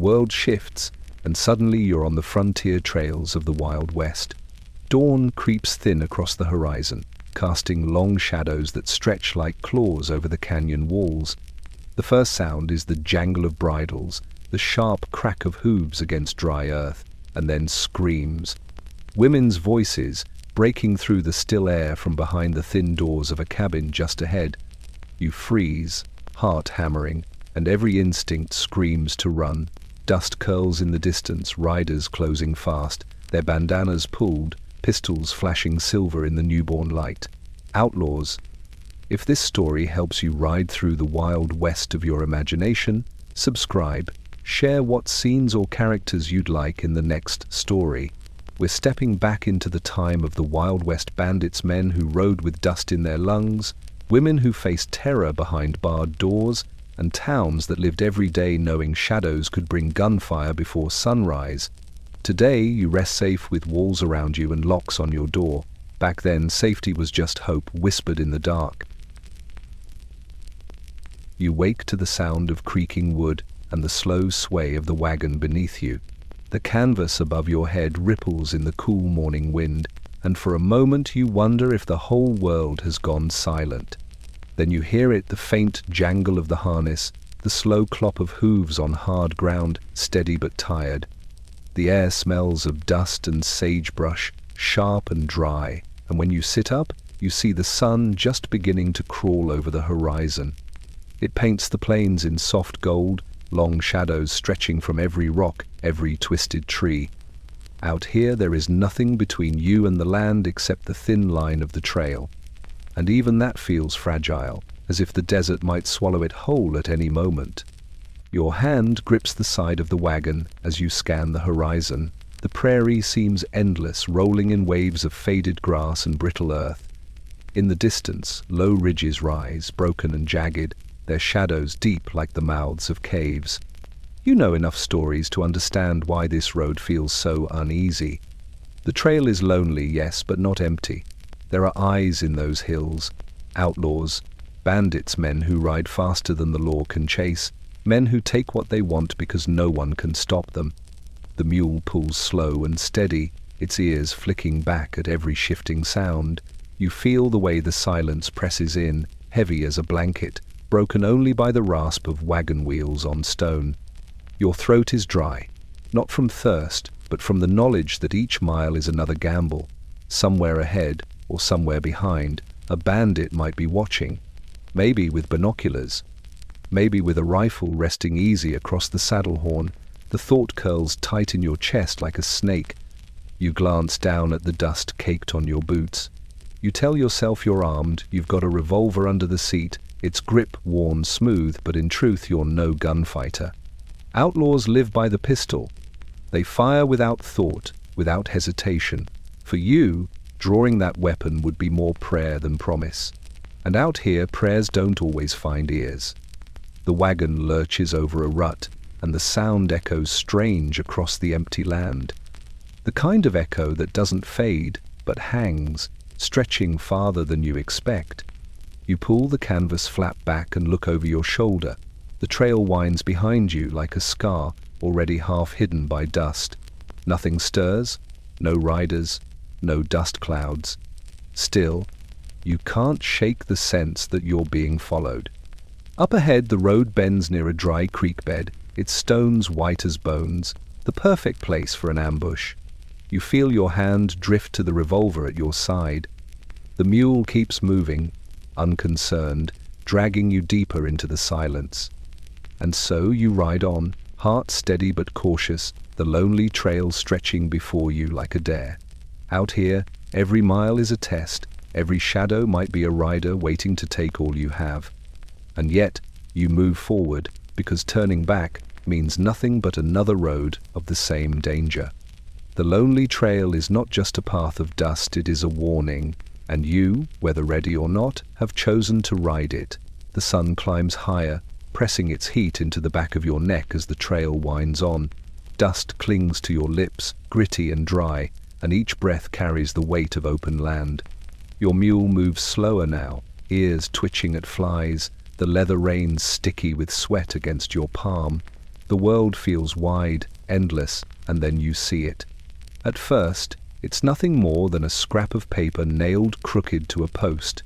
world shifts, and suddenly you're on the frontier trails of the Wild West. Dawn creeps thin across the horizon, casting long shadows that stretch like claws over the canyon walls. The first sound is the jangle of bridles, the sharp crack of hooves against dry earth, and then screams. Women's voices breaking through the still air from behind the thin doors of a cabin just ahead. You freeze, heart hammering, and every instinct screams to run. Dust curls in the distance, riders closing fast, their bandanas pulled, pistols flashing silver in the newborn light. Outlaws. If this story helps you ride through the Wild West of your imagination, subscribe. Share what scenes or characters you'd like in the next story. We're stepping back into the time of the Wild West Bandits, men who rode with dust in their lungs, women who faced terror behind barred doors, and towns that lived every day knowing shadows could bring gunfire before sunrise. Today, you rest safe with walls around you and locks on your door. Back then, safety was just hope whispered in the dark. You wake to the sound of creaking wood and the slow sway of the wagon beneath you. The canvas above your head ripples in the cool morning wind, and for a moment you wonder if the whole world has gone silent. Then you hear it, the faint jangle of the harness, the slow clop of hooves on hard ground, steady but tired. The air smells of dust and sagebrush, sharp and dry, and when you sit up, you see the sun just beginning to crawl over the horizon. It paints the plains in soft gold, long shadows stretching from every rock, every twisted tree. Out here there is nothing between you and the land except the thin line of the trail. And even that feels fragile, as if the desert might swallow it whole at any moment. Your hand grips the side of the wagon as you scan the horizon. The prairie seems endless, rolling in waves of faded grass and brittle earth. In the distance, low ridges rise, broken and jagged, their shadows deep like the mouths of caves. You know enough stories to understand why this road feels so uneasy. The trail is lonely, yes, but not empty. There are eyes in those hills, outlaws, bandits, men who ride faster than the law can chase, men who take what they want because no one can stop them. The mule pulls slow and steady, its ears flicking back at every shifting sound. You feel the way the silence presses in, heavy as a blanket, broken only by the rasp of wagon wheels on stone. Your throat is dry, not from thirst, but from the knowledge that each mile is another gamble. Somewhere ahead, or somewhere behind, a bandit might be watching, maybe with binoculars, maybe with a rifle resting easy across the saddle horn. The thought curls tight in your chest like a snake. You glance down at the dust caked on your boots. You tell yourself you're armed, you've got a revolver under the seat, its grip worn smooth, but in truth you're no gunfighter. Outlaws live by the pistol. They fire without thought, without hesitation. For you, drawing that weapon would be more prayer than promise. And out here, prayers don't always find ears. The wagon lurches over a rut, and the sound echoes strange across the empty land. The kind of echo that doesn't fade, but hangs, stretching farther than you expect. You pull the canvas flap back and look over your shoulder. The trail winds behind you like a scar, already half hidden by dust. Nothing stirs, no riders, no dust clouds. Still, you can't shake the sense that you're being followed. Up ahead, the road bends near a dry creek bed, its stones white as bones, the perfect place for an ambush. You feel your hand drift to the revolver at your side. The mule keeps moving, unconcerned, dragging you deeper into the silence. And so you ride on, heart steady but cautious, the lonely trail stretching before you like a dare. Out here, every mile is a test, every shadow might be a rider waiting to take all you have. And yet, you move forward, because turning back means nothing but another road of the same danger. The lonely trail is not just a path of dust, it is a warning, and you, whether ready or not, have chosen to ride it. The sun climbs higher, pressing its heat into the back of your neck as the trail winds on. Dust clings to your lips, gritty and dry, and each breath carries the weight of open land. Your mule moves slower now, ears twitching at flies, the leather reins sticky with sweat against your palm. The world feels wide, endless, and then you see it. At first, it's nothing more than a scrap of paper nailed crooked to a post.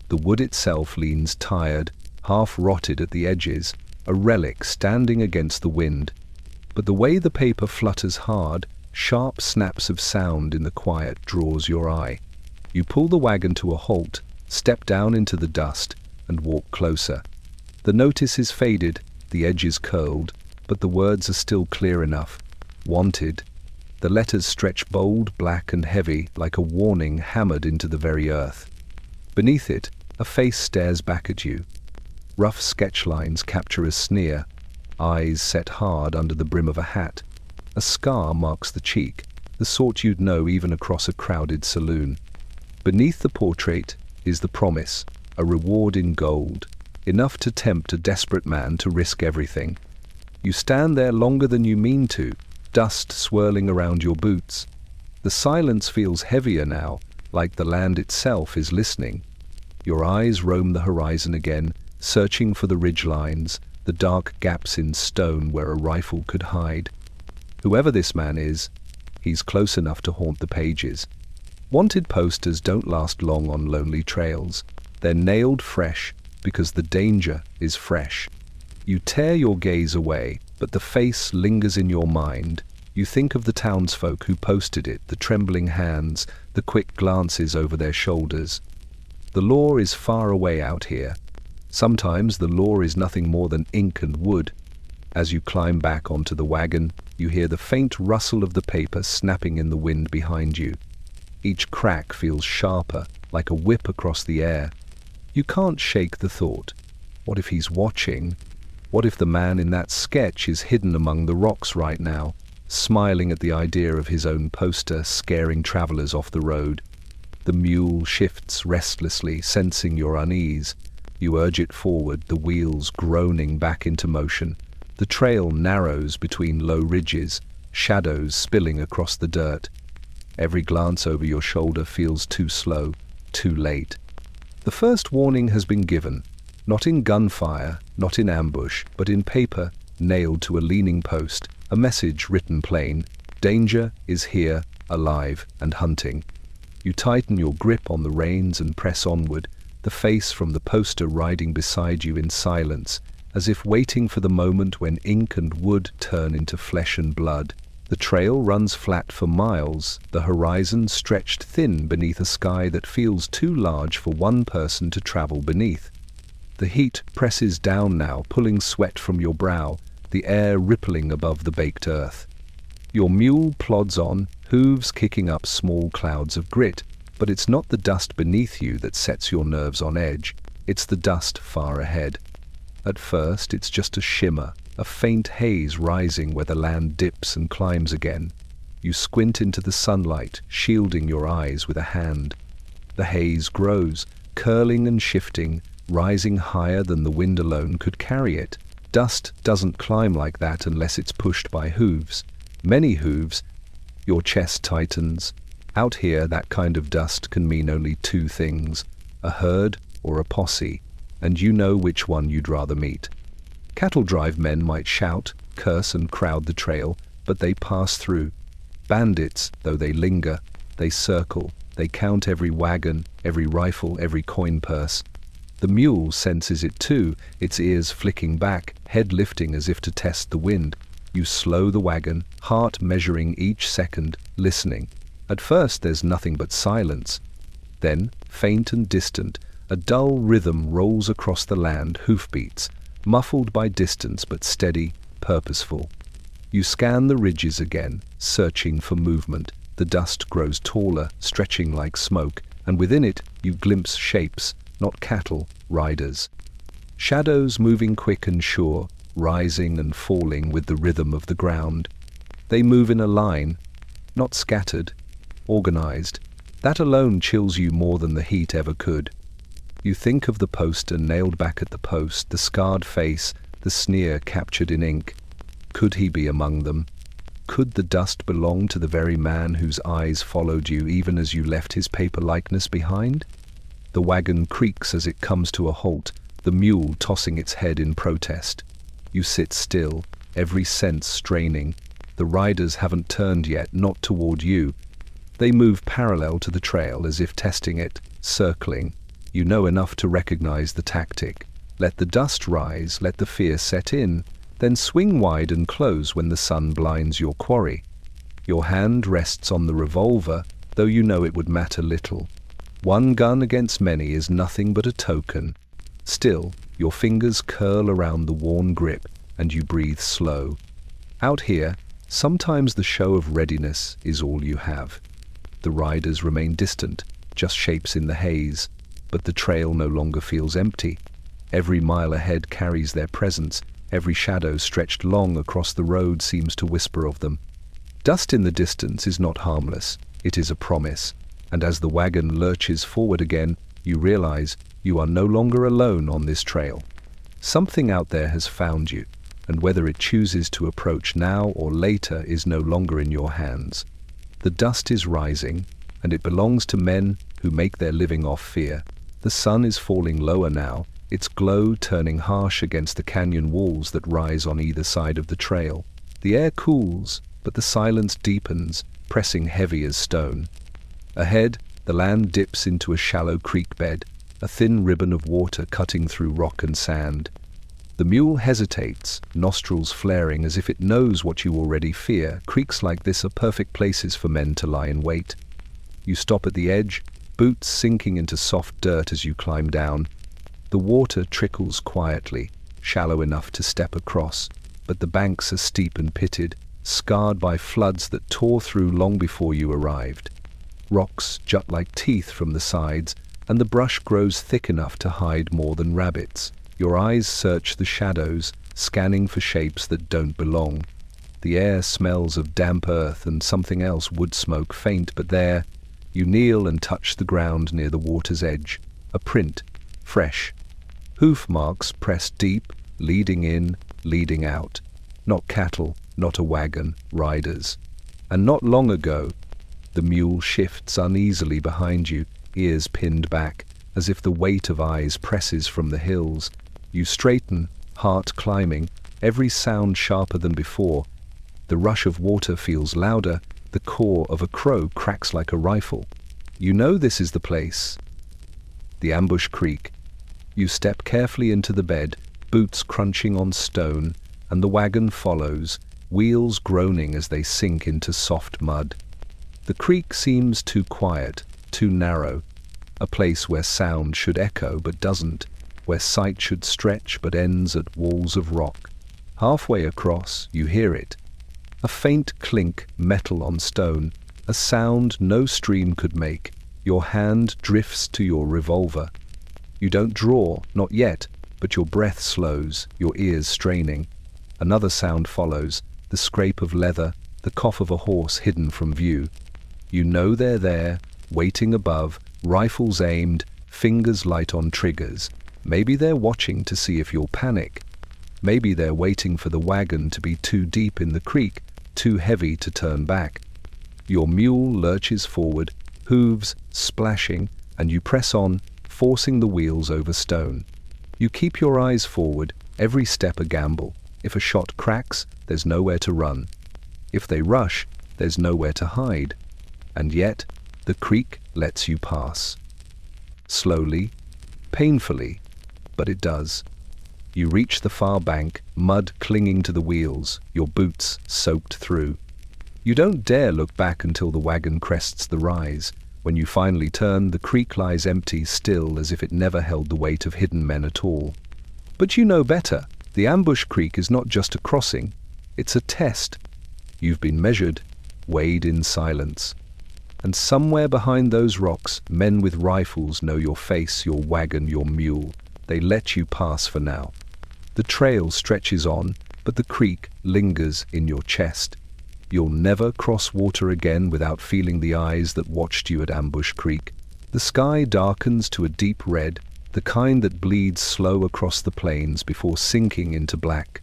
The wood itself leans tired, half rotted at the edges, a relic standing against the wind. But the way the paper flutters hard, sharp snaps of sound in the quiet draws your eye. You pull the wagon to a halt, step down into the dust, and walk closer. The notice is faded, the edges curled, but the words are still clear enough. Wanted. The letters stretch bold, black and heavy, like a warning hammered into the very earth. Beneath it, a face stares back at you. Rough sketch lines capture a sneer, eyes set hard under the brim of a hat. A scar marks the cheek, the sort you'd know even across a crowded saloon. Beneath the portrait is the promise, a reward in gold, enough to tempt a desperate man to risk everything. You stand there longer than you mean to, dust swirling around your boots. The silence feels heavier now, like the land itself is listening. Your eyes roam the horizon again, searching for the ridgelines, the dark gaps in stone where a rifle could hide. Whoever this man is, he's close enough to haunt the pages. Wanted posters don't last long on lonely trails. They're nailed fresh because the danger is fresh. You tear your gaze away, but the face lingers in your mind. You think of the townsfolk who posted it, the trembling hands, the quick glances over their shoulders. The law is far away out here. Sometimes the law is nothing more than ink and wood. As you climb back onto the wagon, you hear the faint rustle of the paper snapping in the wind behind you. Each crack feels sharper, like a whip across the air. You can't shake the thought. What if he's watching? What if the man in that sketch is hidden among the rocks right now, smiling at the idea of his own poster scaring travelers off the road? The mule shifts restlessly, sensing your unease. You urge it forward, the wheels groaning back into motion. The trail narrows between low ridges, shadows spilling across the dirt. Every glance over your shoulder feels too slow, too late. The first warning has been given, not in gunfire, not in ambush, but in paper, nailed to a leaning post, a message written plain. Danger is here, alive and hunting. You tighten your grip on the reins and press onward, the face from the poster riding beside you in silence, as if waiting for the moment when ink and wood turn into flesh and blood. The trail runs flat for miles, the horizon stretched thin beneath a sky that feels too large for one person to travel beneath. The heat presses down now, pulling sweat from your brow, the air rippling above the baked earth. Your mule plods on, hooves kicking up small clouds of grit, but it's not the dust beneath you that sets your nerves on edge, it's the dust far ahead. At first, it's just a shimmer, a faint haze rising where the land dips and climbs again. You squint into the sunlight, shielding your eyes with a hand. The haze grows, curling and shifting, rising higher than the wind alone could carry it. Dust doesn't climb like that unless it's pushed by hooves. Many hooves. Your chest tightens. Out here, that kind of dust can mean only two things, a herd or a posse, and you know which one you'd rather meet. Cattle drive men might shout, curse and crowd the trail, but they pass through. Bandits, though they linger, they circle, they count every wagon, every rifle, every coin purse. The mule senses it too, its ears flicking back, head lifting as if to test the wind. You slow the wagon, heart measuring each second, listening. At first there's nothing but silence. Then, faint and distant, a dull rhythm rolls across the land, hoofbeats, muffled by distance but steady, purposeful. You scan the ridges again, searching for movement. The dust grows taller, stretching like smoke, and within it you glimpse shapes, not cattle, riders. Shadows moving quick and sure, rising and falling with the rhythm of the ground. They move in a line, not scattered, organized. That alone chills you more than the heat ever could. You think of the poster nailed back at the post, the scarred face, the sneer captured in ink. Could he be among them? Could the dust belong to the very man whose eyes followed you even as you left his paper likeness behind? The wagon creaks as it comes to a halt, the mule tossing its head in protest. You sit still, every sense straining. The riders haven't turned yet, not toward you. They move parallel to the trail as if testing it, circling. You know enough to recognize the tactic. Let the dust rise, let the fear set in, then swing wide and close when the sun blinds your quarry. Your hand rests on the revolver, though you know it would matter little. One gun against many is nothing but a token. Still, your fingers curl around the worn grip, and you breathe slow. Out here, sometimes the show of readiness is all you have. The riders remain distant, just shapes in the haze, but the trail no longer feels empty. Every mile ahead carries their presence, every shadow stretched long across the road seems to whisper of them. Dust in the distance is not harmless, it is a promise, and as the wagon lurches forward again, you realize you are no longer alone on this trail. Something out there has found you, and whether it chooses to approach now or later is no longer in your hands. The dust is rising, and it belongs to men who make their living off fear. The sun is falling lower now, its glow turning harsh against the canyon walls that rise on either side of the trail. The air cools, but the silence deepens, pressing heavy as stone. Ahead, the land dips into a shallow creek bed, a thin ribbon of water cutting through rock and sand. The mule hesitates, nostrils flaring as if it knows what you already fear. Creeks like this are perfect places for men to lie in wait. You stop at the edge, boots sinking into soft dirt as you climb down. The water trickles quietly, shallow enough to step across, but the banks are steep and pitted, scarred by floods that tore through long before you arrived. Rocks jut like teeth from the sides, and the brush grows thick enough to hide more than rabbits. Your eyes search the shadows, scanning for shapes that don't belong. The air smells of damp earth and something else, wood smoke, faint but there. You kneel and touch the ground near the water's edge. A print, fresh. Hoof marks pressed deep, leading in, leading out. Not cattle, not a wagon, riders. And not long ago, the mule shifts uneasily behind you, ears pinned back, as if the weight of eyes presses from the hills. You straighten, heart climbing, every sound sharper than before. The rush of water feels louder, the caw of a crow cracks like a rifle. You know this is the place. The ambush creek. You step carefully into the bed, boots crunching on stone, and the wagon follows, wheels groaning as they sink into soft mud. The creek seems too quiet, too narrow, a place where sound should echo but doesn't, where sight should stretch but ends at walls of rock. Halfway across, you hear it. A faint clink, metal on stone, a sound no stream could make. Your hand drifts to your revolver. You don't draw, not yet, but your breath slows, your ears straining. Another sound follows, the scrape of leather, the cough of a horse hidden from view. You know they're there, waiting above, rifles aimed, fingers light on triggers. Maybe they're watching to see if you'll panic. Maybe they're waiting for the wagon to be too deep in the creek, too heavy to turn back. Your mule lurches forward, hooves splashing, and you press on, forcing the wheels over stone. You keep your eyes forward, every step a gamble. If a shot cracks, there's nowhere to run. If they rush, there's nowhere to hide. And yet, the creek lets you pass. Slowly, painfully, but it does. You reach the far bank, mud clinging to the wheels, your boots soaked through. You don't dare look back until the wagon crests the rise. When you finally turn, the creek lies empty, still as if it never held the weight of hidden men at all. But you know better. The ambush creek is not just a crossing, it's a test. You've been measured, weighed in silence. And somewhere behind those rocks, men with rifles know your face, your wagon, your mule. They let you pass for now. The trail stretches on, but the creek lingers in your chest. You'll never cross water again without feeling the eyes that watched you at Ambush Creek. The sky darkens to a deep red, the kind that bleeds slow across the plains before sinking into black.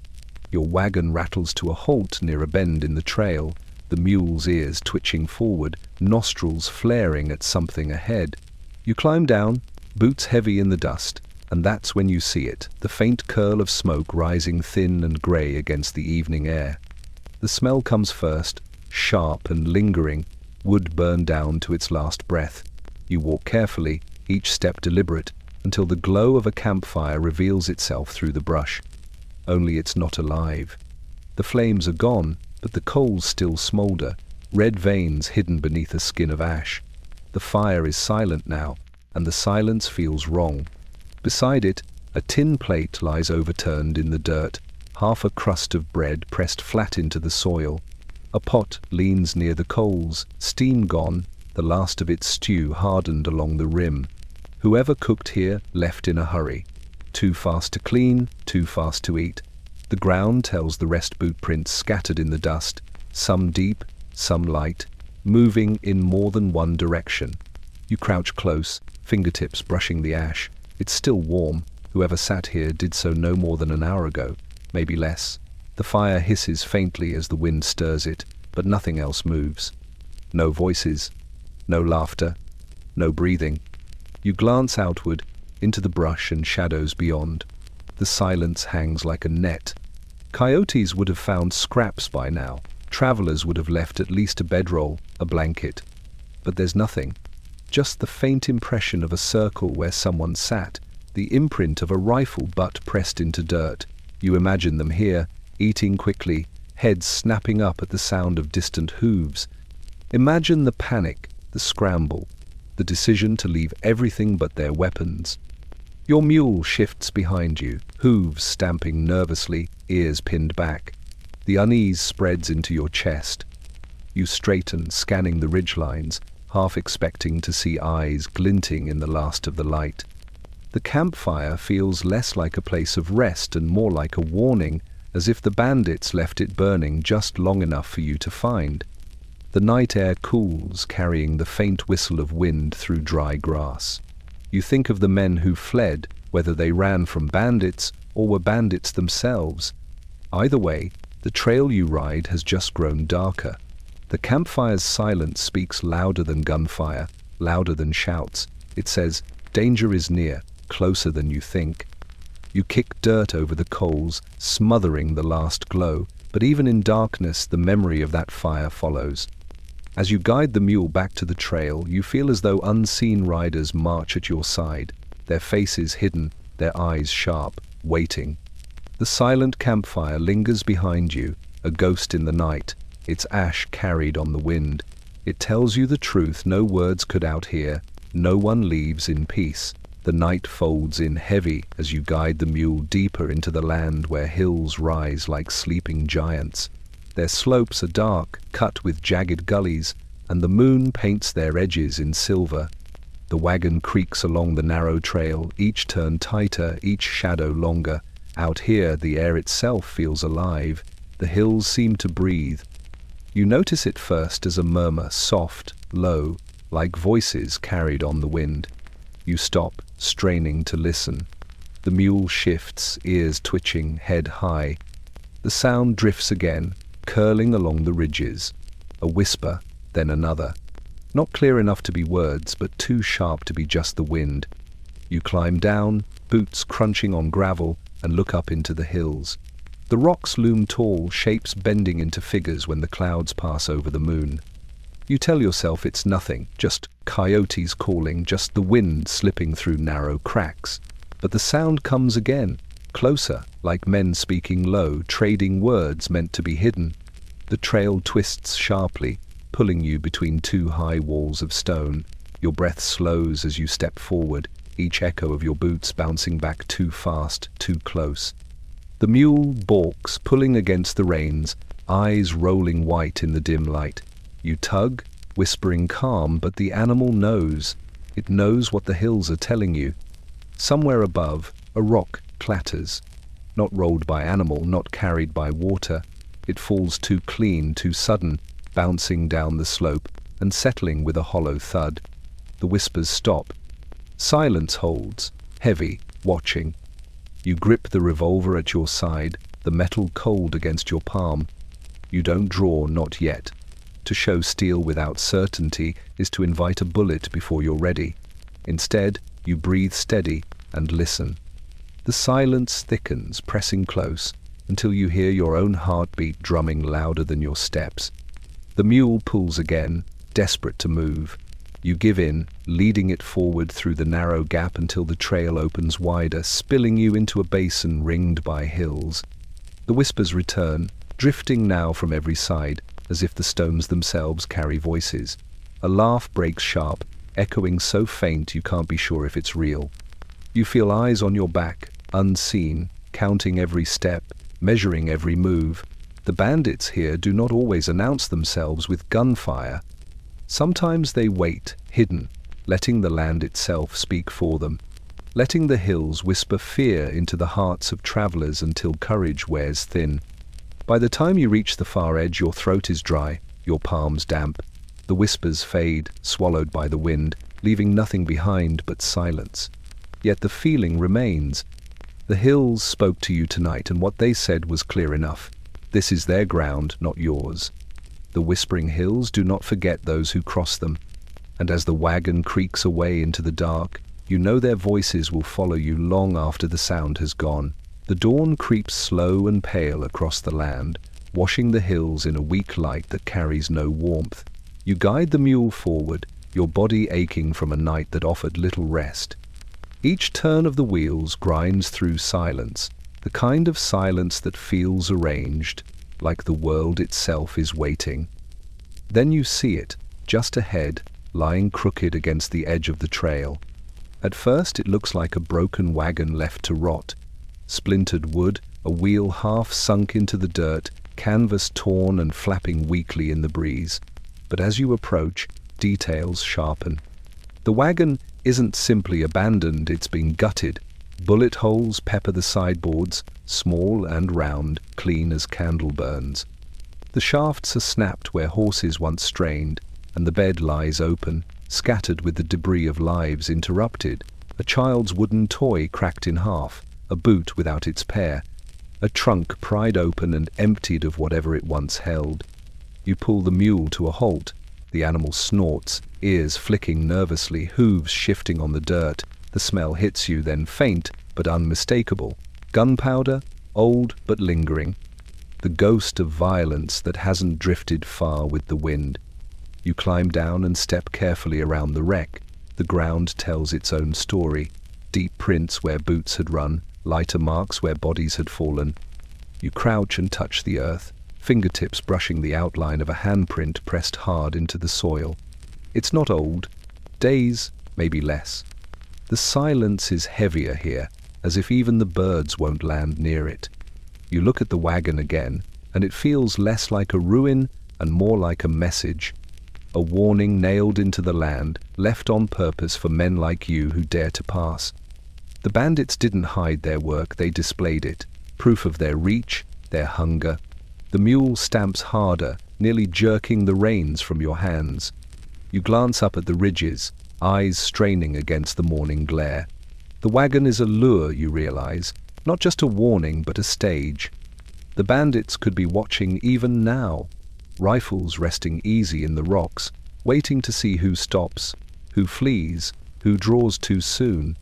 Your wagon rattles to a halt near a bend in the trail, the mule's ears twitching forward, nostrils flaring at something ahead. You climb down, boots heavy in the dust, And that's when you see it, the faint curl of smoke rising thin and grey against the evening air. The smell comes first, sharp and lingering, wood burned down to its last breath. You walk carefully, each step deliberate, until the glow of a campfire reveals itself through the brush. Only it's not alive. The flames are gone, but the coals still smoulder, red veins hidden beneath a skin of ash. The fire is silent now, and the silence feels wrong. Beside it, a tin plate lies overturned in the dirt, half a crust of bread pressed flat into the soil. A pot leans near the coals, steam gone, the last of its stew hardened along the rim. Whoever cooked here left in a hurry. Too fast to clean, too fast to eat. The ground tells the rest boot prints scattered in the dust, some deep, some light, moving in more than one direction. You crouch close, fingertips brushing the ash. It's still warm. Whoever sat here did so no more than an hour ago, maybe less. The fire hisses faintly as the wind stirs it, but nothing else moves. No voices, no laughter, no breathing. You glance outward, into the brush and shadows beyond. The silence hangs like a net. Coyotes would have found scraps by now. Travelers would have left at least a bedroll, a blanket. But there's nothing. Just the faint impression of a circle where someone sat, the imprint of a rifle butt pressed into dirt. You imagine them here, eating quickly, heads snapping up at the sound of distant hooves. Imagine the panic, the scramble, the decision to leave everything but their weapons. Your mule shifts behind you, hooves stamping nervously, ears pinned back. The unease spreads into your chest. You straighten, scanning the ridgelines, half expecting to see eyes glinting in the last of the light. The campfire feels less like a place of rest and more like a warning, as if the bandits left it burning just long enough for you to find. The night air cools, carrying the faint whistle of wind through dry grass. You think of the men who fled, whether they ran from bandits or were bandits themselves. Either way, the trail you ride has just grown darker. The campfire's silence speaks louder than gunfire, louder than shouts. It says, danger is near, closer than you think. You kick dirt over the coals, smothering the last glow, but even in darkness the memory of that fire follows. As you guide the mule back to the trail, you feel as though unseen riders march at your side, their faces hidden, their eyes sharp, waiting. The silent campfire lingers behind you, a ghost in the night, its ash carried on the wind. It tells you the truth no words could outhear. No one leaves in peace. The night folds in heavy as you guide the mule deeper into the land where hills rise like sleeping giants. Their slopes are dark, cut with jagged gullies, and the moon paints their edges in silver. The wagon creaks along the narrow trail, each turn tighter, each shadow longer. Out here, the air itself feels alive. The hills seem to breathe. You notice it first as a murmur, soft, low, like voices carried on the wind. You stop, straining to listen. The mule shifts, ears twitching, head high. The sound drifts again, curling along the ridges. A whisper, then another. Not clear enough to be words, but too sharp to be just the wind. You climb down, boots crunching on gravel, and look up into the hills. The rocks loom tall, shapes bending into figures when the clouds pass over the moon. You tell yourself it's nothing, just coyotes calling, just the wind slipping through narrow cracks. But the sound comes again, closer, like men speaking low, trading words meant to be hidden. The trail twists sharply, pulling you between two high walls of stone. Your breath slows as you step forward, each echo of your boots bouncing back too fast, too close. The mule balks, pulling against the reins, eyes rolling white in the dim light. You tug, whispering calm, but the animal knows. It knows what the hills are telling you. Somewhere above, a rock clatters. Not rolled by animal, not carried by water. It falls too clean, too sudden, bouncing down the slope and settling with a hollow thud. The whispers stop. Silence holds, heavy, watching. You grip the revolver at your side, the metal cold against your palm. You don't draw, not yet. To show steel without certainty is to invite a bullet before you're ready. Instead, you breathe steady, and listen. The silence thickens, pressing close, until you hear your own heartbeat drumming louder than your steps. The mule pulls again, desperate to move. You give in, leading it forward through the narrow gap until the trail opens wider, spilling you into a basin ringed by hills. The whispers return, drifting now from every side, as if the stones themselves carry voices. A laugh breaks sharp, echoing so faint you can't be sure if it's real. You feel eyes on your back, unseen, counting every step, measuring every move. The bandits here do not always announce themselves with gunfire. Sometimes they wait, hidden, letting the land itself speak for them, letting the hills whisper fear into the hearts of travelers until courage wears thin. By the time you reach the far edge, your throat is dry, your palms damp. The whispers fade, swallowed by the wind, leaving nothing behind but silence. Yet the feeling remains. The hills spoke to you tonight, and what they said was clear enough. This is their ground, not yours. The whispering hills do not forget those who cross them, and as the wagon creaks away into the dark, you know their voices will follow you long after the sound has gone. The dawn creeps slow and pale across the land, washing the hills in a weak light that carries no warmth. You guide the mule forward, your body aching from a night that offered little rest. Each turn of the wheels grinds through silence, the kind of silence that feels arranged, like the world itself is waiting. Then you see it, just ahead, lying crooked against the edge of the trail. At first it looks like a broken wagon left to rot. Splintered wood, a wheel half sunk into the dirt, canvas torn and flapping weakly in the breeze. But as you approach, details sharpen. The wagon isn't simply abandoned, it's been gutted. Bullet holes pepper the sideboards, small and round, clean as candle burns. The shafts are snapped where horses once strained, and the bed lies open, scattered with the debris of lives interrupted. A child's wooden toy cracked in half, a boot without its pair, a trunk pried open and emptied of whatever it once held. You pull the mule to a halt. The animal snorts, ears flicking nervously, hooves shifting on the dirt. The smell hits you, then faint but unmistakable. Gunpowder, old but lingering. The ghost of violence that hasn't drifted far with the wind. You climb down and step carefully around the wreck. The ground tells its own story. Deep prints where boots had run, lighter marks where bodies had fallen. You crouch and touch the earth, fingertips brushing the outline of a handprint pressed hard into the soil. It's not old. Days, maybe less. The silence is heavier here, as if even the birds won't land near it. You look at the wagon again, and it feels less like a ruin and more like a message. A warning nailed into the land, left on purpose for men like you who dare to pass. The bandits didn't hide their work, they displayed it, proof of their reach, their hunger. The mule stamps harder, nearly jerking the reins from your hands. You glance up at the ridges, eyes straining against the morning glare. The wagon is a lure, you realize, not just a warning but a stage. The bandits could be watching even now, rifles resting easy in the rocks, waiting to see who stops, who flees, who draws too soon.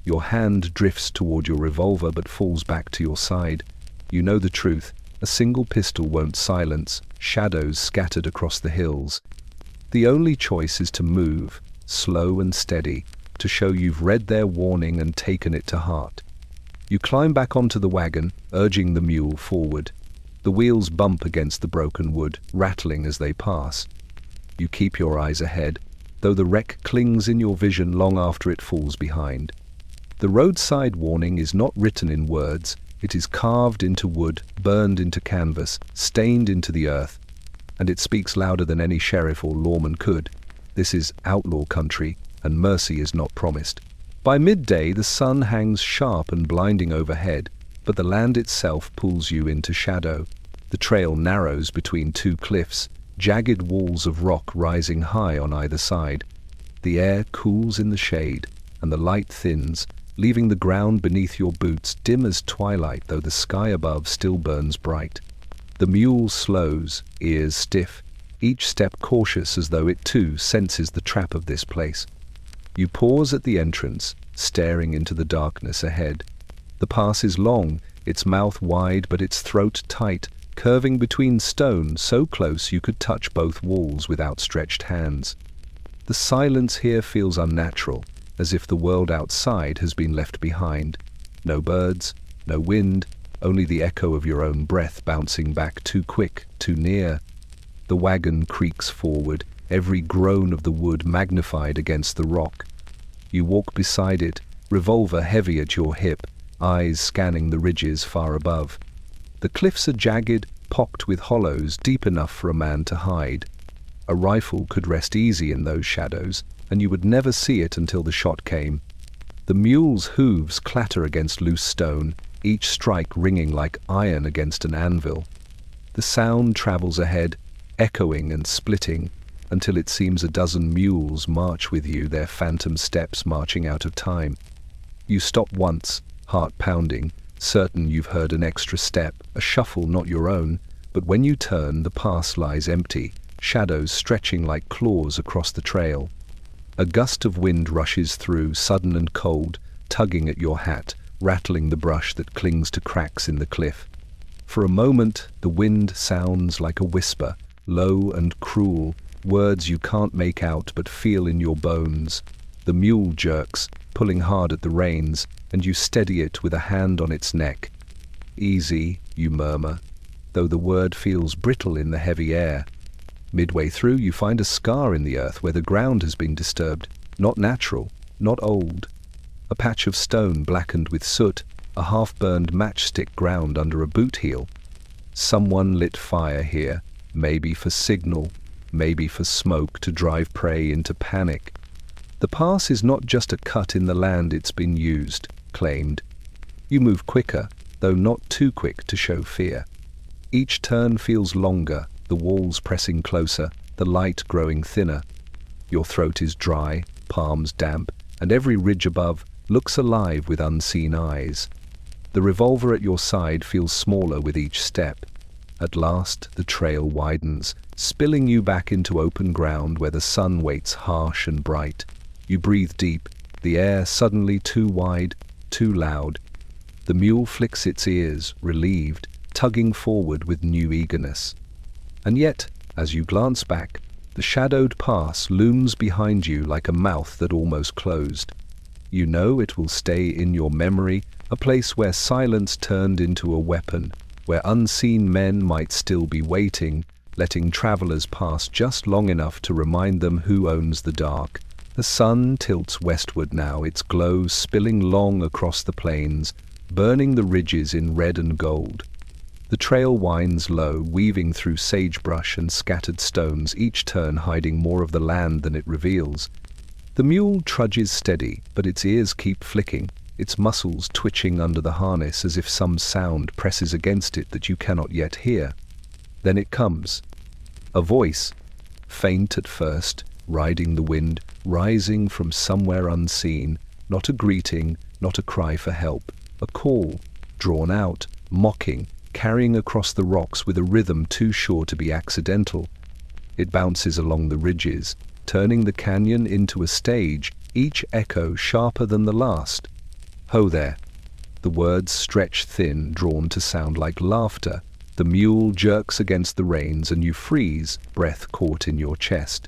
Your hand drifts toward your revolver but falls back to your side. You know the truth. A single pistol won't silence shadows scattered across the hills. The only choice is to move, slow and steady, to show you've read their warning and taken it to heart. You climb back onto the wagon, urging the mule forward. The wheels bump against the broken wood, rattling as they pass. You keep your eyes ahead, though the wreck clings in your vision long after it falls behind. The roadside warning is not written in words, it is carved into wood, burned into canvas, stained into the earth, and it speaks louder than any sheriff or lawman could. This is outlaw country, and mercy is not promised. By midday, the sun hangs sharp and blinding overhead, but the land itself pulls you into shadow. The trail narrows between two cliffs, jagged walls of rock rising high on either side. The air cools in the shade, and the light thins, leaving the ground beneath your boots dim as twilight, though the sky above still burns bright. The mule slows, ears stiff, each step cautious as though it too senses the trap of this place. You pause at the entrance, staring into the darkness ahead. The pass is long, its mouth wide but its throat tight, curving between stone so close you could touch both walls with outstretched hands. The silence here feels unnatural, as if the world outside has been left behind. No birds, no wind, only the echo of your own breath bouncing back too quick, too near. The wagon creaks forward, every groan of the wood magnified against the rock. You walk beside it, revolver heavy at your hip, eyes scanning the ridges far above. The cliffs are jagged, pocked with hollows deep enough for a man to hide. A rifle could rest easy in those shadows, and you would never see it until the shot came. The mule's hooves clatter against loose stone, each strike ringing like iron against an anvil. The sound travels ahead, echoing and splitting, until it seems a dozen mules march with you, their phantom steps marching out of time. You stop once, heart pounding, certain you've heard an extra step, a shuffle not your own, but when you turn, the pass lies empty, shadows stretching like claws across the trail. A gust of wind rushes through, sudden and cold, tugging at your hat, rattling the brush that clings to cracks in the cliff. For a moment, the wind sounds like a whisper, low and cruel, words you can't make out but feel in your bones. The mule jerks, pulling hard at the reins, and you steady it with a hand on its neck. Easy, you murmur, though the word feels brittle in the heavy air. Midway through, you find a scar in the earth where the ground has been disturbed, not natural, not old. A patch of stone blackened with soot, a half-burned matchstick ground under a boot heel. Someone lit fire here, maybe for signal, maybe for smoke to drive prey into panic. The pass is not just a cut in the land, it's been used, claimed. You move quicker, though not too quick to show fear. Each turn feels longer, the walls pressing closer, the light growing thinner. Your throat is dry, palms damp, and every ridge above looks alive with unseen eyes. The revolver at your side feels smaller with each step. At last, the trail widens, spilling you back into open ground where the sun waits harsh and bright. You breathe deep, the air suddenly too wide, too loud. The mule flicks its ears, relieved, tugging forward with new eagerness. And yet, as you glance back, the shadowed pass looms behind you like a mouth that almost closed. You know it will stay in your memory, a place where silence turned into a weapon, where unseen men might still be waiting, letting travelers pass just long enough to remind them who owns the dark. The sun tilts westward now, its glow spilling long across the plains, burning the ridges in red and gold. The trail winds low, weaving through sagebrush and scattered stones, each turn hiding more of the land than it reveals. The mule trudges steady, but its ears keep flicking, its muscles twitching under the harness as if some sound presses against it that you cannot yet hear. Then it comes. A voice, faint at first, riding the wind, rising from somewhere unseen, not a greeting, not a cry for help, a call, drawn out, mocking, carrying across the rocks with a rhythm too sure to be accidental. It bounces along the ridges, turning the canyon into a stage, each echo sharper than the last. Ho there! The words stretch thin, drawn to sound like laughter. The mule jerks against the reins and you freeze, breath caught in your chest.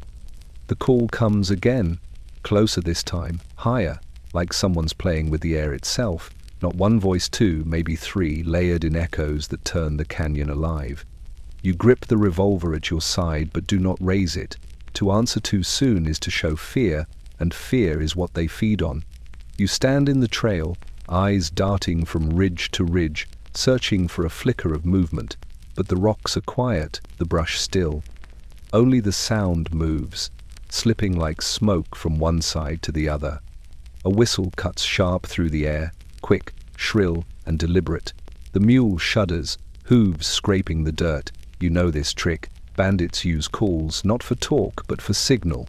The call comes again, closer this time, higher, like someone's playing with the air itself. Not one voice, two, maybe three, layered in echoes that turn the canyon alive. You grip the revolver at your side but do not raise it. To answer too soon is to show fear, and fear is what they feed on. You stand in the trail, eyes darting from ridge to ridge, searching for a flicker of movement, but the rocks are quiet, the brush still. Only the sound moves, slipping like smoke from one side to the other. A whistle cuts sharp through the air, quick, shrill, and deliberate. The mule shudders, hooves scraping the dirt. You know this trick. Bandits use calls not for talk but for signal.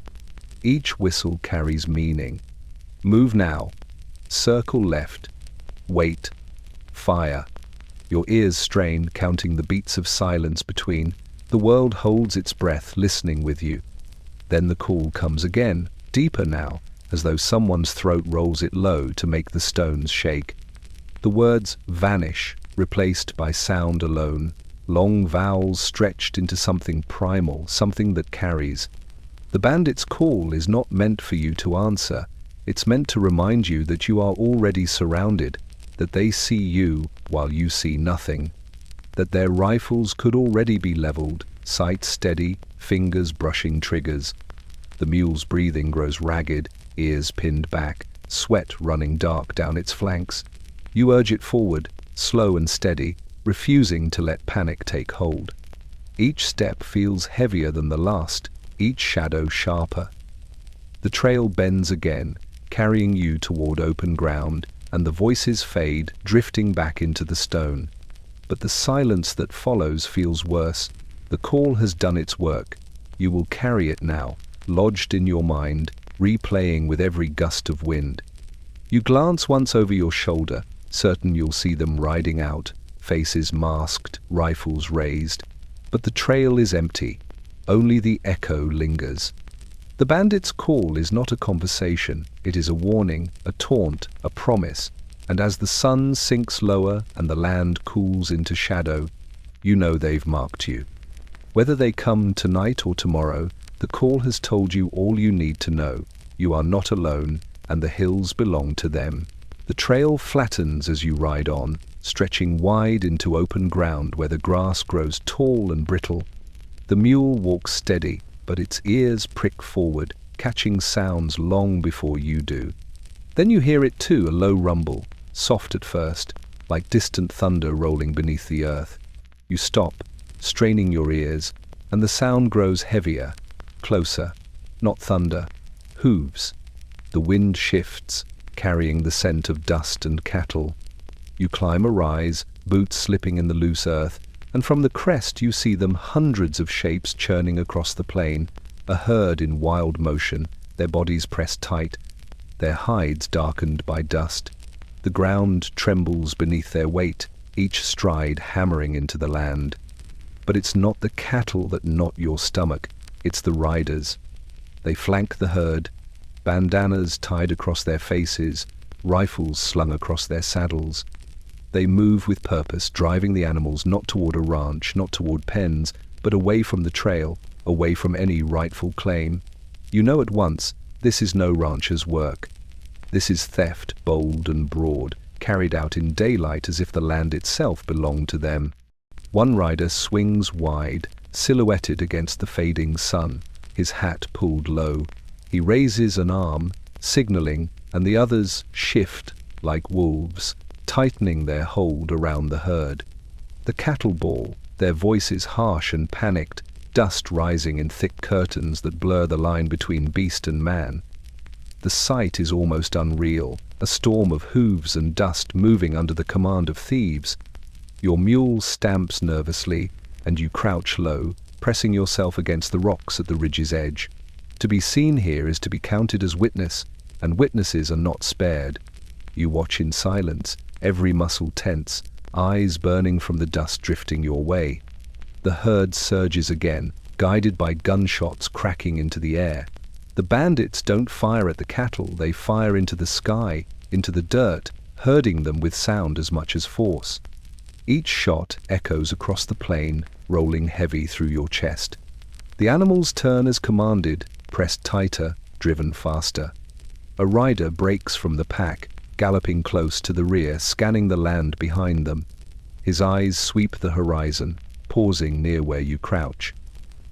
Each whistle carries meaning. Move now. Circle left. Wait. Fire. Your ears strain, counting the beats of silence between. The world holds its breath, listening with you. Then the call comes again, deeper now, as though someone's throat rolls it low to make the stones shake. The words vanish, replaced by sound alone, long vowels stretched into something primal, something that carries. The bandit's call is not meant for you to answer. It's meant to remind you that you are already surrounded, that they see you while you see nothing, that their rifles could already be leveled, sight steady, fingers brushing triggers. The mule's breathing grows ragged, ears pinned back, sweat running dark down its flanks. You urge it forward, slow and steady, refusing to let panic take hold. Each step feels heavier than the last, each shadow sharper. The trail bends again, carrying you toward open ground, and the voices fade, drifting back into the stone. But the silence that follows feels worse. The call has done its work. You will carry it now, lodged in your mind, replaying with every gust of wind. You glance once over your shoulder, certain you'll see them riding out, faces masked, rifles raised. But the trail is empty. Only the echo lingers. The bandit's call is not a conversation. It is a warning, a taunt, a promise. And as the sun sinks lower and the land cools into shadow, you know they've marked you. Whether they come tonight or tomorrow, the call has told you all you need to know. You are not alone, and the hills belong to them. The trail flattens as you ride on, stretching wide into open ground where the grass grows tall and brittle. The mule walks steady, but its ears prick forward, catching sounds long before you do. Then you hear it too, a low rumble, soft at first, like distant thunder rolling beneath the earth. You stop, straining your ears, and the sound grows heavier, closer. Not thunder, hooves. The wind shifts, carrying the scent of dust and cattle. You climb a rise, boots slipping in the loose earth, and from the crest you see them, hundreds of shapes churning across the plain, a herd in wild motion, their bodies pressed tight, their hides darkened by dust. The ground trembles beneath their weight, each stride hammering into the land. But it's not the cattle that knot your stomach, it's the riders. They flank the herd, bandanas tied across their faces, rifles slung across their saddles. They move with purpose, driving the animals not toward a ranch, not toward pens, but away from the trail, away from any rightful claim. You know at once, this is no rancher's work. This is theft, bold and broad, carried out in daylight as if the land itself belonged to them. One rider swings wide, silhouetted against the fading sun, his hat pulled low. He raises an arm, signaling, and the others shift like wolves, tightening their hold around the herd. The cattle bawl, their voices harsh and panicked, dust rising in thick curtains that blur the line between beast and man. The sight is almost unreal, a storm of hooves and dust moving under the command of thieves. Your mule stamps nervously, and you crouch low, pressing yourself against the rocks at the ridge's edge. To be seen here is to be counted as witness, and witnesses are not spared. You watch in silence, every muscle tense, eyes burning from the dust drifting your way. The herd surges again, guided by gunshots cracking into the air. The bandits don't fire at the cattle, they fire into the sky, into the dirt, herding them with sound as much as force. Each shot echoes across the plain, rolling heavy through your chest. The animals turn as commanded, pressed tighter, driven faster. A rider breaks from the pack, galloping close to the rear, scanning the land behind them. His eyes sweep the horizon, pausing near where you crouch.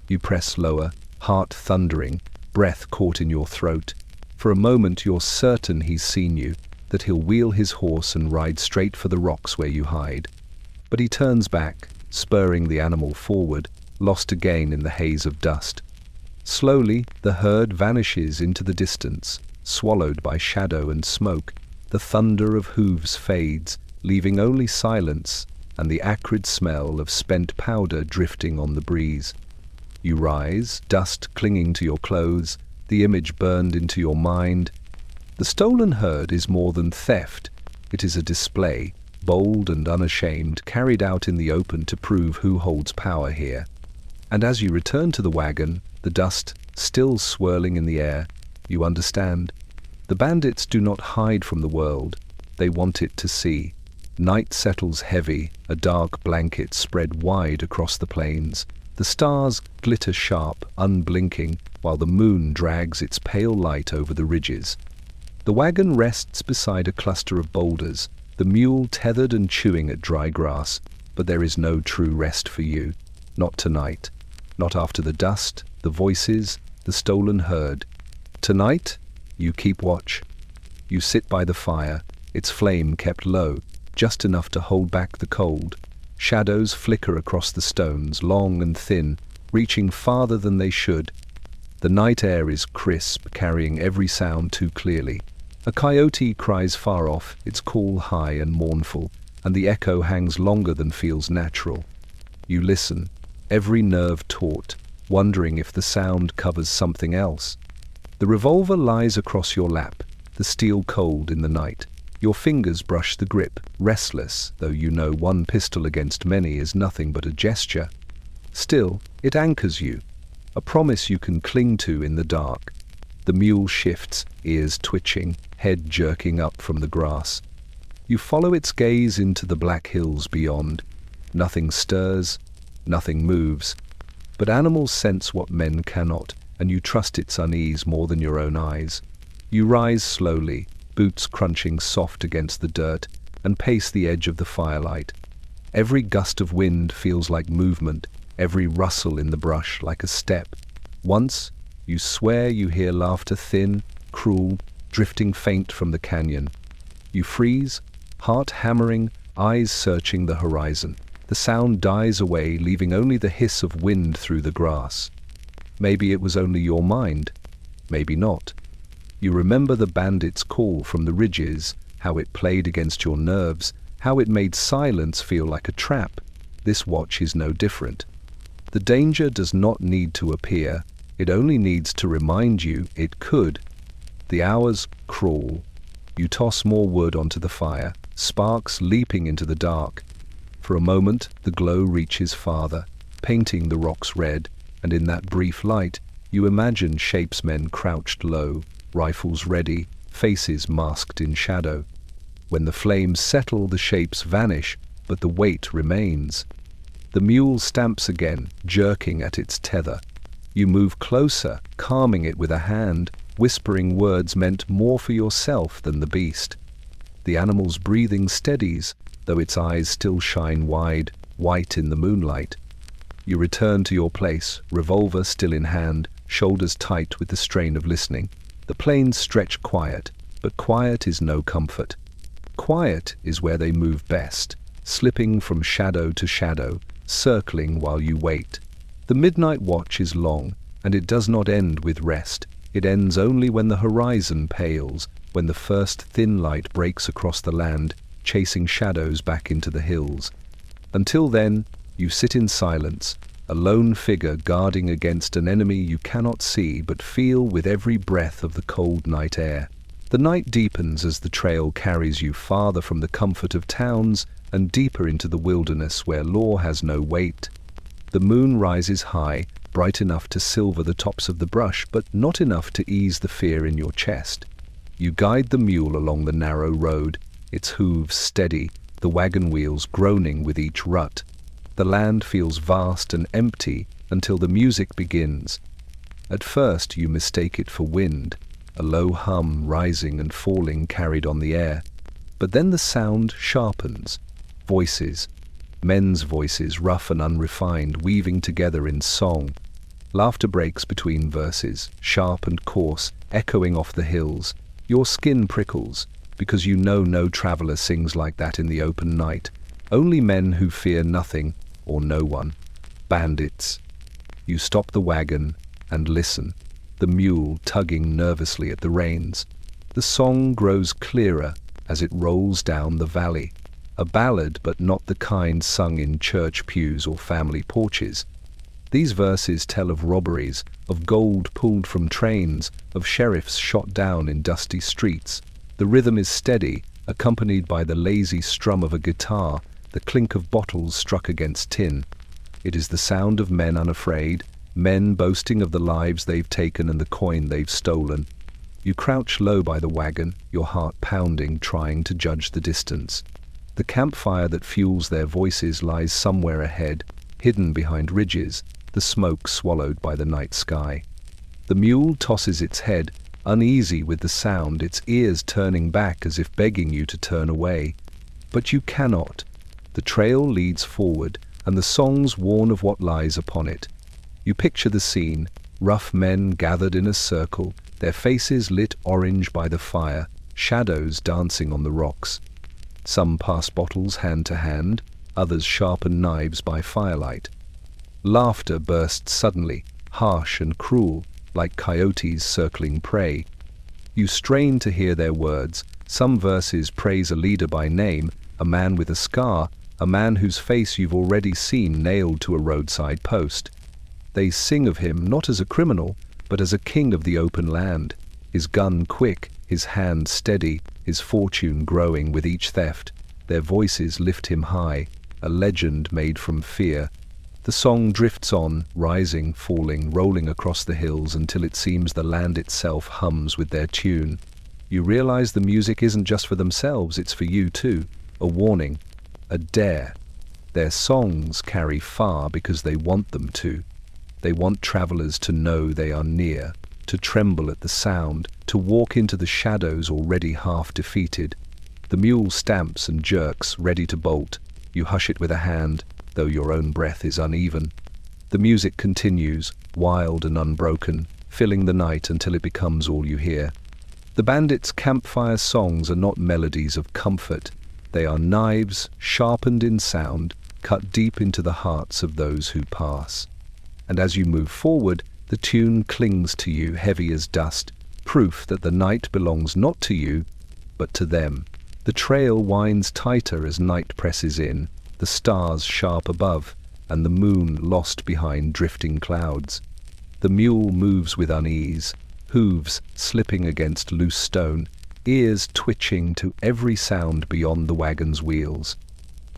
You press lower, heart thundering, breath caught in your throat. For a moment you're certain he's seen you, that he'll wheel his horse and ride straight for the rocks where you hide. But he turns back, spurring the animal forward, lost again in the haze of dust. Slowly, the herd vanishes into the distance, swallowed by shadow and smoke. The thunder of hooves fades, leaving only silence and the acrid smell of spent powder drifting on the breeze. You rise, dust clinging to your clothes, the image burned into your mind. The stolen herd is more than theft. It is a display, bold and unashamed, carried out in the open to prove who holds power here. And as you return to the wagon, the dust still swirling in the air, you understand. The bandits do not hide from the world, they want it to see. Night settles heavy, a dark blanket spread wide across the plains. The stars glitter sharp, unblinking, while the moon drags its pale light over the ridges. The wagon rests beside a cluster of boulders, the mule tethered and chewing at dry grass, but there is no true rest for you. Not tonight. Not after the dust, the voices, the stolen herd. Tonight, you keep watch. You sit by the fire, its flame kept low, just enough to hold back the cold. Shadows flicker across the stones, long and thin, reaching farther than they should. The night air is crisp, carrying every sound too clearly. A coyote cries far off, its call high and mournful, and the echo hangs longer than feels natural. You listen, every nerve taut, wondering if the sound covers something else. The revolver lies across your lap, the steel cold in the night. Your fingers brush the grip, restless, though you know one pistol against many is nothing but a gesture. Still, it anchors you, a promise you can cling to in the dark. The mule shifts, ears twitching, head jerking up from the grass. You follow its gaze into the black hills beyond. Nothing stirs, nothing moves. But animals sense what men cannot, and you trust its unease more than your own eyes. You rise slowly, boots crunching soft against the dirt, and pace the edge of the firelight. Every gust of wind feels like movement, every rustle in the brush like a step. Once, you swear you hear laughter thin, cruel, drifting faint from the canyon. You freeze, heart hammering, eyes searching the horizon. The sound dies away, leaving only the hiss of wind through the grass. Maybe it was only your mind. Maybe not. You remember the bandit's call from the ridges, how it played against your nerves, how it made silence feel like a trap. This watch is no different. The danger does not need to appear, it only needs to remind you it could. The hours crawl. You toss more wood onto the fire, sparks leaping into the dark. For a moment, the glow reaches farther, painting the rocks red, and in that brief light, you imagine shapesmen crouched low, rifles ready, faces masked in shadow. When the flames settle, the shapes vanish, but the weight remains. The mule stamps again, jerking at its tether. You move closer, calming it with a hand, whispering words meant more for yourself than the beast. The animal's breathing steadies, though its eyes still shine wide, white in the moonlight. You return to your place, revolver still in hand, shoulders tight with the strain of listening. The plains stretch quiet, but quiet is no comfort. Quiet is where they move best, slipping from shadow to shadow, circling while you wait. The midnight watch is long, and it does not end with rest. It ends only when the horizon pales, when the first thin light breaks across the land, chasing shadows back into the hills. Until then, you sit in silence, a lone figure guarding against an enemy you cannot see but feel with every breath of the cold night air. The night deepens as the trail carries you farther from the comfort of towns and deeper into the wilderness where law has no weight. The moon rises high, bright enough to silver the tops of the brush, but not enough to ease the fear in your chest. You guide the mule along the narrow road, its hooves steady, the wagon wheels groaning with each rut. The land feels vast and empty until the music begins. At first you mistake it for wind, a low hum rising and falling carried on the air. But then the sound sharpens. Voices, men's voices, rough and unrefined, weaving together in song. Laughter breaks between verses, sharp and coarse, echoing off the hills. Your skin prickles, because you know no traveler sings like that in the open night. Only men who fear nothing or no one. Bandits. You stop the wagon and listen, the mule tugging nervously at the reins. The song grows clearer as it rolls down the valley. A ballad, but not the kind sung in church pews or family porches. These verses tell of robberies, of gold pulled from trains, of sheriffs shot down in dusty streets. The rhythm is steady, accompanied by the lazy strum of a guitar, the clink of bottles struck against tin. It is the sound of men unafraid, men boasting of the lives they've taken and the coin they've stolen. You crouch low by the wagon, your heart pounding, trying to judge the distance. The campfire that fuels their voices lies somewhere ahead, hidden behind ridges, the smoke swallowed by the night sky. The mule tosses its head, uneasy with the sound, its ears turning back as if begging you to turn away. But you cannot. The trail leads forward, and the songs warn of what lies upon it. You picture the scene, rough men gathered in a circle, their faces lit orange by the fire, shadows dancing on the rocks. Some pass bottles hand to hand, others sharpen knives by firelight. Laughter bursts suddenly, harsh and cruel, like coyotes circling prey. You strain to hear their words. Some verses praise a leader by name, a man with a scar, a man whose face you've already seen nailed to a roadside post. They sing of him not as a criminal, but as a king of the open land, his gun quick, his hand steady, his fortune growing with each theft. Their voices lift him high, a legend made from fear. The song drifts on, rising, falling, rolling across the hills until it seems the land itself hums with their tune. You realize the music isn't just for themselves, it's for you too. A warning, a dare. Their songs carry far because they want them to. They want travelers to know they are near, to tremble at the sound, to walk into the shadows already half defeated. The mule stamps and jerks, ready to bolt. You hush it with a hand, though your own breath is uneven. The music continues, wild and unbroken, filling the night until it becomes all you hear. The bandits' campfire songs are not melodies of comfort. They are knives, sharpened in sound, cut deep into the hearts of those who pass. And as you move forward, the tune clings to you heavy as dust, proof that the night belongs not to you, but to them. The trail winds tighter as night presses in, the stars sharp above, and the moon lost behind drifting clouds. The mule moves with unease, hooves slipping against loose stone, ears twitching to every sound beyond the wagon's wheels.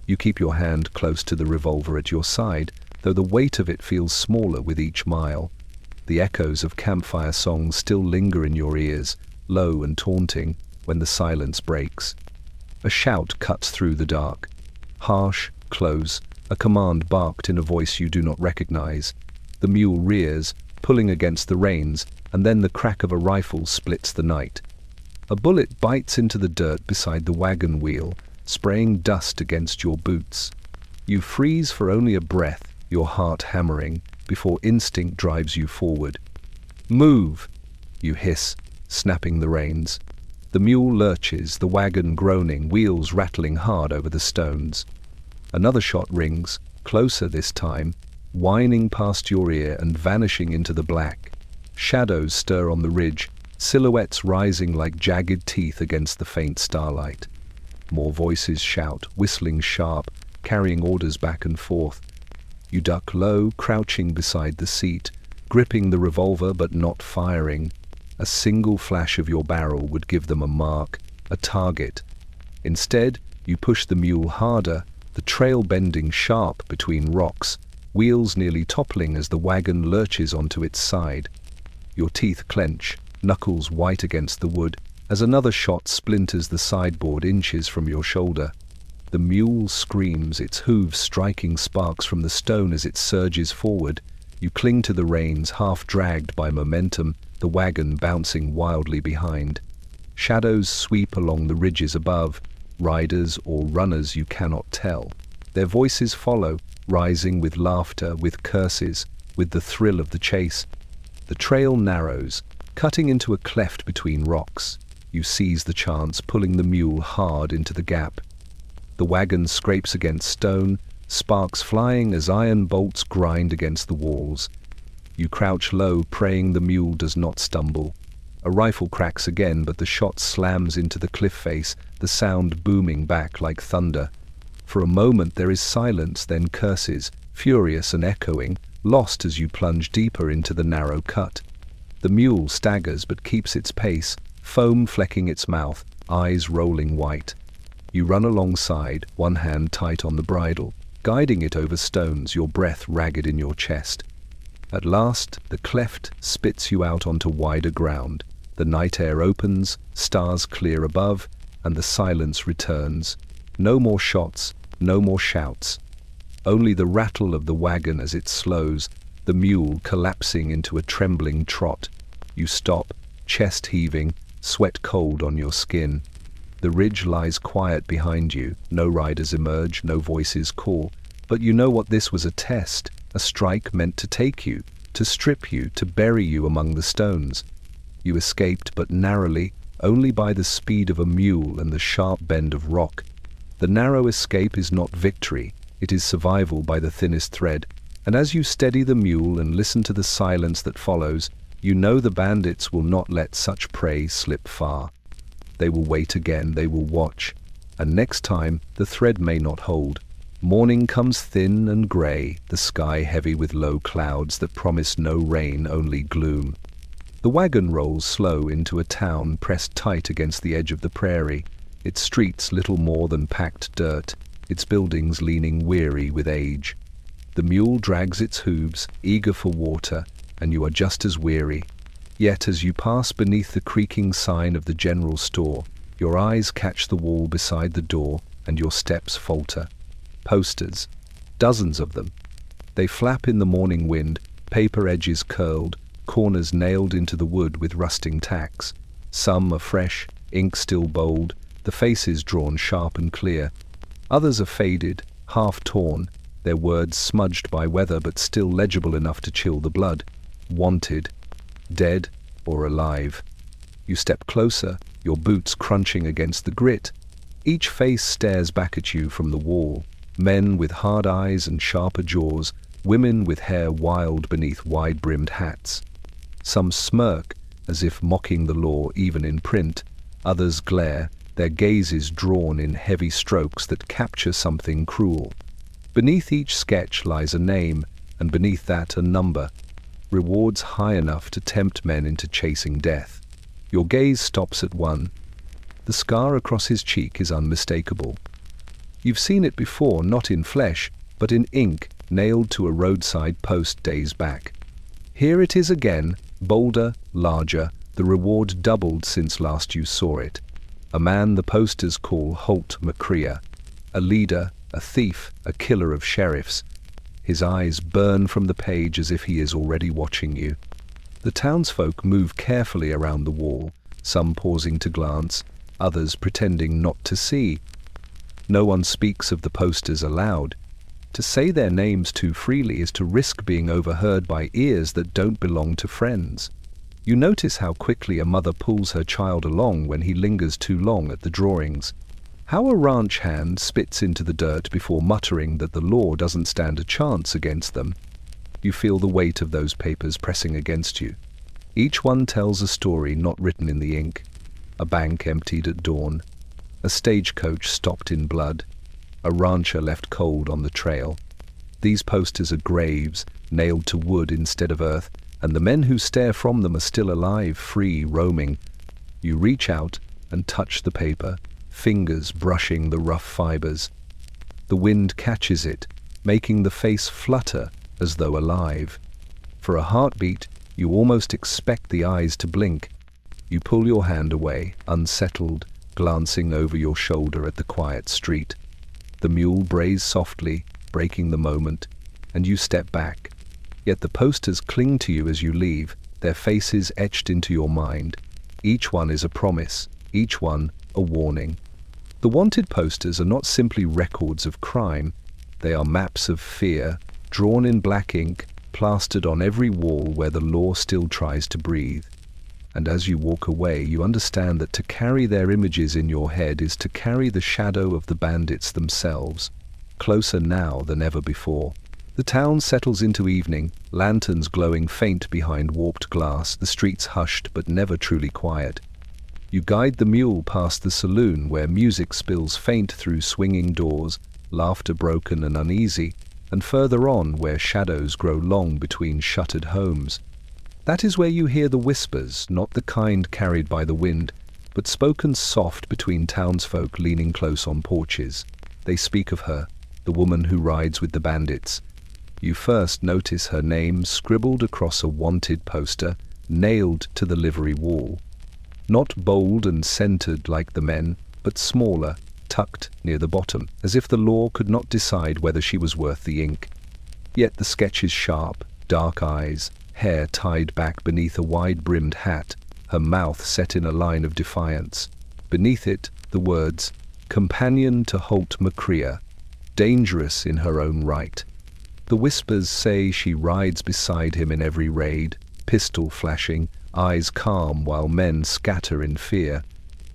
You keep your hand close to the revolver at your side, though the weight of it feels smaller with each mile. The echoes of campfire songs still linger in your ears, low and taunting, when the silence breaks. A shout cuts through the dark. Harsh, close, a command barked in a voice you do not recognize. The mule rears, pulling against the reins, and then the crack of a rifle splits the night. A bullet bites into the dirt beside the wagon wheel, spraying dust against your boots. You freeze for only a breath, your heart hammering, before instinct drives you forward. "Move!" you hiss, snapping the reins. The mule lurches, the wagon groaning, wheels rattling hard over the stones. Another shot rings, closer this time, whining past your ear and vanishing into the black. Shadows stir on the ridge, silhouettes rising like jagged teeth against the faint starlight. More voices shout, whistling sharp, carrying orders back and forth. You duck low, crouching beside the seat, gripping the revolver but not firing. A single flash of your barrel would give them a mark, a target. Instead, you push the mule harder, the trail bending sharp between rocks, wheels nearly toppling as the wagon lurches onto its side. Your teeth clench, knuckles white against the wood, as another shot splinters the sideboard inches from your shoulder. The mule screams, its hooves striking sparks from the stone as it surges forward. You cling to the reins, half dragged by momentum, the wagon bouncing wildly behind. Shadows sweep along the ridges above, riders or runners you cannot tell. Their voices follow, rising with laughter, with curses, with the thrill of the chase. The trail narrows, cutting into a cleft between rocks. You seize the chance, pulling the mule hard into the gap. The wagon scrapes against stone, sparks flying as iron bolts grind against the walls. You crouch low, praying the mule does not stumble. A rifle cracks again, but the shot slams into the cliff face, the sound booming back like thunder. For a moment there is silence, then curses, furious and echoing, lost as you plunge deeper into the narrow cut. The mule staggers but keeps its pace, foam flecking its mouth, eyes rolling white. You run alongside, one hand tight on the bridle, guiding it over stones, your breath ragged in your chest. At last, the cleft spits you out onto wider ground. The night air opens, stars clear above, and the silence returns. No more shots, no more shouts. Only the rattle of the wagon as it slows, the mule collapsing into a trembling trot. You stop, chest heaving, sweat cold on your skin. The ridge lies quiet behind you, no riders emerge, no voices call. But you know what this was: a test, a strike meant to take you, to strip you, to bury you among the stones. You escaped, but narrowly, only by the speed of a mule and the sharp bend of rock. The narrow escape is not victory, it is survival by the thinnest thread. And as you steady the mule and listen to the silence that follows, you know the bandits will not let such prey slip far. They will wait again, they will watch, and next time the thread may not hold. Morning comes thin and grey, the sky heavy with low clouds that promise no rain, only gloom. The wagon rolls slow into a town pressed tight against the edge of the prairie, its streets little more than packed dirt, its buildings leaning weary with age. The mule drags its hooves, eager for water, and you are just as weary. Yet as you pass beneath the creaking sign of the general store, your eyes catch the wall beside the door, and your steps falter. Posters, dozens of them. They flap in the morning wind, paper edges curled, corners nailed into the wood with rusting tacks. Some are fresh, ink still bold, the faces drawn sharp and clear. Others are faded, half torn, their words smudged by weather but still legible enough to chill the blood. Wanted, dead or alive. You step closer, your boots crunching against the grit. Each face stares back at you from the wall. Men with hard eyes and sharper jaws, women with hair wild beneath wide-brimmed hats. Some smirk, as if mocking the law even in print. Others glare, their gazes drawn in heavy strokes that capture something cruel. Beneath each sketch lies a name, and beneath that a number. Rewards high enough to tempt men into chasing death. Your gaze stops at one. The scar across his cheek is unmistakable. You've seen it before, not in flesh, but in ink nailed to a roadside post days back. Here it is again, bolder, larger, the reward doubled since last you saw it. A man the posters call Holt McCrea, a leader, a thief, a killer of sheriffs. His eyes burn from the page as if he is already watching you. The townsfolk move carefully around the wall, some pausing to glance, others pretending not to see. No one speaks of the posters aloud. To say their names too freely is to risk being overheard by ears that don't belong to friends. You notice how quickly a mother pulls her child along when he lingers too long at the drawings. How a ranch hand spits into the dirt before muttering that the law doesn't stand a chance against them. You feel the weight of those papers pressing against you. Each one tells a story not written in the ink. A bank emptied at dawn. A stagecoach stopped in blood. A rancher left cold on the trail. These posters are graves, nailed to wood instead of earth, and the men who stare from them are still alive, free, roaming. You reach out and touch the paper, fingers brushing the rough fibers. The wind catches it, making the face flutter as though alive. For a heartbeat, you almost expect the eyes to blink. You pull your hand away, unsettled, glancing over your shoulder at the quiet street. The mule brays softly, breaking the moment, and you step back. Yet the posters cling to you as you leave, their faces etched into your mind. Each one is a promise, each one a warning. The wanted posters are not simply records of crime. They are maps of fear, drawn in black ink, plastered on every wall where the law still tries to breathe. And as you walk away, you understand that to carry their images in your head is to carry the shadow of the bandits themselves, closer now than ever before. The town settles into evening, lanterns glowing faint behind warped glass, the streets hushed but never truly quiet. You guide the mule past the saloon where music spills faint through swinging doors, laughter broken and uneasy, and further on where shadows grow long between shuttered homes. That is where you hear the whispers, not the kind carried by the wind, but spoken soft between townsfolk leaning close on porches. They speak of her, the woman who rides with the bandits. You first notice her name scribbled across a wanted poster, nailed to the livery wall. Not bold and centered like the men, but smaller, tucked near the bottom, as if the law could not decide whether she was worth the ink. Yet the sketch is sharp, dark eyes, hair tied back beneath a wide-brimmed hat, her mouth set in a line of defiance. Beneath it, the words, "Companion to Holt McCrea, dangerous in her own right." The whispers say she rides beside him in every raid, pistol flashing, eyes calm while men scatter in fear.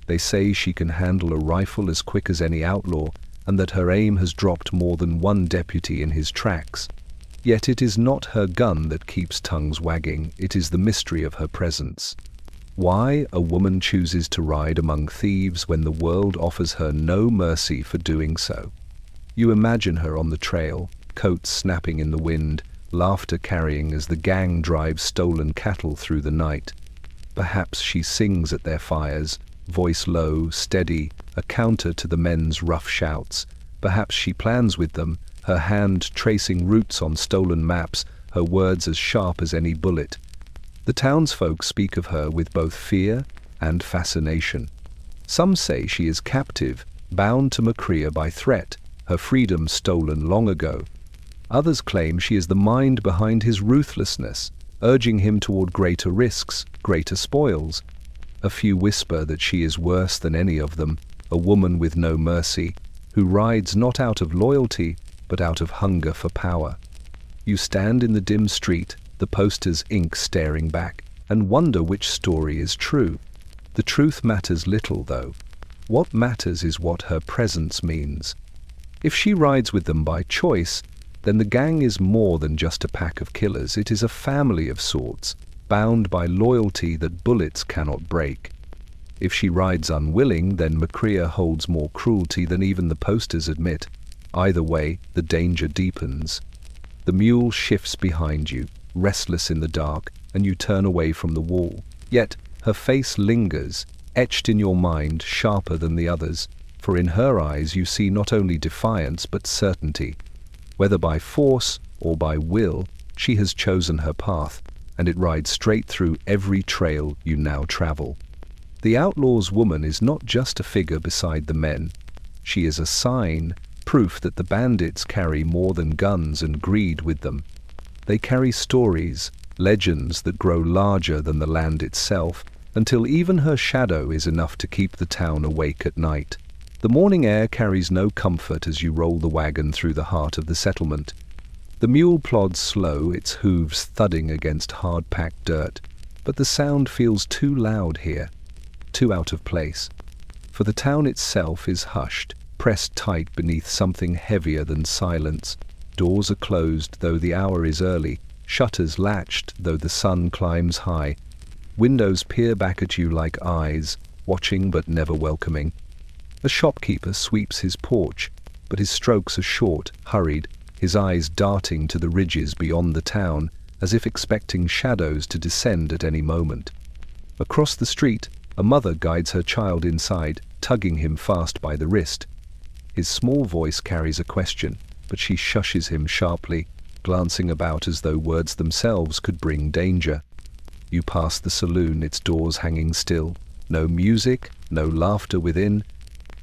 They say she can handle a rifle as quick as any outlaw, and that her aim has dropped more than one deputy in his tracks. Yet it is not her gun that keeps tongues wagging, it is the mystery of her presence. Why a woman chooses to ride among thieves when the world offers her no mercy for doing so. You imagine her on the trail, coats snapping in the wind, laughter carrying as the gang drives stolen cattle through the night. Perhaps she sings at their fires, voice low, steady, a counter to the men's rough shouts. Perhaps she plans with them, her hand tracing routes on stolen maps, her words as sharp as any bullet. The townsfolk speak of her with both fear and fascination. Some say she is captive, bound to McCrea by threat, her freedom stolen long ago. Others claim she is the mind behind his ruthlessness, urging him toward greater risks, greater spoils. A few whisper that she is worse than any of them, a woman with no mercy, who rides not out of loyalty, but out of hunger for power. You stand in the dim street, the poster's ink staring back, and wonder which story is true. The truth matters little, though. What matters is what her presence means. If she rides with them by choice, then the gang is more than just a pack of killers. It is a family of sorts, bound by loyalty that bullets cannot break. If she rides unwilling, then McCrea holds more cruelty than even the posters admit. Either way, the danger deepens. The mule shifts behind you, restless in the dark, and you turn away from the wall. Yet her face lingers, etched in your mind, sharper than the others, for in her eyes you see not only defiance but certainty. Whether by force or by will, she has chosen her path, and it rides straight through every trail you now travel. The outlaw's woman is not just a figure beside the men. She is a sign, proof that the bandits carry more than guns and greed with them. They carry stories, legends that grow larger than the land itself, until even her shadow is enough to keep the town awake at night. The morning air carries no comfort as you roll the wagon through the heart of the settlement. The mule plods slow, its hooves thudding against hard-packed dirt, but the sound feels too loud here, too out of place. For the town itself is hushed, pressed tight beneath something heavier than silence. Doors are closed, though the hour is early, shutters latched, though the sun climbs high. Windows peer back at you like eyes, watching but never welcoming. A shopkeeper sweeps his porch, but his strokes are short, hurried, his eyes darting to the ridges beyond the town, as if expecting shadows to descend at any moment. Across the street, a mother guides her child inside, tugging him fast by the wrist. His small voice carries a question, but she shushes him sharply, glancing about as though words themselves could bring danger. You pass the saloon, its doors hanging still. No music, no laughter within.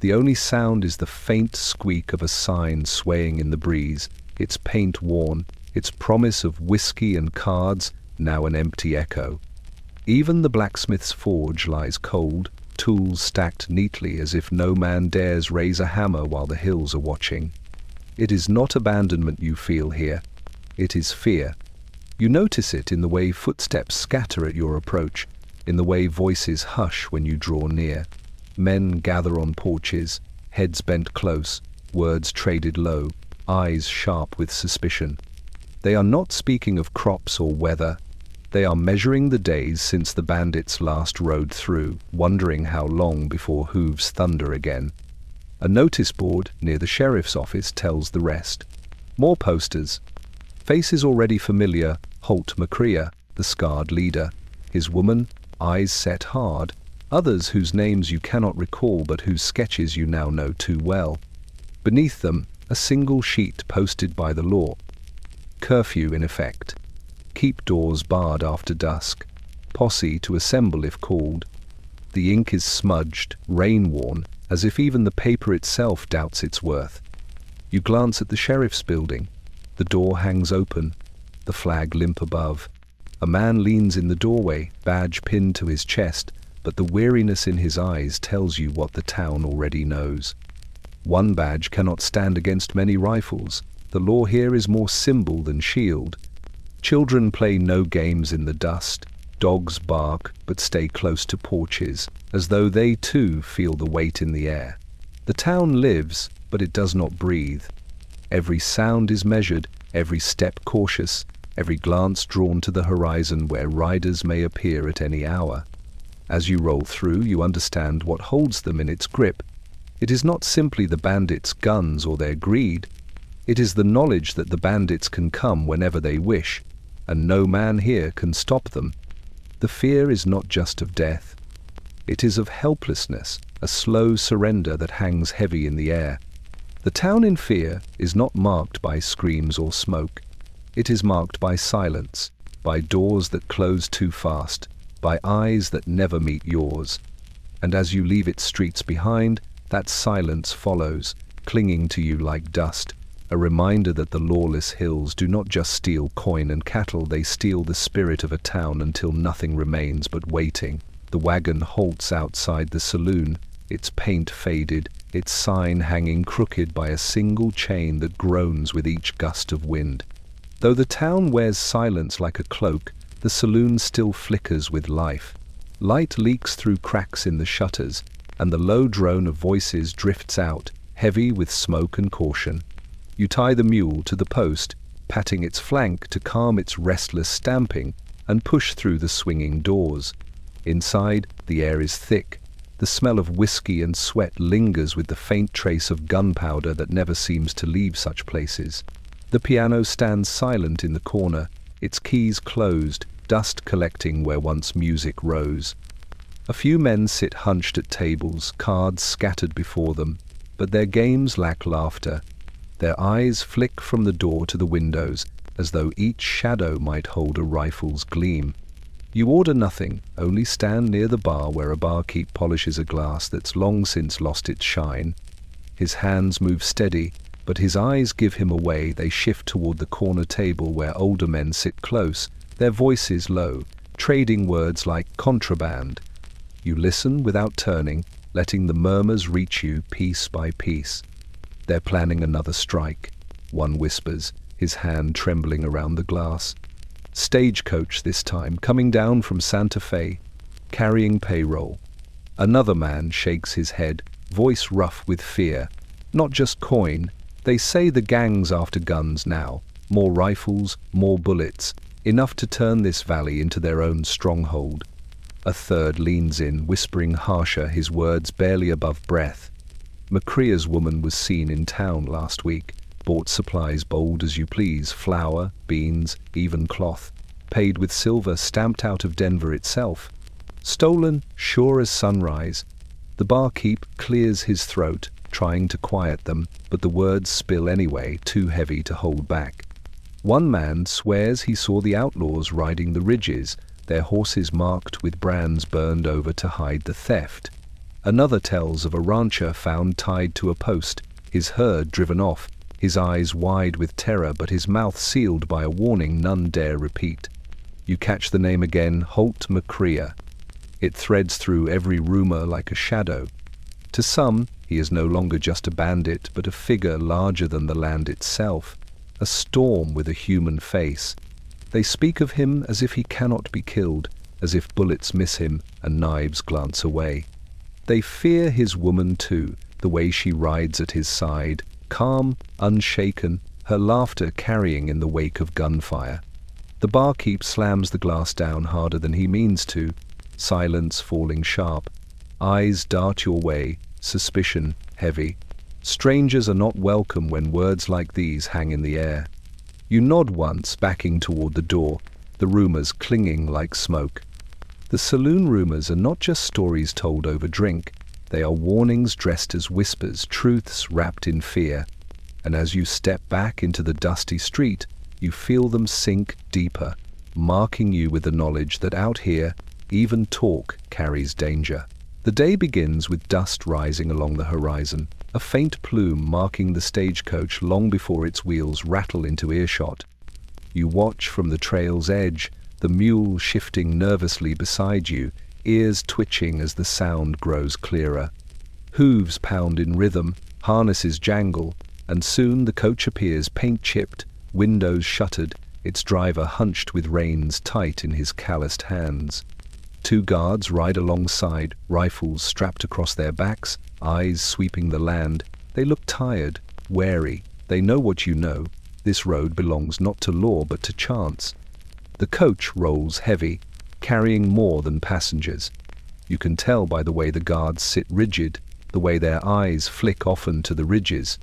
The only sound is the faint squeak of a sign swaying in the breeze, its paint worn, its promise of whiskey and cards now an empty echo. Even the blacksmith's forge lies cold, tools stacked neatly as if no man dares raise a hammer while the hills are watching. It is not abandonment you feel here. It is fear. You notice it in the way footsteps scatter at your approach, in the way voices hush when you draw near. Men gather on porches, heads bent close, words traded low, eyes sharp with suspicion. They are not speaking of crops or weather. They are measuring the days since the bandits last rode through, wondering how long before hooves thunder again. A notice board near the sheriff's office tells the rest. More posters. Faces already familiar, Holt McCrea, the scarred leader. His woman, eyes set hard. Others whose names you cannot recall but whose sketches you now know too well. Beneath them, a single sheet posted by the law. Curfew in effect. Keep doors barred after dusk. Posse to assemble if called. The ink is smudged, rain-worn, as if even the paper itself doubts its worth. You glance at the sheriff's building. The door hangs open, the flag limp above. A man leans in the doorway, badge pinned to his chest, but the weariness in his eyes tells you what the town already knows. One badge cannot stand against many rifles. The law here is more symbol than shield. Children play no games in the dust. Dogs bark but stay close to porches, as though they too feel the weight in the air. The town lives, but it does not breathe. Every sound is measured, every step cautious, every glance drawn to the horizon where riders may appear at any hour. As you roll through, you understand what holds them in its grip. It is not simply the bandits' guns or their greed. It is the knowledge that the bandits can come whenever they wish, and no man here can stop them. The fear is not just of death. It is of helplessness, a slow surrender that hangs heavy in the air. The town in fear is not marked by screams or smoke. It is marked by silence, by doors that close too fast, by eyes that never meet yours. And as you leave its streets behind, that silence follows, clinging to you like dust, a reminder that the lawless hills do not just steal coin and cattle, they steal the spirit of a town until nothing remains but waiting. The wagon halts outside the saloon, its paint faded, its sign hanging crooked by a single chain that groans with each gust of wind. Though the town wears silence like a cloak, the saloon still flickers with life. Light leaks through cracks in the shutters, and the low drone of voices drifts out, heavy with smoke and caution. You tie the mule to the post, patting its flank to calm its restless stamping, and push through the swinging doors. Inside, the air is thick. The smell of whiskey and sweat lingers with the faint trace of gunpowder that never seems to leave such places. The piano stands silent in the corner, its keys closed, dust collecting where once music rose. A few men sit hunched at tables, cards scattered before them, but their games lack laughter. Their eyes flick from the door to the windows, as though each shadow might hold a rifle's gleam. You order nothing, only stand near the bar where a barkeep polishes a glass that's long since lost its shine. His hands move steady, but his eyes give him away. They shift toward the corner table where older men sit close, their voices low, trading words like contraband. You listen without turning, letting the murmurs reach you piece by piece. They're planning another strike, one whispers, his hand trembling around the glass. Stagecoach this time, coming down from Santa Fe, carrying payroll. Another man shakes his head, voice rough with fear. Not just coin, they say the gang's after guns now. More rifles, more bullets, enough to turn this valley into their own stronghold. A third leans in, whispering harsher, his words barely above breath. McCrea's woman was seen in town last week. Bought supplies bold as you please, flour, beans, even cloth. Paid with silver stamped out of Denver itself. Stolen, sure as sunrise. The barkeep clears his throat, trying to quiet them, but the words spill anyway, too heavy to hold back. One man swears he saw the outlaws riding the ridges, their horses marked with brands burned over to hide the theft. Another tells of a rancher found tied to a post, his herd driven off, his eyes wide with terror but his mouth sealed by a warning none dare repeat. You catch the name again, Holt McCrea. It threads through every rumor like a shadow. To some, he is no longer just a bandit, but a figure larger than the land itself, a storm with a human face. They speak of him as if he cannot be killed, as if bullets miss him and knives glance away. They fear his woman too, the way she rides at his side, calm, unshaken, her laughter carrying in the wake of gunfire. The barkeep slams the glass down harder than he means to, silence falling sharp. Eyes dart your way, suspicion heavy. Strangers are not welcome when words like these hang in the air. You nod once, backing toward the door, the rumors clinging like smoke. The saloon rumors are not just stories told over drink. They are warnings dressed as whispers, truths wrapped in fear. And as you step back into the dusty street, you feel them sink deeper, marking you with the knowledge that out here, even talk carries danger. The day begins with dust rising along the horizon, a faint plume marking the stagecoach long before its wheels rattle into earshot. You watch from the trail's edge, the mule shifting nervously beside you, ears twitching as the sound grows clearer. Hooves pound in rhythm, harnesses jangle, and soon the coach appears paint-chipped, windows shuttered, its driver hunched with reins tight in his calloused hands. Two guards ride alongside, rifles strapped across their backs, eyes sweeping the land. They look tired, wary. They know what you know. This road belongs not to law but to chance. The coach rolls heavy, carrying more than passengers. You can tell by the way the guards sit rigid, the way their eyes flick often to the ridges.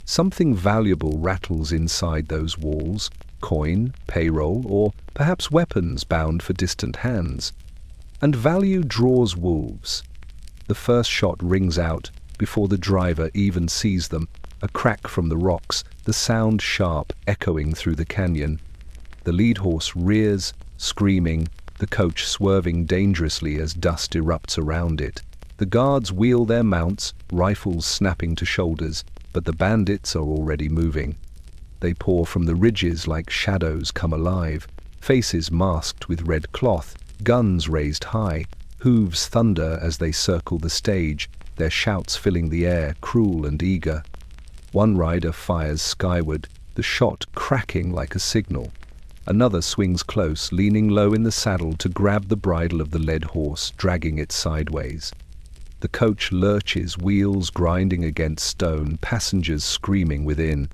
Something valuable rattles inside those walls, coin, payroll, or perhaps weapons bound for distant hands. And value draws wolves. The first shot rings out before the driver even sees them, a crack from the rocks, the sound sharp, echoing through the canyon. The lead horse rears, screaming, the coach swerving dangerously as dust erupts around it. The guards wheel their mounts, rifles snapping to shoulders, but the bandits are already moving. They pour from the ridges like shadows come alive, faces masked with red cloth, guns raised high, hooves thunder as they circle the stage, their shouts filling the air, cruel and eager. One rider fires skyward, the shot cracking like a signal. Another swings close, leaning low in the saddle to grab the bridle of the led horse, dragging it sideways. The coach lurches, wheels grinding against stone, passengers screaming within.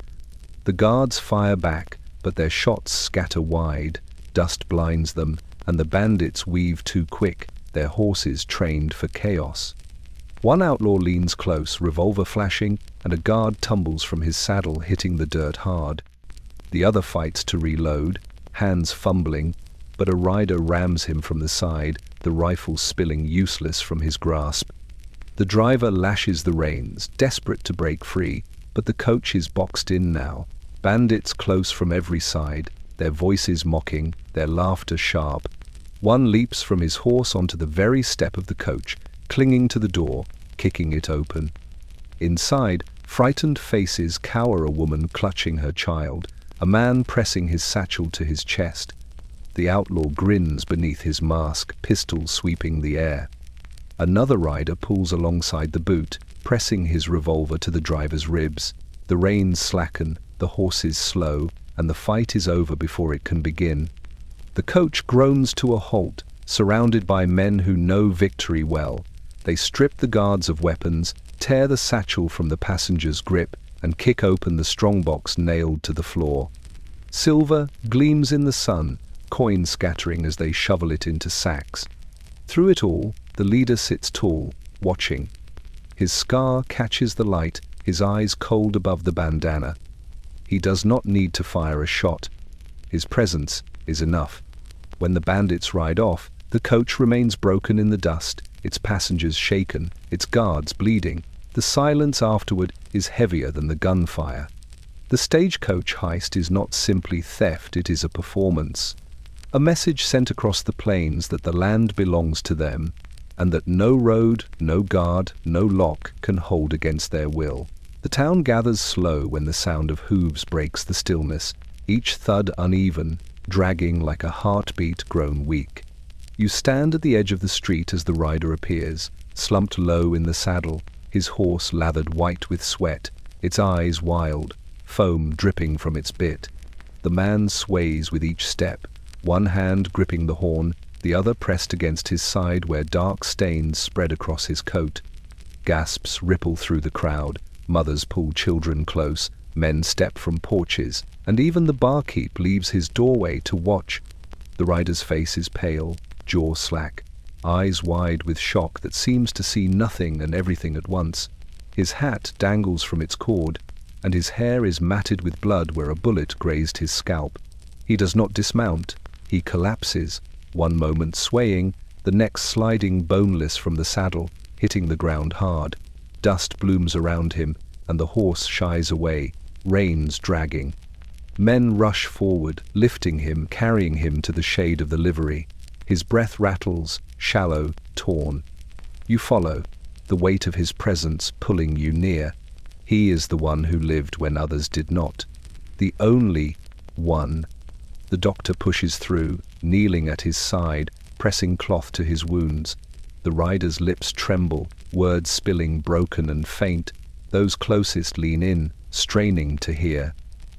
The guards fire back, but their shots scatter wide. Dust blinds them, and the bandits weave too quick, their horses trained for chaos. One outlaw leans close, revolver flashing, and a guard tumbles from his saddle, hitting the dirt hard. The other fights to reload, hands fumbling, but a rider rams him from the side, the rifle spilling useless from his grasp. The driver lashes the reins, desperate to break free, but the coach is boxed in now. Bandits close from every side, their voices mocking, their laughter sharp. One leaps from his horse onto the very step of the coach, clinging to the door, kicking it open. Inside, frightened faces cower, a woman clutching her child, a man pressing his satchel to his chest. The outlaw grins beneath his mask, pistol sweeping the air. Another rider pulls alongside the boot, pressing his revolver to the driver's ribs. The reins slacken, the horses slow, and the fight is over before it can begin. The coach groans to a halt, surrounded by men who know victory well. They strip the guards of weapons, tear the satchel from the passenger's grip, and kick open the strongbox nailed to the floor. Silver gleams in the sun, coins scattering as they shovel it into sacks. Through it all, the leader sits tall, watching. His scar catches the light, his eyes cold above the bandana. He does not need to fire a shot. His presence is enough. When the bandits ride off, the coach remains broken in the dust, its passengers shaken, its guards bleeding. The silence afterward is heavier than the gunfire. The stagecoach heist is not simply theft, it is a performance. A message sent across the plains that the land belongs to them, and that no road, no guard, no lock can hold against their will. The town gathers slow when the sound of hooves breaks the stillness, each thud uneven, dragging like a heartbeat grown weak. You stand at the edge of the street as the rider appears, slumped low in the saddle, his horse lathered white with sweat, its eyes wild, foam dripping from its bit. The man sways with each step, one hand gripping the horn, the other pressed against his side where dark stains spread across his coat. Gasps ripple through the crowd, mothers pull children close, men step from porches, and even the barkeep leaves his doorway to watch. The rider's face is pale, jaw slack, eyes wide with shock that seems to see nothing and everything at once. His hat dangles from its cord, and his hair is matted with blood where a bullet grazed his scalp. He does not dismount, he collapses, one moment swaying, the next sliding boneless from the saddle, hitting the ground hard. Dust blooms around him, and the horse shies away, reins dragging. Men rush forward, lifting him, carrying him to the shade of the livery. His breath rattles, shallow, torn. You follow, the weight of his presence pulling you near. He is the one who lived when others did not. The only one. The doctor pushes through, kneeling at his side, pressing cloth to his wounds. The rider's lips tremble, words spilling broken and faint. Those closest lean in, straining to hear.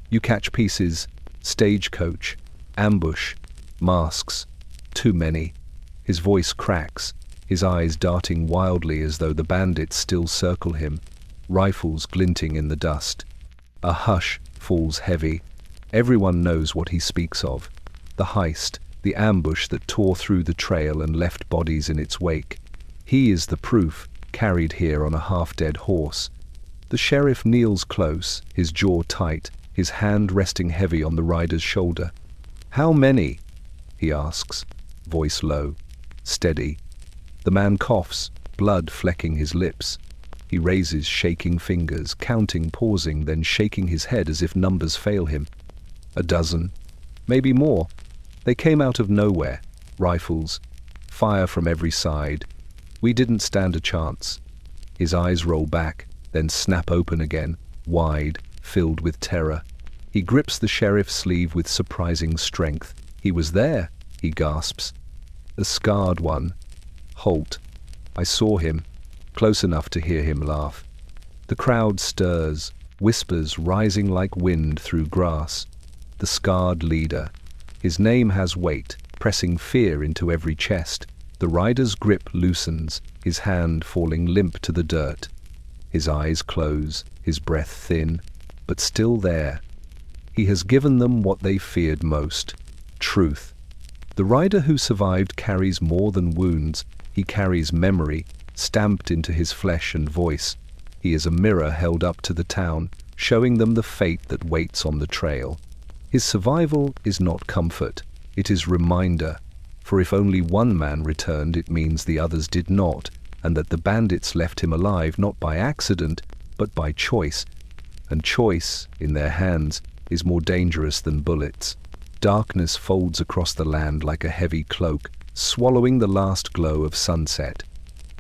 You catch pieces: stagecoach, ambush, masks. Too many. His voice cracks, his eyes darting wildly as though the bandits still circle him, rifles glinting in the dust. A hush falls heavy. Everyone knows what he speaks of. The heist, the ambush that tore through the trail and left bodies in its wake. He is the proof, carried here on a half-dead horse. The sheriff kneels close, his jaw tight, his hand resting heavy on the rider's shoulder. "How many?" he asks, voice low, steady. The man coughs, blood flecking his lips. He raises shaking fingers, counting, pausing, then shaking his head as if numbers fail him. A dozen, maybe more. They came out of nowhere. Rifles, fire from every side. We didn't stand a chance. His eyes roll back, then snap open again, wide, filled with terror. He grips the sheriff's sleeve with surprising strength. "He was there," he gasps. "The scarred one. Holt. I saw him, close enough to hear him laugh." The crowd stirs, whispers rising like wind through grass. The scarred leader. His name has weight, pressing fear into every chest. The rider's grip loosens, his hand falling limp to the dirt. His eyes close, his breath thin, but still there. He has given them what they feared most: truth. The rider who survived carries more than wounds. He carries memory, stamped into his flesh and voice. He is a mirror held up to the town, showing them the fate that waits on the trail. His survival is not comfort, it is reminder. For if only one man returned, it means the others did not, and that the bandits left him alive not by accident, but by choice. And choice, in their hands, is more dangerous than bullets. Darkness folds across the land like a heavy cloak, swallowing the last glow of sunset.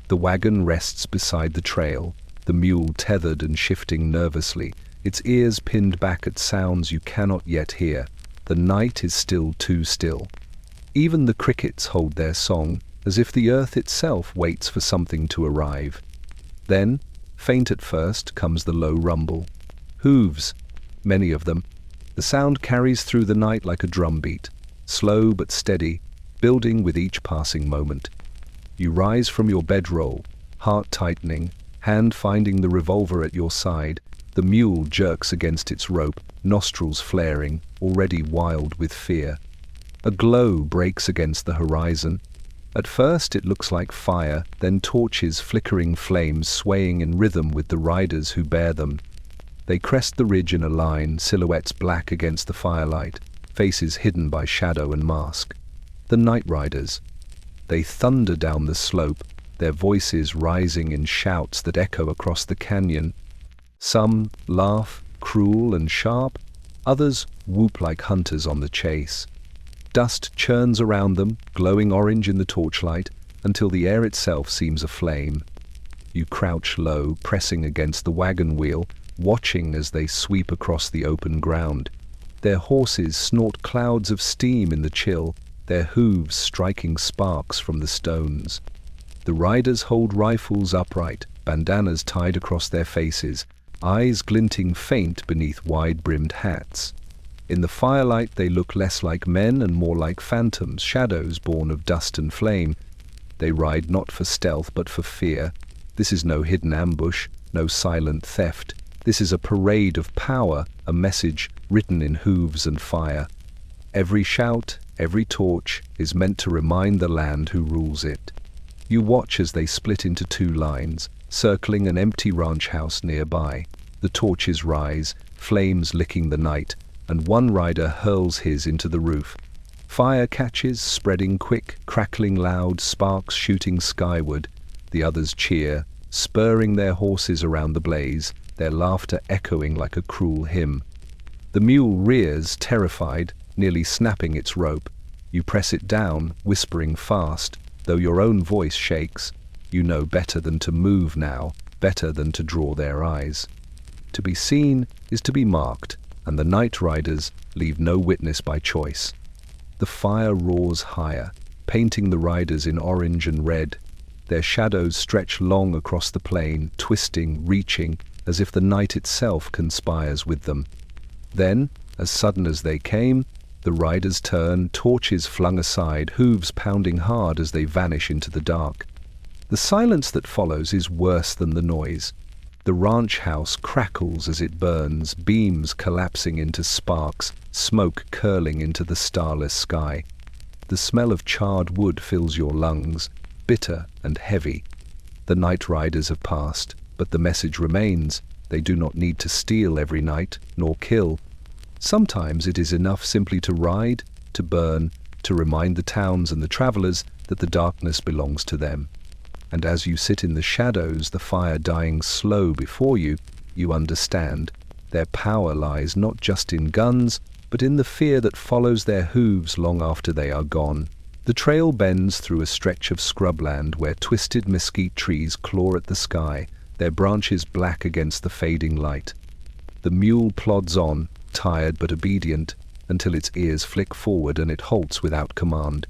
The wagon rests beside the trail, the mule tethered and shifting nervously, its ears pinned back at sounds you cannot yet hear. The night is still too still. Even the crickets hold their song, as if the earth itself waits for something to arrive. Then, faint at first, comes the low rumble. Hooves, many of them. The sound carries through the night like a drumbeat, slow but steady, building with each passing moment. You rise from your bedroll, heart tightening, hand finding the revolver at your side. The mule jerks against its rope, nostrils flaring, already wild with fear. A glow breaks against the horizon. At first it looks like fire, then torches, flickering flames swaying in rhythm with the riders who bear them. They crest the ridge in a line, silhouettes black against the firelight, faces hidden by shadow and mask. The night riders. They thunder down the slope, their voices rising in shouts that echo across the canyon. Some laugh, cruel and sharp, others whoop like hunters on the chase. Dust churns around them, glowing orange in the torchlight, until the air itself seems aflame. You crouch low, pressing against the wagon wheel, watching as they sweep across the open ground. Their horses snort clouds of steam in the chill, their hooves striking sparks from the stones. The riders hold rifles upright, bandanas tied across their faces, eyes glinting faint beneath wide-brimmed hats. In the firelight they look less like men and more like phantoms, shadows born of dust and flame. They ride not for stealth but for fear. This is no hidden ambush, no silent theft. This is a parade of power, a message written in hooves and fire. Every shout, every torch is meant to remind the land who rules it. You watch as they split into two lines, circling an empty ranch house nearby. The torches rise, flames licking the night, and one rider hurls his into the roof. Fire catches, spreading quick, crackling loud, sparks shooting skyward. The others cheer, spurring their horses around the blaze, their laughter echoing like a cruel hymn. The mule rears, terrified, nearly snapping its rope. You press it down, whispering fast, though your own voice shakes. You know better than to move now, better than to draw their eyes. To be seen is to be marked, and the night riders leave no witness by choice. The fire roars higher, painting the riders in orange and red. Their shadows stretch long across the plain, twisting, reaching, as if the night itself conspires with them. Then, as sudden as they came, the riders turn, torches flung aside, hooves pounding hard as they vanish into the dark. The silence that follows is worse than the noise. The ranch house crackles as it burns, beams collapsing into sparks, smoke curling into the starless sky. The smell of charred wood fills your lungs, bitter and heavy. The night riders have passed, but the message remains. They do not need to steal every night, nor kill. Sometimes it is enough simply to ride, to burn, to remind the towns and the travelers that the darkness belongs to them. And as you sit in the shadows, the fire dying slow before you, you understand. Their power lies not just in guns, but in the fear that follows their hooves long after they are gone. The trail bends through a stretch of scrubland where twisted mesquite trees claw at the sky, their branches black against the fading light. The mule plods on, tired but obedient, until its ears flick forward and it halts without command.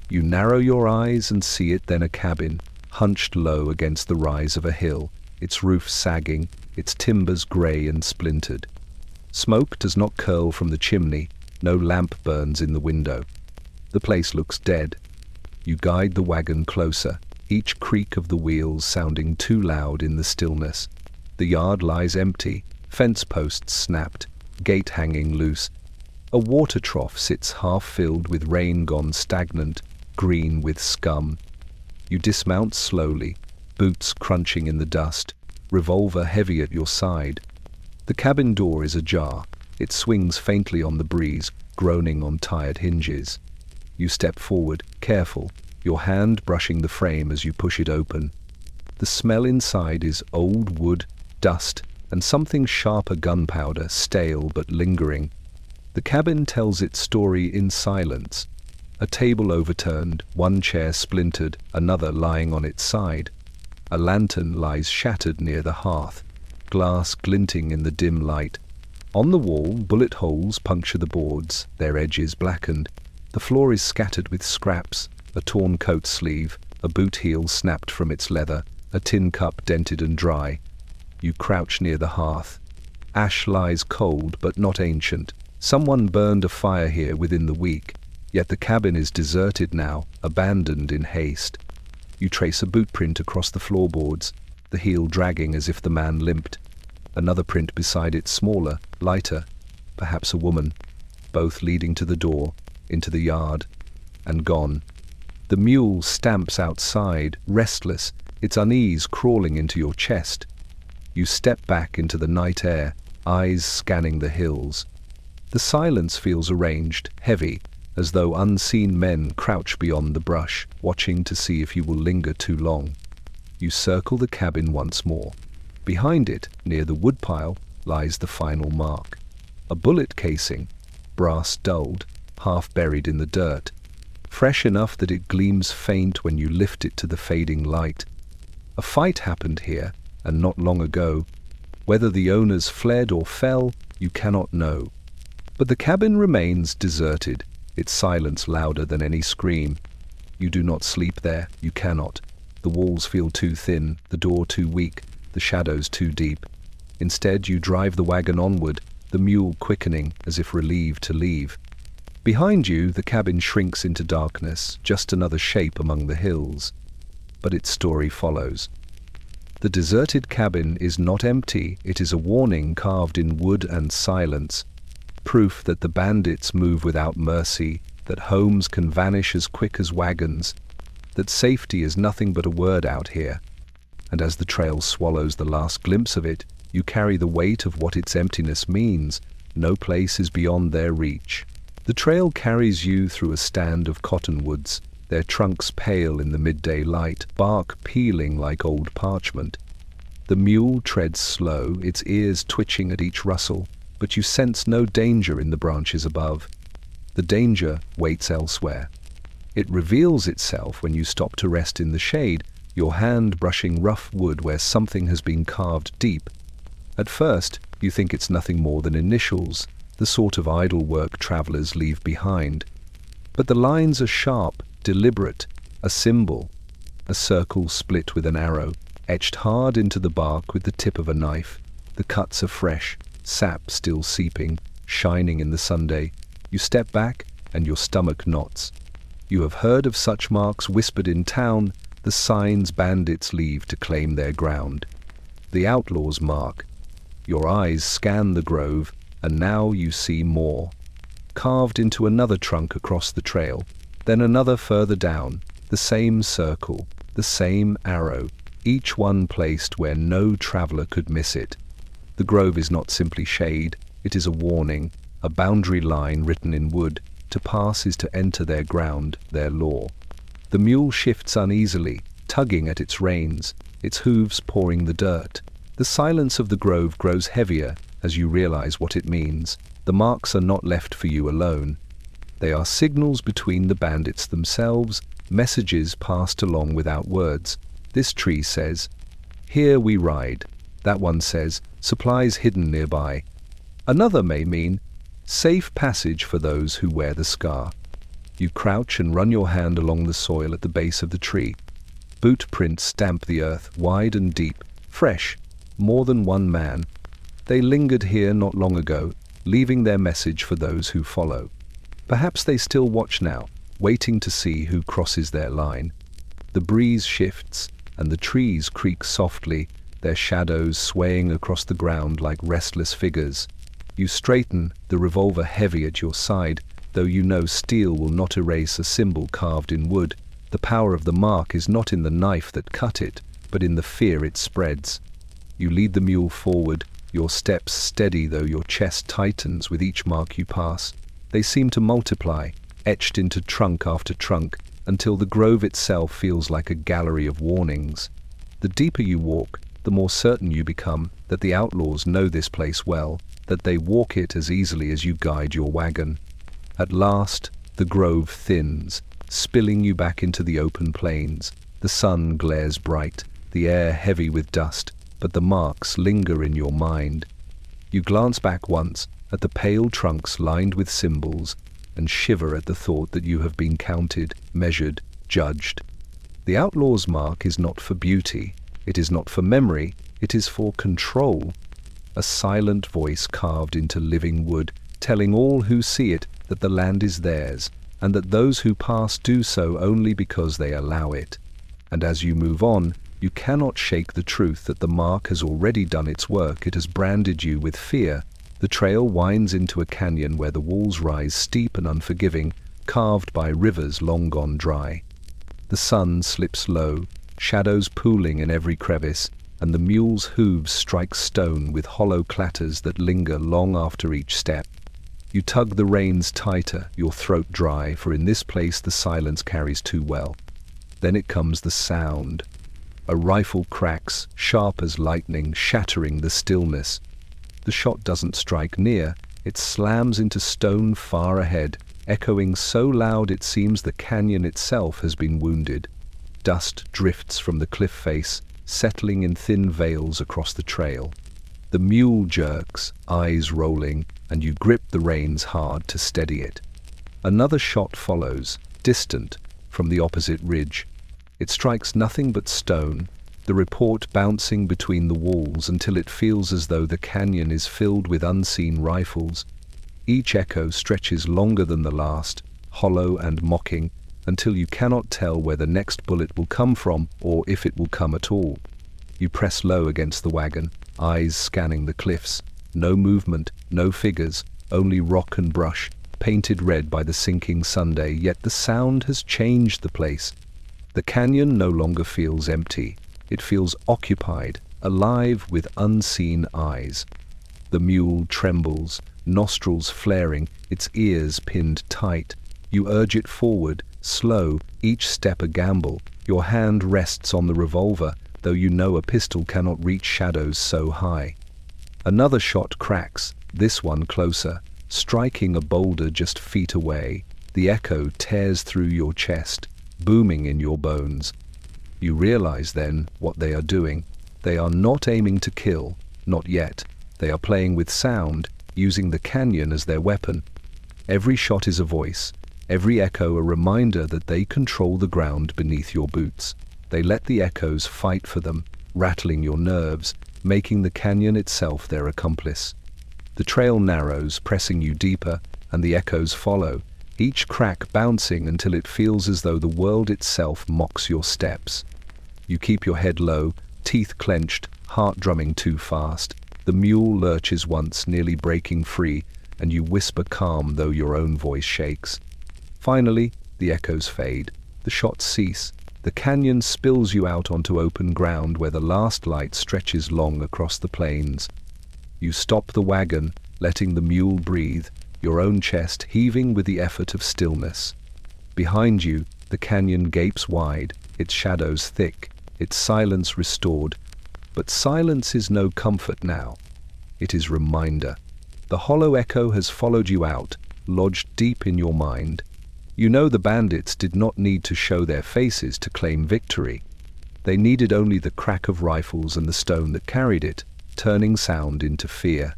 You narrow your eyes and see it, then a cabin, hunched low against the rise of a hill, its roof sagging, its timbers grey and splintered. Smoke does not curl from the chimney, no lamp burns in the window. The place looks dead. You guide the wagon closer, each creak of the wheels sounding too loud in the stillness. The yard lies empty, fence posts snapped, gate hanging loose. A water trough sits half-filled with rain gone stagnant, green with scum. You dismount slowly, boots crunching in the dust, revolver heavy at your side. The cabin door is ajar. It swings faintly on the breeze, groaning on tired hinges. You step forward, careful, your hand brushing the frame as you push it open. The smell inside is old wood, dust, and something sharper gunpowder, stale but lingering. The cabin tells its story in silence. A table overturned, one chair splintered, another lying on its side. A lantern lies shattered near the hearth, glass glinting in the dim light. On the wall, bullet holes puncture the boards, their edges blackened. The floor is scattered with scraps, a torn coat sleeve, a boot heel snapped from its leather, a tin cup dented and dry. You crouch near the hearth. Ash lies cold but not ancient. Someone burned a fire here within the week. Yet the cabin is deserted now, abandoned in haste. You trace a boot print across the floorboards, the heel dragging as if the man limped. Another print beside it, smaller, lighter, perhaps a woman, both leading to the door, into the yard, and gone. The mule stamps outside, restless, its unease crawling into your chest. You step back into the night air, eyes scanning the hills. The silence feels arranged, heavy, as though unseen men crouch beyond the brush, watching to see if you will linger too long. You circle the cabin once more. Behind it, near the woodpile, lies the final mark. A bullet casing, brass dulled, half buried in the dirt, fresh enough that it gleams faint when you lift it to the fading light. A fight happened here, and not long ago. Whether the owners fled or fell, you cannot know. But the cabin remains deserted, its silence louder than any scream. You do not sleep there, you cannot. The walls feel too thin, the door too weak, the shadows too deep. Instead, you drive the wagon onward, the mule quickening as if relieved to leave. Behind you, the cabin shrinks into darkness, just another shape among the hills. But its story follows. The deserted cabin is not empty, it is a warning carved in wood and silence. Proof that the bandits move without mercy, that homes can vanish as quick as wagons, that safety is nothing but a word out here. And as the trail swallows the last glimpse of it, you carry the weight of what its emptiness means. No place is beyond their reach. The trail carries you through a stand of cottonwoods, their trunks pale in the midday light, bark peeling like old parchment. The mule treads slow, its ears twitching at each rustle, but you sense no danger in the branches above. The danger waits elsewhere. It reveals itself when you stop to rest in the shade, your hand brushing rough wood where something has been carved deep. At first, you think it's nothing more than initials, the sort of idle work travelers leave behind. But the lines are sharp, deliberate, a symbol, a circle split with an arrow, etched hard into the bark with the tip of a knife. The cuts are fresh, sap still seeping, shining in the sunday. You step back, and your stomach knots. You have heard of such marks whispered in town, the signs bandits leave to claim their ground. The Outlaws mark. Your eyes scan the grove, and now you see more. Carved into another trunk across the trail, then another further down, the same circle, the same arrow, each one placed where no traveler could miss it. The grove is not simply shade, it is a warning, a boundary line written in wood. To pass is to enter their ground, their law. The mule shifts uneasily, tugging at its reins, its hooves pawing the dirt. The silence of the grove grows heavier as you realize what it means. The marks are not left for you alone. They are signals between the bandits themselves, messages passed along without words. This tree says, "Here we ride." That one says, "Supplies hidden nearby." Another may mean, "Safe passage for those who wear the scar." You crouch and run your hand along the soil at the base of the tree. Boot prints stamp the earth, wide and deep, fresh, more than one man. They lingered here not long ago, leaving their message for those who follow. Perhaps they still watch now, waiting to see who crosses their line. The breeze shifts, and the trees creak softly, their shadows swaying across the ground like restless figures. You straighten, the revolver heavy at your side, though you know steel will not erase a symbol carved in wood. The power of the mark is not in the knife that cut it, but in the fear it spreads. You lead the mule forward, your steps steady though your chest tightens with each mark you pass. They seem to multiply, etched into trunk after trunk, until the grove itself feels like a gallery of warnings. The deeper you walk, the more certain you become that the Outlaws know this place well, that they walk it as easily as you guide your wagon. At last, the grove thins, spilling you back into the open plains. The sun glares bright, the air heavy with dust, but the marks linger in your mind. You glance back once at the pale trunks lined with symbols and shiver at the thought that you have been counted, measured, judged. The Outlaw's mark is not for beauty, it is not for memory, it is for control. A silent voice carved into living wood, telling all who see it that the land is theirs, and that those who pass do so only because they allow it. And as you move on, you cannot shake the truth that the mark has already done its work. It has branded you with fear. The trail winds into a canyon where the walls rise steep and unforgiving, carved by rivers long gone dry. The sun slips low, shadows pooling in every crevice, and the mule's hooves strike stone with hollow clatters that linger long after each step. You tug the reins tighter, your throat dry, for in this place the silence carries too well. Then it comes the sound. A rifle cracks, sharp as lightning, shattering the stillness. The shot doesn't strike near, it slams into stone far ahead, echoing so loud it seems the canyon itself has been wounded. Dust drifts from the cliff face, settling in thin veils across the trail. The mule jerks, eyes rolling, and you grip the reins hard to steady it. Another shot follows, distant, from the opposite ridge. It strikes nothing but stone, the report bouncing between the walls until it feels as though the canyon is filled with unseen rifles. Each echo stretches longer than the last, hollow and mocking, until you cannot tell where the next bullet will come from or if it will come at all. You press low against the wagon, eyes scanning the cliffs. No movement, no figures, only rock and brush, painted red by the sinking Sunday, yet the sound has changed the place. The canyon no longer feels empty. It feels occupied, alive with unseen eyes. The mule trembles, nostrils flaring, its ears pinned tight. You urge it forward, slow, each step a gamble. Your hand rests on the revolver, though you know a pistol cannot reach shadows so high. Another shot cracks, this one closer, striking a boulder just feet away. The echo tears through your chest, booming in your bones. You realize then what they are doing. They are not aiming to kill, not yet. They are playing with sound, using the canyon as their weapon. Every shot is a voice, every echo a reminder that they control the ground beneath your boots. They let the echoes fight for them, rattling your nerves, making the canyon itself their accomplice. The trail narrows, pressing you deeper, and the echoes follow, each crack bouncing until it feels as though the world itself mocks your steps. You keep your head low, teeth clenched, heart drumming too fast. The mule lurches once, nearly breaking free, and you whisper calm though your own voice shakes. Finally, the echoes fade, the shots cease, the canyon spills you out onto open ground where the last light stretches long across the plains. You stop the wagon, letting the mule breathe, your own chest heaving with the effort of stillness. Behind you, the canyon gapes wide, its shadows thick, its silence restored. But silence is no comfort now. It is reminder. The hollow echo has followed you out, lodged deep in your mind. You know the bandits did not need to show their faces to claim victory. They needed only the crack of rifles and the stone that carried it, turning sound into fear.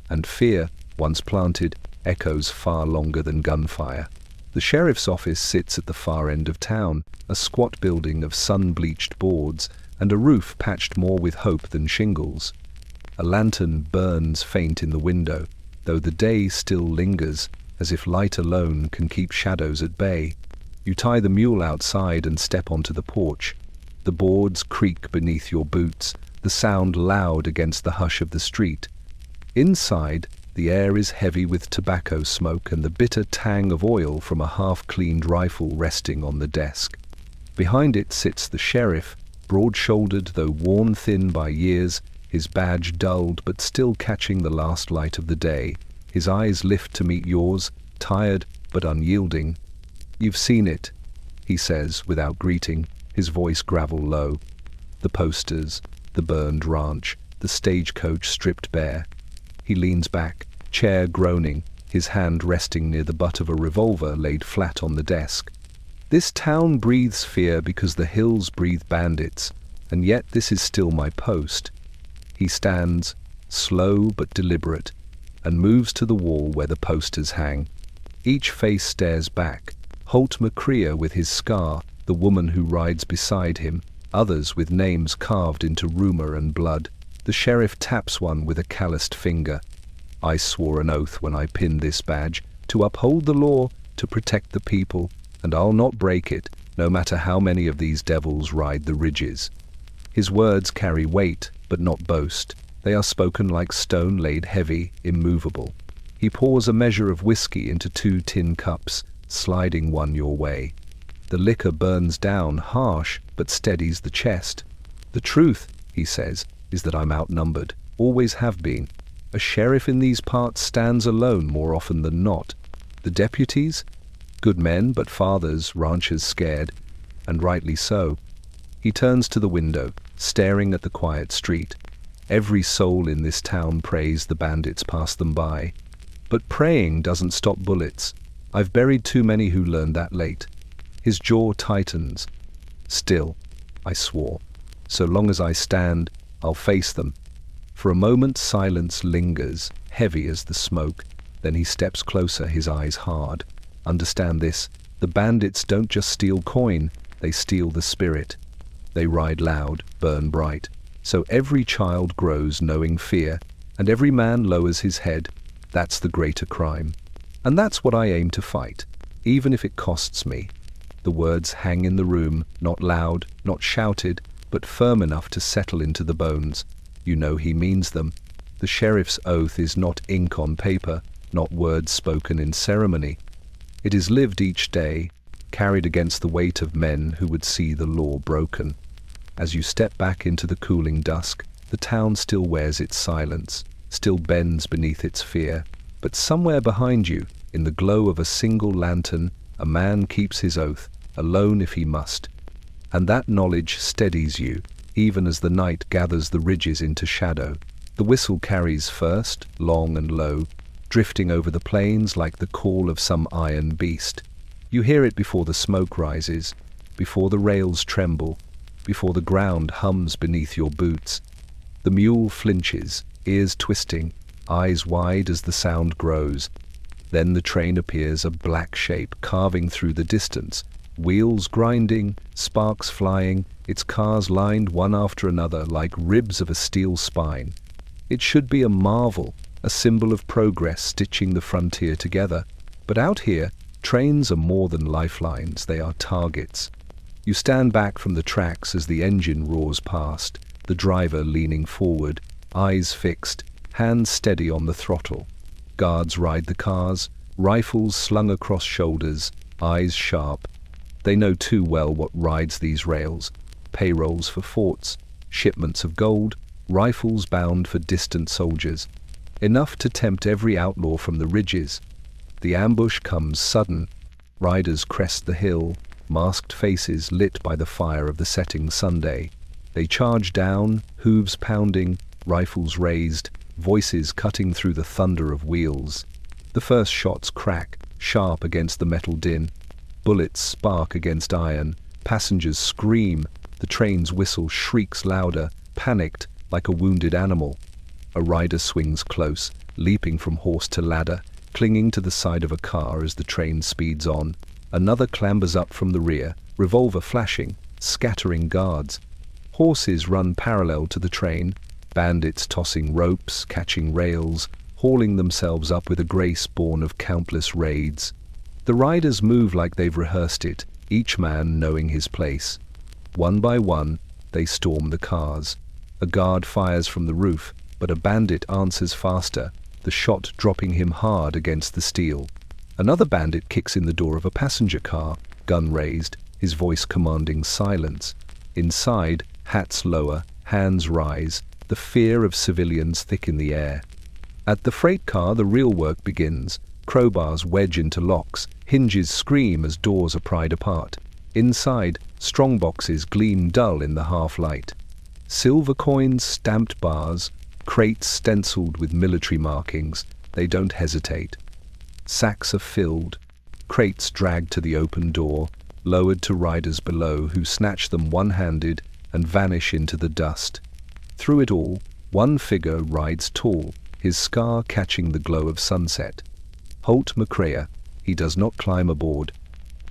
And fear, once planted, echoes far longer than gunfire. The sheriff's office sits at the far end of town, a squat building of sun-bleached boards and a roof patched more with hope than shingles. A lantern burns faint in the window, though the day still lingers, as if light alone can keep shadows at bay. You tie the mule outside and step onto the porch. The boards creak beneath your boots, the sound loud against the hush of the street. Inside, the air is heavy with tobacco smoke and the bitter tang of oil from a half-cleaned rifle resting on the desk. Behind it sits the sheriff, broad-shouldered though worn thin by years, his badge dulled but still catching the last light of the day. His eyes lift to meet yours, tired but unyielding. "You've seen it," he says without greeting, his voice gravel low. The posters, the burned ranch, the stagecoach stripped bare. He leans back, chair groaning, his hand resting near the butt of a revolver laid flat on the desk. This town breathes fear because the hills breathe bandits, and yet this is still my post. He stands, slow but deliberate, and moves to the wall where the posters hang. Each face stares back, Holt McCrea with his scar, the woman who rides beside him, others with names carved into rumor and blood. The sheriff taps one with a calloused finger. "I swore an oath when I pinned this badge, to uphold the law, to protect the people, and I'll not break it, no matter how many of these devils ride the ridges." His words carry weight, but not boast. They are spoken like stone laid heavy, immovable. He pours a measure of whiskey into 2 tin cups, sliding one your way. The liquor burns down, harsh, but steadies the chest. "The truth," he says, "is that I'm outnumbered, always have been. A sheriff in these parts stands alone more often than not. The deputies? Good men, but fathers, ranchers scared, and rightly so." He turns to the window, staring at the quiet street. Every soul in this town prays the bandits pass them by. But praying doesn't stop bullets. I've buried too many who learned that late. His jaw tightens. "Still," I swore, "so long as I stand, I'll face them." For a moment silence lingers, heavy as the smoke. Then he steps closer, his eyes hard. "Understand this, the bandits don't just steal coin, they steal the spirit. They ride loud, burn bright. So every child grows knowing fear, and every man lowers his head. That's the greater crime. And that's what I aim to fight, even if it costs me." The words hang in the room, not loud, not shouted, but firm enough to settle into the bones. You know he means them. The sheriff's oath is not ink on paper, not words spoken in ceremony. It is lived each day, carried against the weight of men who would see the law broken. As you step back into the cooling dusk, the town still wears its silence, still bends beneath its fear. But somewhere behind you, in the glow of a single lantern, a man keeps his oath, alone if he must. And that knowledge steadies you, even as the night gathers the ridges into shadow. The whistle carries first, long and low, drifting over the plains like the call of some iron beast. You hear it before the smoke rises, before the rails tremble, before the ground hums beneath your boots. The mule flinches, ears twisting, eyes wide as the sound grows. Then the train appears a black shape carving through the distance, wheels grinding, sparks flying, its cars lined one after another like ribs of a steel spine. It should be a marvel, a symbol of progress stitching the frontier together. But out here, trains are more than lifelines, they are targets. You stand back from the tracks as the engine roars past, the driver leaning forward, eyes fixed, hands steady on the throttle. Guards ride the cars, rifles slung across shoulders, eyes sharp. They know too well what rides these rails. Payrolls for forts, shipments of gold, rifles bound for distant soldiers. Enough to tempt every outlaw from the ridges. The ambush comes sudden. Riders crest the hill, masked faces lit by the fire of the setting Sunday. They charge down, hooves pounding, rifles raised, voices cutting through the thunder of wheels. The first shots crack, sharp against the metal din. Bullets spark against iron. Passengers scream. The train's whistle shrieks louder, panicked like a wounded animal. A rider swings close, leaping from horse to ladder, clinging to the side of a car as the train speeds on. Another clambers up from the rear, revolver flashing, scattering guards. Horses run parallel to the train, bandits tossing ropes, catching rails, hauling themselves up with a grace born of countless raids. The riders move like they've rehearsed it, each man knowing his place. One by one, they storm the cars. A guard fires from the roof, but a bandit answers faster, the shot dropping him hard against the steel. Another bandit kicks in the door of a passenger car, gun raised, his voice commanding silence. Inside, hats lower, hands rise, the fear of civilians thick in the air. At the freight car, the real work begins. Crowbars wedge into locks, hinges scream as doors are pried apart. Inside, strong boxes gleam dull in the half-light. Silver coins, stamped bars, crates stenciled with military markings, they don't hesitate. Sacks are filled, crates dragged to the open door, lowered to riders below who snatch them one-handed and vanish into the dust. Through it all, one figure rides tall, his scar catching the glow of sunset. Holt McCrea, he does not climb aboard.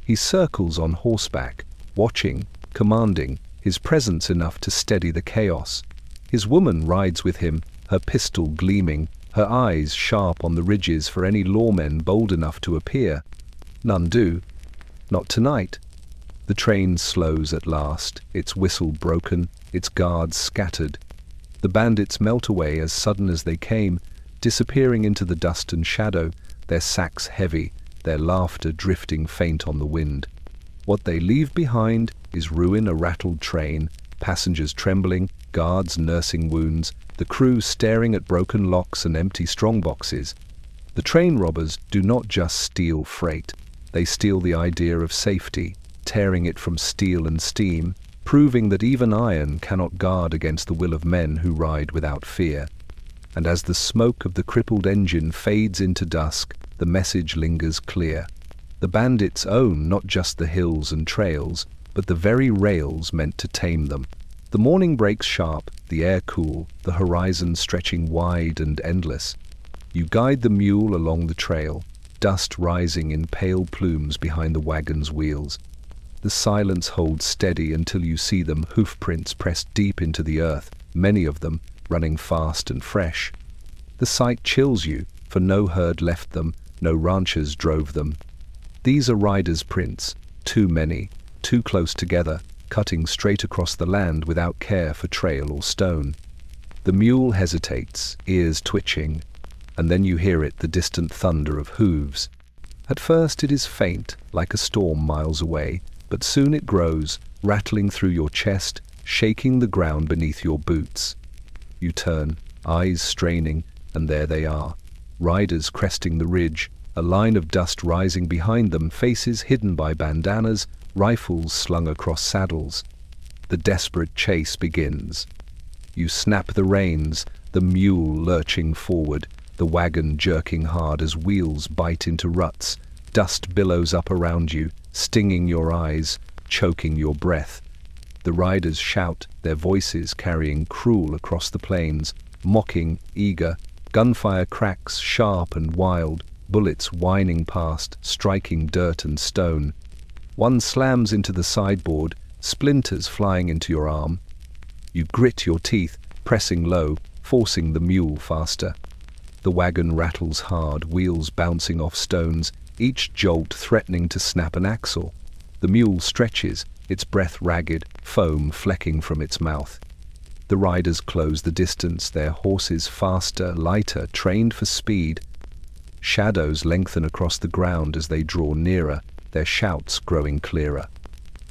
He circles on horseback, watching, commanding, his presence enough to steady the chaos. His woman rides with him, her pistol gleaming, her eyes sharp on the ridges for any lawmen bold enough to appear. None do. Not tonight. The train slows at last, its whistle broken, its guards scattered. The bandits melt away as sudden as they came, disappearing into the dust and shadow, their sacks heavy, their laughter drifting faint on the wind. What they leave behind is ruin, a rattled train, passengers trembling, guards nursing wounds, the crew staring at broken locks and empty strongboxes. The train robbers do not just steal freight, they steal the idea of safety, tearing it from steel and steam, proving that even iron cannot guard against the will of men who ride without fear. And as the smoke of the crippled engine fades into dusk, the message lingers clear. The bandits own not just the hills and trails, but the very rails meant to tame them. The morning breaks sharp, the air cool, the horizon stretching wide and endless. You guide the mule along the trail, dust rising in pale plumes behind the wagon's wheels. The silence holds steady until you see them, hoofprints pressed deep into the earth, many of them running fast and fresh. The sight chills you, for no herd left them, no ranchers drove them. These are riders' prints, too many, too close together, cutting straight across the land without care for trail or stone. The mule hesitates, ears twitching, and then you hear it, the distant thunder of hooves. At first it is faint, like a storm miles away, but soon it grows, rattling through your chest, shaking the ground beneath your boots. You turn, eyes straining, and there they are, riders cresting the ridge, a line of dust rising behind them, faces hidden by bandanas, rifles slung across saddles. The desperate chase begins. You snap the reins, the mule lurching forward, the wagon jerking hard as wheels bite into ruts. Dust billows up around you, stinging your eyes, choking your breath. The riders shout, their voices carrying cruel across the plains, mocking, eager. Gunfire cracks, sharp and wild, bullets whining past, striking dirt and stone. One slams into the sideboard, splinters flying into your arm. You grit your teeth, pressing low, forcing the mule faster. The wagon rattles hard, wheels bouncing off stones, each jolt threatening to snap an axle. The mule stretches, its breath ragged, foam flecking from its mouth. The riders close the distance, their horses faster, lighter, trained for speed. Shadows lengthen across the ground as they draw nearer, their shouts growing clearer.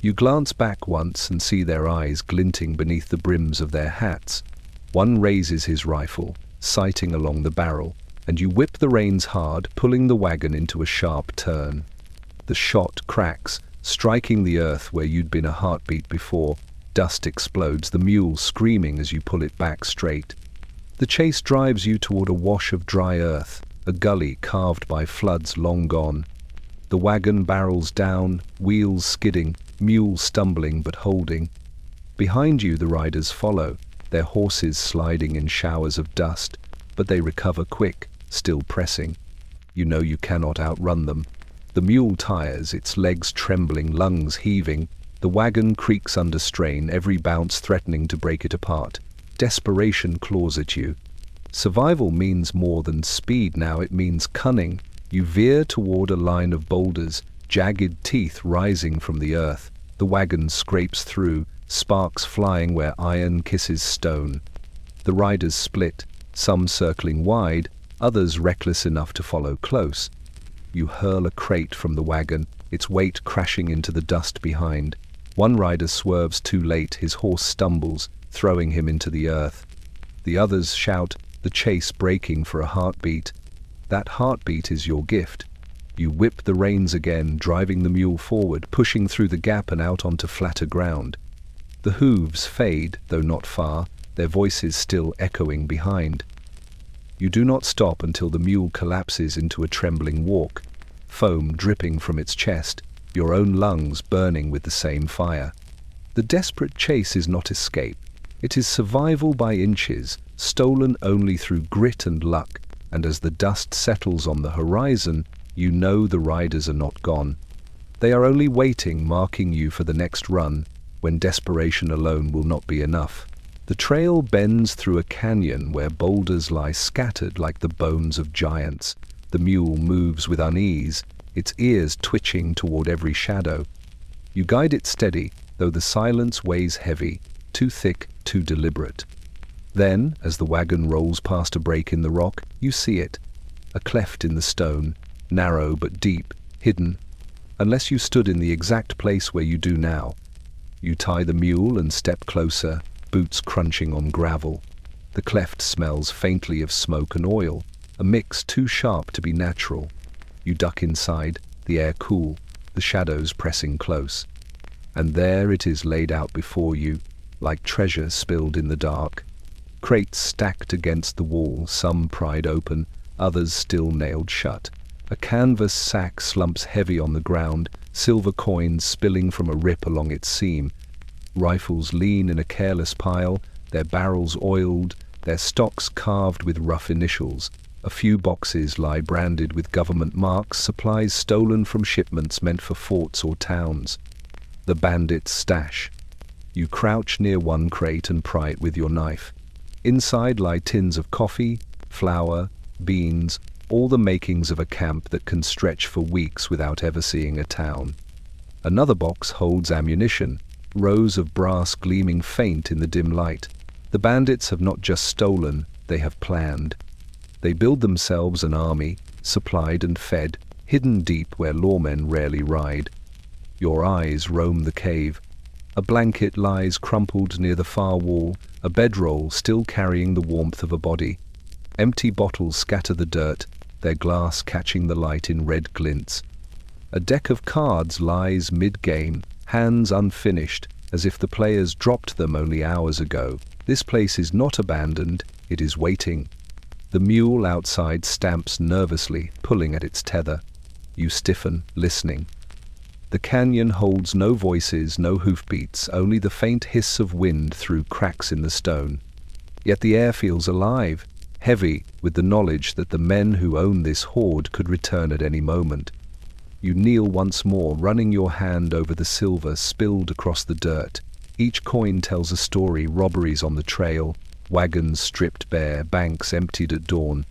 You glance back once and see their eyes glinting beneath the brims of their hats. One raises his rifle, sighting along the barrel, and you whip the reins hard, pulling the wagon into a sharp turn. The shot cracks, striking the earth where you'd been a heartbeat before. Dust explodes, the mule screaming as you pull it back straight. The chase drives you toward a wash of dry earth, a gully carved by floods long gone. The wagon barrels down, wheels skidding, mule stumbling but holding. Behind you the riders follow, their horses sliding in showers of dust, but they recover quick, still pressing. You know you cannot outrun them. The mule tires, its legs trembling, lungs heaving. The wagon creaks under strain, every bounce threatening to break it apart. Desperation claws at you. Survival means more than speed now, it means cunning. You veer toward a line of boulders, jagged teeth rising from the earth. The wagon scrapes through, sparks flying where iron kisses stone. The riders split, some circling wide, others reckless enough to follow close. You hurl a crate from the wagon, its weight crashing into the dust behind. One rider swerves too late, his horse stumbles, throwing him into the earth. The others shout, the chase breaking for a heartbeat. That heartbeat is your gift. You whip the reins again, driving the mule forward, pushing through the gap and out onto flatter ground. The hooves fade, though not far, their voices still echoing behind. You do not stop until the mule collapses into a trembling walk, foam dripping from its chest, your own lungs burning with the same fire. The desperate chase is not escape. It is survival by inches, stolen only through grit and luck, and as the dust settles on the horizon, you know the riders are not gone. They are only waiting, marking you for the next run, when desperation alone will not be enough. The trail bends through a canyon where boulders lie scattered like the bones of giants. The mule moves with unease, its ears twitching toward every shadow. You guide it steady, though the silence weighs heavy, too thick, too deliberate. Then, as the wagon rolls past a break in the rock, you see it. A cleft in the stone, narrow but deep, hidden. Unless you stood in the exact place where you do now. You tie the mule and step closer, boots crunching on gravel. The cleft smells faintly of smoke and oil, a mix too sharp to be natural. You duck inside, the air cool, the shadows pressing close. And there it is laid out before you, like treasure spilled in the dark. Crates stacked against the wall, some pried open, others still nailed shut. A canvas sack slumps heavy on the ground, silver coins spilling from a rip along its seam. Rifles lean in a careless pile, their barrels oiled, their stocks carved with rough initials. A few boxes lie branded with government marks, supplies stolen from shipments meant for forts or towns. The bandits' stash. You crouch near one crate and pry it with your knife. Inside lie tins of coffee, flour, beans, all the makings of a camp that can stretch for weeks without ever seeing a town. Another box holds ammunition, rows of brass gleaming faint in the dim light. The bandits have not just stolen, they have planned. They build themselves an army, supplied and fed, hidden deep where lawmen rarely ride. Your eyes roam the cave. A blanket lies crumpled near the far wall, a bedroll still carrying the warmth of a body. Empty bottles scatter the dirt, their glass catching the light in red glints. A deck of cards lies mid-game, hands unfinished, as if the players dropped them only hours ago. This place is not abandoned, it is waiting. The mule outside stamps nervously, pulling at its tether. You stiffen, listening. The canyon holds no voices, no hoofbeats, only the faint hiss of wind through cracks in the stone. Yet the air feels alive, heavy with the knowledge that the men who own this hoard could return at any moment. You kneel once more, running your hand over the silver spilled across the dirt. Each coin tells a story: robberies on the trail, wagons stripped bare, banks emptied at dawn.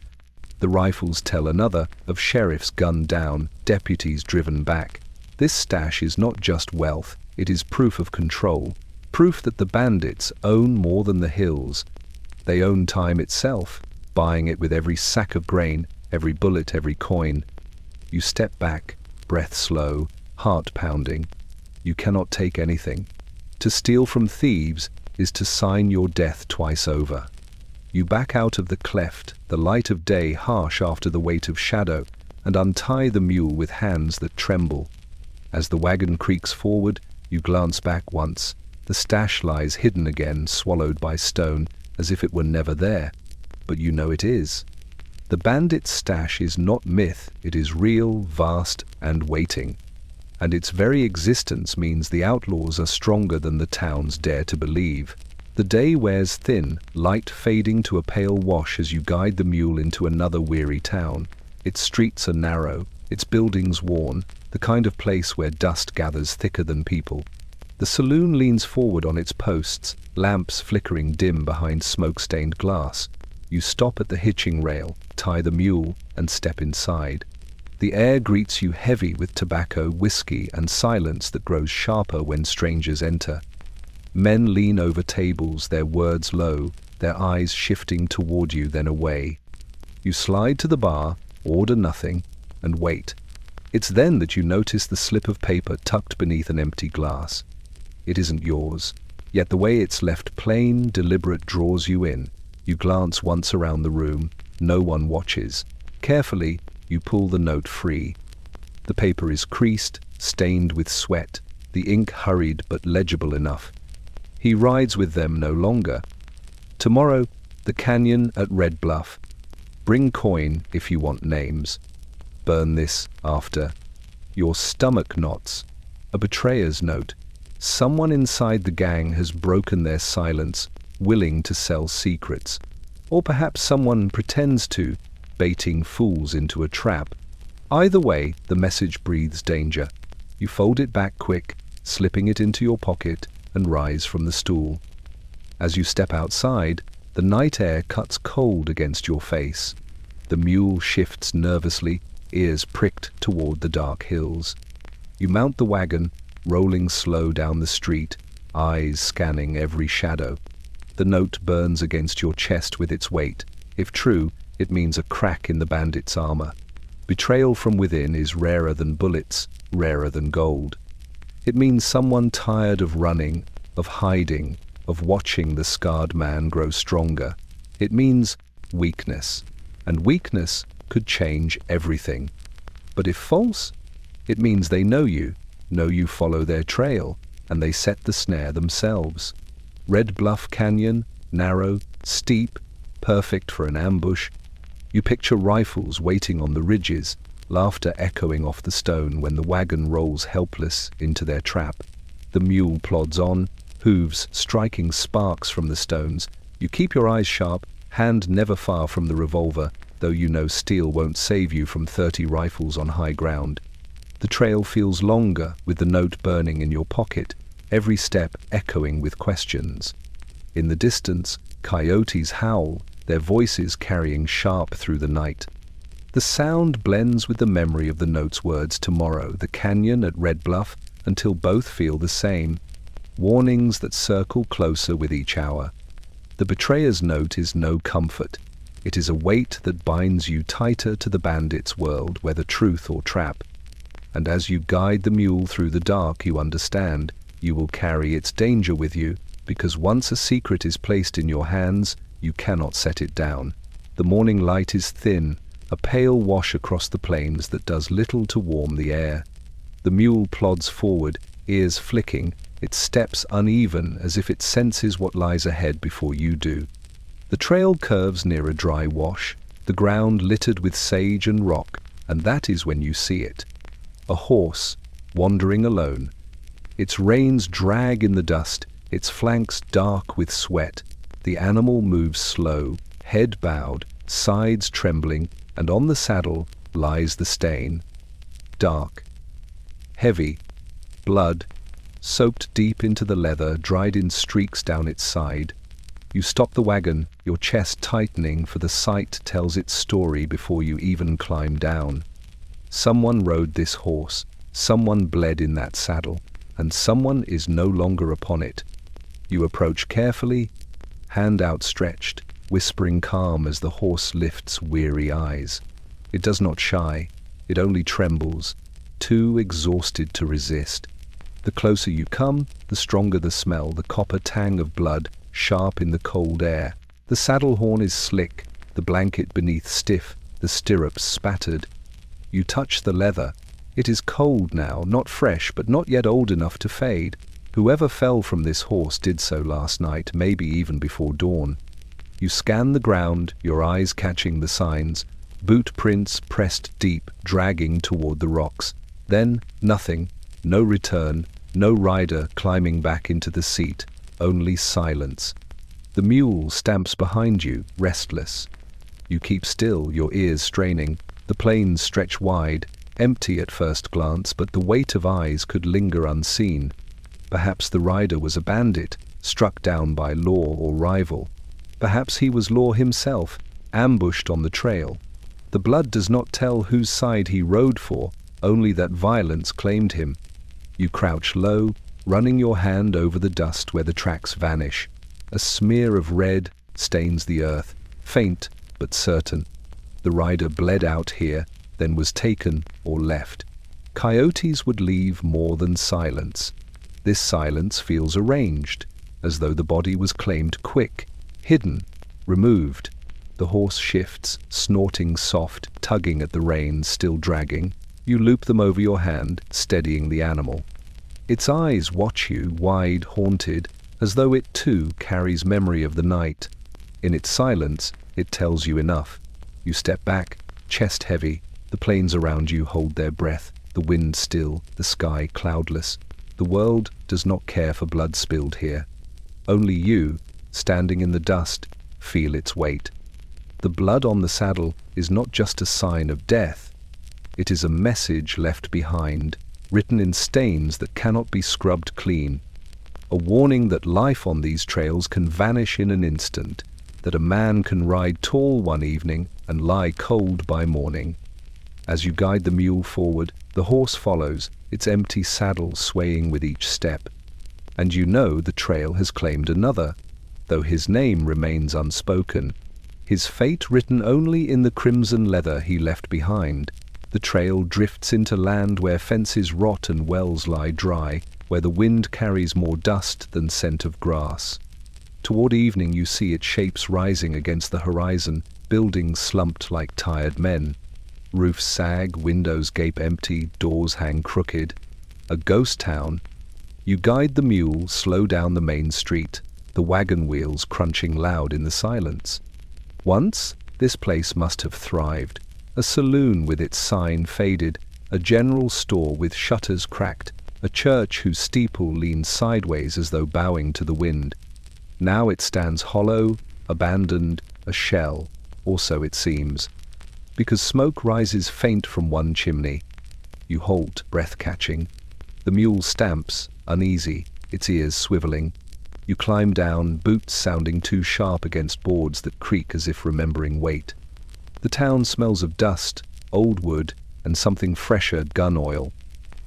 The rifles tell another of sheriffs gunned down, deputies driven back. This stash is not just wealth, it is proof of control, proof that the bandits own more than the hills. They own time itself, buying it with every sack of grain, every bullet, every coin. You step back, breath slow, heart pounding. You cannot take anything. To steal from thieves is to sign your death twice over. You back out of the cleft, the light of day harsh after the weight of shadow, and untie the mule with hands that tremble. As the wagon creaks forward, you glance back once. The stash lies hidden again, swallowed by stone, as if it were never there. But you know it is. The bandit's stash is not myth, it is real, vast, and waiting. And its very existence means the outlaws are stronger than the towns dare to believe. The day wears thin, light fading to a pale wash as you guide the mule into another weary town. Its streets are narrow, its buildings worn, the kind of place where dust gathers thicker than people. The saloon leans forward on its posts, lamps flickering dim behind smoke-stained glass. You stop at the hitching rail, tie the mule, and step inside. The air greets you heavy with tobacco, whiskey, and silence that grows sharper when strangers enter. Men lean over tables, their words low, their eyes shifting toward you, then away. You slide to the bar, order nothing, and wait. It's then that you notice the slip of paper tucked beneath an empty glass. It isn't yours, yet the way it's left plain, deliberate draws you in. You glance once around the room, no one watches. Carefully, you pull the note free. The paper is creased, stained with sweat, the ink hurried but legible enough. He rides with them no longer. Tomorrow, the canyon at Red Bluff. Bring coin if you want names. Burn this after. Your stomach knots. A betrayer's note. Someone inside the gang has broken their silence, willing to sell secrets. Or perhaps someone pretends to, baiting fools into a trap. Either way, the message breathes danger. You fold it back quick, slipping it into your pocket, and rise from the stool. As you step outside, the night air cuts cold against your face. The mule shifts nervously, ears pricked toward the dark hills. You mount the wagon, rolling slow down the street, eyes scanning every shadow. The note burns against your chest with its weight. If true, it means a crack in the bandit's armor. Betrayal from within is rarer than bullets, rarer than gold. It means someone tired of running, of hiding, of watching the scarred man grow stronger. It means weakness, and weakness could change everything. But if false, it means they know you follow their trail, and they set the snare themselves. Red Bluff Canyon, narrow, steep, perfect for an ambush. You picture rifles waiting on the ridges, laughter echoing off the stone when the wagon rolls helpless into their trap. The mule plods on, hooves striking sparks from the stones. You keep your eyes sharp, hand never far from the revolver, though you know steel won't save you from 30 rifles on high ground. The trail feels longer, with the note burning in your pocket, every step echoing with questions. In the distance, coyotes howl, their voices carrying sharp through the night. The sound blends with the memory of the note's words: tomorrow, the canyon at Red Bluff, until both feel the same. Warnings that circle closer with each hour. The betrayer's note is no comfort. It is a weight that binds you tighter to the bandit's world, whether truth or trap. And as you guide the mule through the dark, you understand you will carry its danger with you, because once a secret is placed in your hands, you cannot set it down. The morning light is thin, a pale wash across the plains that does little to warm the air. The mule plods forward, ears flicking, its steps uneven as if it senses what lies ahead before you do. The trail curves near a dry wash, the ground littered with sage and rock, and that is when you see it. A horse, wandering alone. Its reins drag in the dust, its flanks dark with sweat. The animal moves slow, head bowed, sides trembling, and on the saddle lies the stain. Dark, heavy, blood, soaked deep into the leather, dried in streaks down its side. You stop the wagon, your chest tightening, for the sight tells its story before you even climb down. Someone rode this horse, someone bled in that saddle, and someone is no longer upon it. You approach carefully, hand outstretched, whispering calm as the horse lifts weary eyes. It does not shy, it only trembles, too exhausted to resist. The closer you come, the stronger the smell, the copper tang of blood, sharp in the cold air. The saddle horn is slick, the blanket beneath stiff, the stirrups spattered. You touch the leather. It is cold now, not fresh, but not yet old enough to fade. Whoever fell from this horse did so last night, maybe even before dawn. You scan the ground, your eyes catching the signs. Boot prints pressed deep, dragging toward the rocks. Then, nothing. No return, no rider climbing back into the seat, only silence. The mule stamps behind you, restless. You keep still, your ears straining. The plains stretch wide, empty at first glance, but the weight of eyes could linger unseen. Perhaps the rider was a bandit, struck down by law or rival. Perhaps he was law himself, ambushed on the trail. The blood does not tell whose side he rode for, only that violence claimed him. You crouch low, running your hand over the dust where the tracks vanish. A smear of red stains the earth, faint but certain. The rider bled out here, then was taken or left. Coyotes would leave more than silence. This silence feels arranged, as though the body was claimed quick, hidden, removed. The horse shifts, snorting soft, tugging at the reins, still dragging. You loop them over your hand, steadying the animal. Its eyes watch you, wide, haunted, as though it too carries memory of the night. In its silence, it tells you enough. You step back, chest heavy. The plains around you hold their breath, the wind still, the sky cloudless. The world does not care for blood spilled here. Only you, standing in the dust, feel its weight. The blood on the saddle is not just a sign of death. It is a message left behind, written in stains that cannot be scrubbed clean. A warning that life on these trails can vanish in an instant, that a man can ride tall one evening and lie cold by morning. As you guide the mule forward, the horse follows, its empty saddle swaying with each step. And you know the trail has claimed another, though his name remains unspoken. His fate written only in the crimson leather he left behind. The trail drifts into land where fences rot and wells lie dry, where the wind carries more dust than scent of grass. Toward evening you see its shapes rising against the horizon, buildings slumped like tired men. Roofs sag, windows gape empty, doors hang crooked. A ghost town. You guide the mule, slow down the main street, the wagon wheels crunching loud in the silence. Once, this place must have thrived. A saloon with its sign faded, a general store with shutters cracked, a church whose steeple leaned sideways as though bowing to the wind. Now it stands hollow, abandoned, a shell, or so it seems. Because smoke rises faint from one chimney. You halt, breath-catching. The mule stamps, uneasy, its ears swiveling. You climb down, boots sounding too sharp against boards that creak as if remembering weight. The town smells of dust, old wood, and something fresher, gun oil.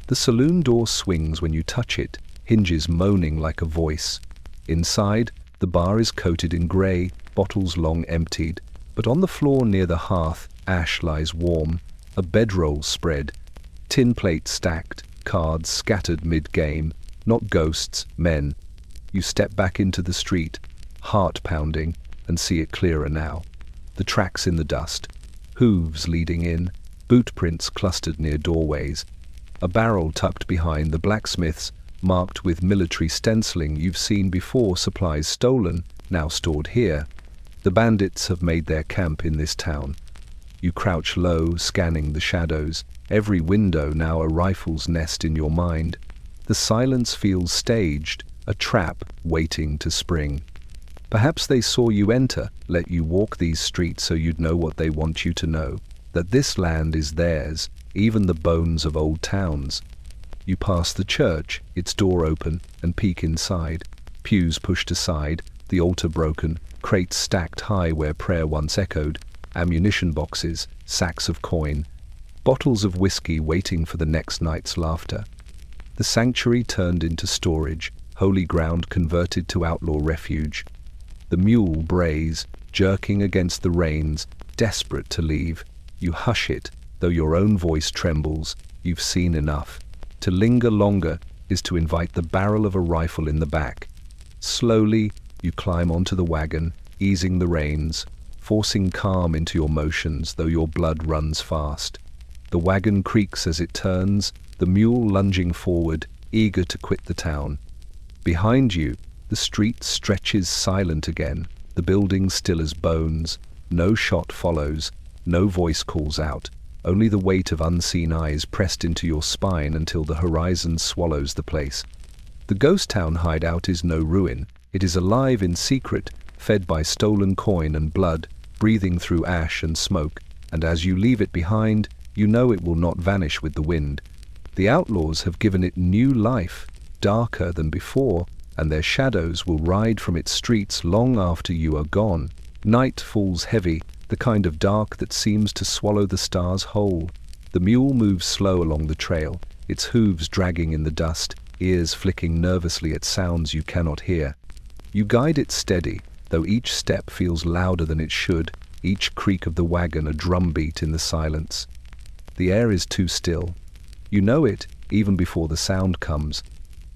The saloon door swings when you touch it, hinges moaning like a voice. Inside, the bar is coated in grey, bottles long emptied, but on the floor near the hearth, ash lies warm, a bedroll spread, tin plates stacked, cards scattered mid-game, not ghosts, men. You step back into the street, heart pounding, and see it clearer now. The tracks in the dust, hooves leading in, boot prints clustered near doorways. A barrel tucked behind the blacksmith's, marked with military stenciling you've seen before, supplies stolen, now stored here. The bandits have made their camp in this town. You crouch low, scanning the shadows, every window now a rifle's nest in your mind. The silence feels staged, a trap waiting to spring. Perhaps they saw you enter, let you walk these streets so you'd know what they want you to know, that this land is theirs, even the bones of old towns. You pass the church, its door open, and peek inside. Pews pushed aside, the altar broken, crates stacked high where prayer once echoed, ammunition boxes, sacks of coin, bottles of whiskey waiting for the next night's laughter. The sanctuary turned into storage, holy ground converted to outlaw refuge. The mule brays, jerking against the reins, desperate to leave. You hush it, though your own voice trembles. You've seen enough. To linger longer is to invite the barrel of a rifle in the back. Slowly, you climb onto the wagon, easing the reins, forcing calm into your motions, though your blood runs fast. The wagon creaks as it turns, the mule lunging forward, eager to quit the town. Behind you, the street stretches silent again, the buildings still as bones. No shot follows, no voice calls out, only the weight of unseen eyes pressed into your spine until the horizon swallows the place. The ghost town hideout is no ruin, it is alive in secret, fed by stolen coin and blood, breathing through ash and smoke, and as you leave it behind, you know it will not vanish with the wind. The outlaws have given it new life, darker than before, and their shadows will ride from its streets long after you are gone. Night falls heavy, the kind of dark that seems to swallow the stars whole. The mule moves slow along the trail, its hooves dragging in the dust, ears flicking nervously at sounds you cannot hear. You guide it steady, though each step feels louder than it should, each creak of the wagon a drumbeat in the silence. The air is too still. You know it, even before the sound comes.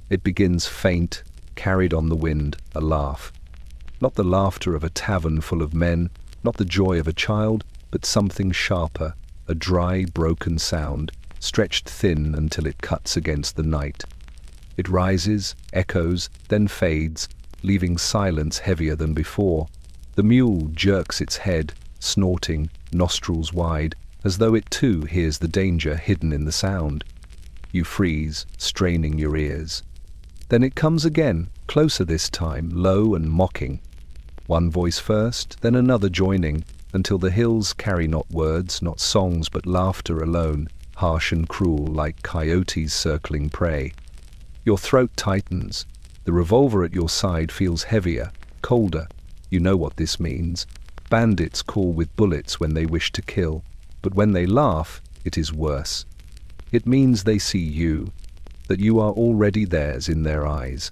It begins faint, carried on the wind, a laugh. Not the laughter of a tavern full of men, not the joy of a child, but something sharper, a dry, broken sound, stretched thin until it cuts against the night. It rises, echoes, then fades, leaving silence heavier than before. The mule jerks its head, snorting, nostrils wide, as though it too hears the danger hidden in the sound. You freeze, straining your ears. Then it comes again, closer this time, low and mocking. One voice first, then another joining, until the hills carry not words, not songs, but laughter alone, harsh and cruel like coyotes circling prey. Your throat tightens. The revolver at your side feels heavier, colder. You know what this means. Bandits call with bullets when they wish to kill, but when they laugh, it is worse. It means they see you, that you are already theirs in their eyes.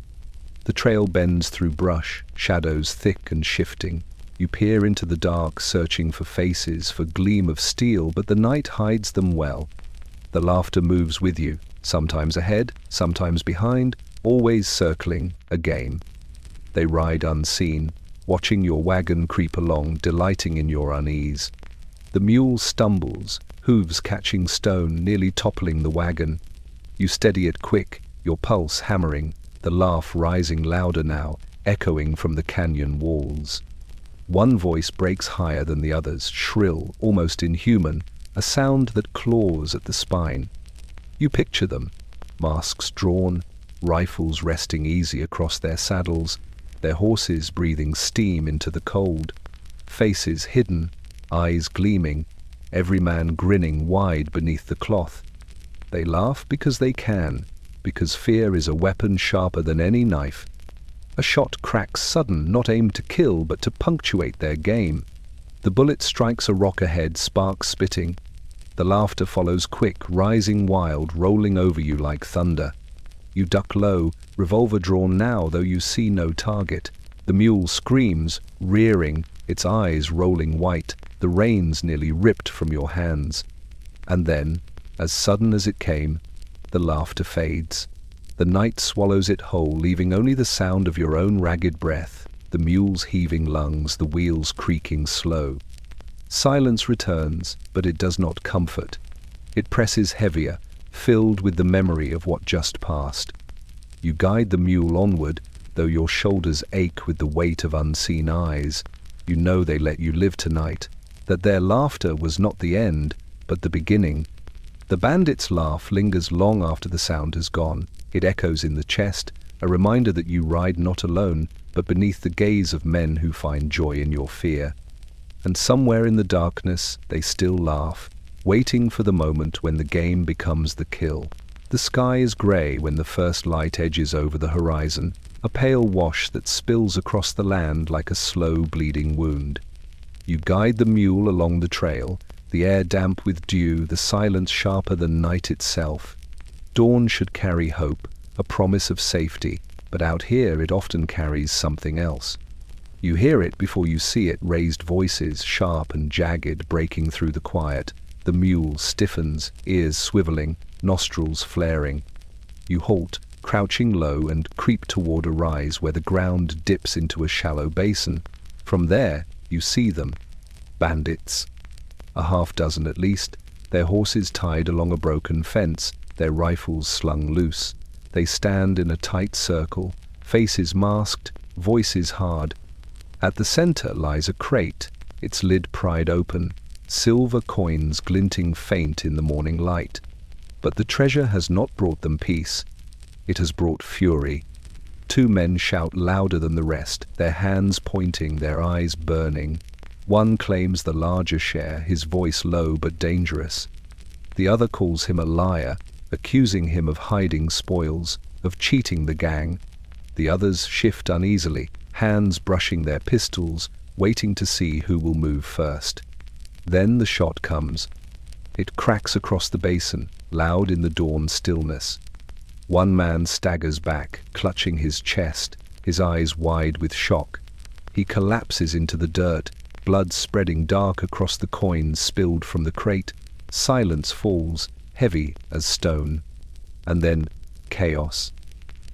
The trail bends through brush, shadows thick and shifting. You peer into the dark, searching for faces, for gleam of steel, but the night hides them well. The laughter moves with you, sometimes ahead, sometimes behind, always circling, a game. They ride unseen, watching your wagon creep along, delighting in your unease. The mule stumbles, hooves catching stone, nearly toppling the wagon. You steady it quick, your pulse hammering, the laugh rising louder now, echoing from the canyon walls. One voice breaks higher than the others, shrill, almost inhuman, a sound that claws at the spine. You picture them, masks drawn, rifles resting easy across their saddles, their horses breathing steam into the cold, faces hidden, eyes gleaming, every man grinning wide beneath the cloth. They laugh because they can, because fear is a weapon sharper than any knife. A shot cracks sudden, not aimed to kill, but to punctuate their game. The bullet strikes a rock ahead, sparks spitting. The laughter follows quick, rising wild, rolling over you like thunder. You duck low, revolver drawn now, though you see no target. The mule screams, rearing, its eyes rolling white, the reins nearly ripped from your hands. And then, as sudden as it came, the laughter fades. The night swallows it whole, leaving only the sound of your own ragged breath, the mule's heaving lungs, the wheels creaking slow. Silence returns, but it does not comfort. It presses heavier, filled with the memory of what just passed. You guide the mule onward, though your shoulders ache with the weight of unseen eyes. You know they let you live tonight, that their laughter was not the end, but the beginning. The bandit's laugh lingers long after the sound has gone. It echoes in the chest, a reminder that you ride not alone, but beneath the gaze of men who find joy in your fear. And somewhere in the darkness, they still laugh, waiting for the moment when the game becomes the kill. The sky is grey when the first light edges over the horizon, a pale wash that spills across the land like a slow bleeding wound. You guide the mule along the trail, the air damp with dew, the silence sharper than night itself. Dawn should carry hope, a promise of safety, but out here it often carries something else. You hear it before you see it, raised voices, sharp and jagged, breaking through the quiet. The mule stiffens, ears swiveling, nostrils flaring. You halt, crouching low, and creep toward a rise where the ground dips into a shallow basin. From there, you see them. Bandits. A half-dozen at least, their horses tied along a broken fence, their rifles slung loose. They stand in a tight circle, faces masked, voices hard. At the center lies a crate, its lid pried open, silver coins glinting faint in the morning light. But the treasure has not brought them peace. It has brought fury. Two men shout louder than the rest, their hands pointing, their eyes burning. One claims the larger share, his voice low but dangerous. The other calls him a liar, accusing him of hiding spoils, of cheating the gang. The others shift uneasily, hands brushing their pistols, waiting to see who will move first. Then the shot comes. It cracks across the basin, loud in the dawn stillness. One man staggers back, clutching his chest, his eyes wide with shock. He collapses into the dirt, blood spreading dark across the coins spilled from the crate. Silence falls, heavy as stone. And then, chaos.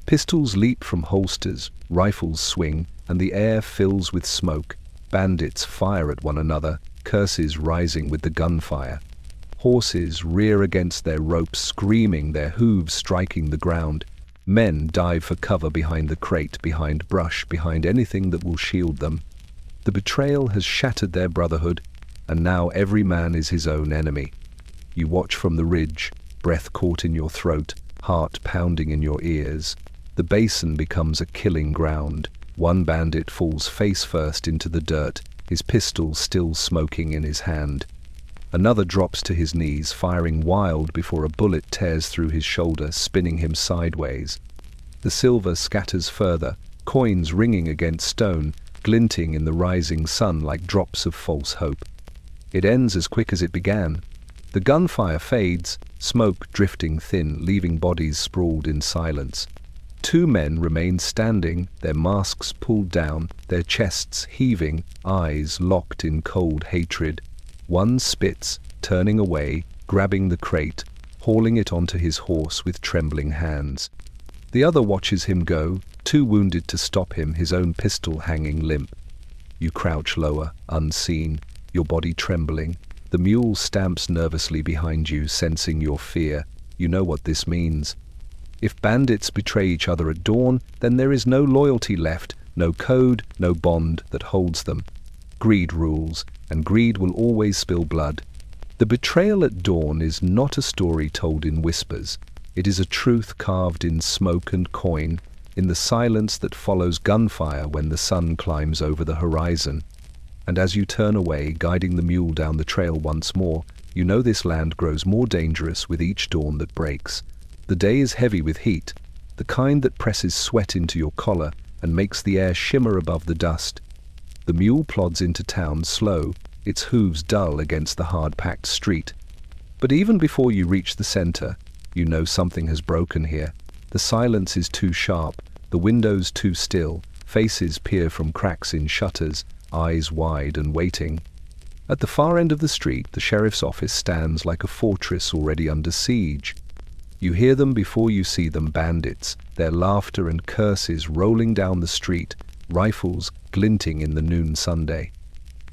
Pistols leap from holsters, rifles swing, and the air fills with smoke. Bandits fire at one another, curses rising with the gunfire. Horses rear against their ropes, screaming, their hooves striking the ground. Men dive for cover behind the crate, behind brush, behind anything that will shield them. The betrayal has shattered their brotherhood, and now every man is his own enemy. You watch from the ridge, breath caught in your throat, heart pounding in your ears. The basin becomes a killing ground. One bandit falls face first into the dirt, his pistol still smoking in his hand. Another drops to his knees, firing wild before a bullet tears through his shoulder, spinning him sideways. The silver scatters further, coins ringing against stone, glinting in the rising sun like drops of false hope. It ends as quick as it began. The gunfire fades, smoke drifting thin, leaving bodies sprawled in silence. Two men remain standing, their masks pulled down, their chests heaving, eyes locked in cold hatred. One spits, turning away, grabbing the crate, hauling it onto his horse with trembling hands. The other watches him go, too wounded to stop him, his own pistol hanging limp. You crouch lower, unseen, your body trembling. The mule stamps nervously behind you, sensing your fear. You know what this means. If bandits betray each other at dawn, then there is no loyalty left, no code, no bond that holds them. Greed rules, and greed will always spill blood. The betrayal at dawn is not a story told in whispers. It is a truth carved in smoke and coin, in the silence that follows gunfire when the sun climbs over the horizon. And as you turn away, guiding the mule down the trail once more, you know this land grows more dangerous with each dawn that breaks. The day is heavy with heat, the kind that presses sweat into your collar and makes the air shimmer above the dust. The mule plods into town slow, its hooves dull against the hard-packed street. But even before you reach the center, you know something has broken here. The silence is too sharp, the windows too still, faces peer from cracks in shutters, eyes wide and waiting. At the far end of the street, the sheriff's office stands like a fortress already under siege. You hear them before you see them, bandits, their laughter and curses rolling down the street, rifles glinting in the noon Sunday.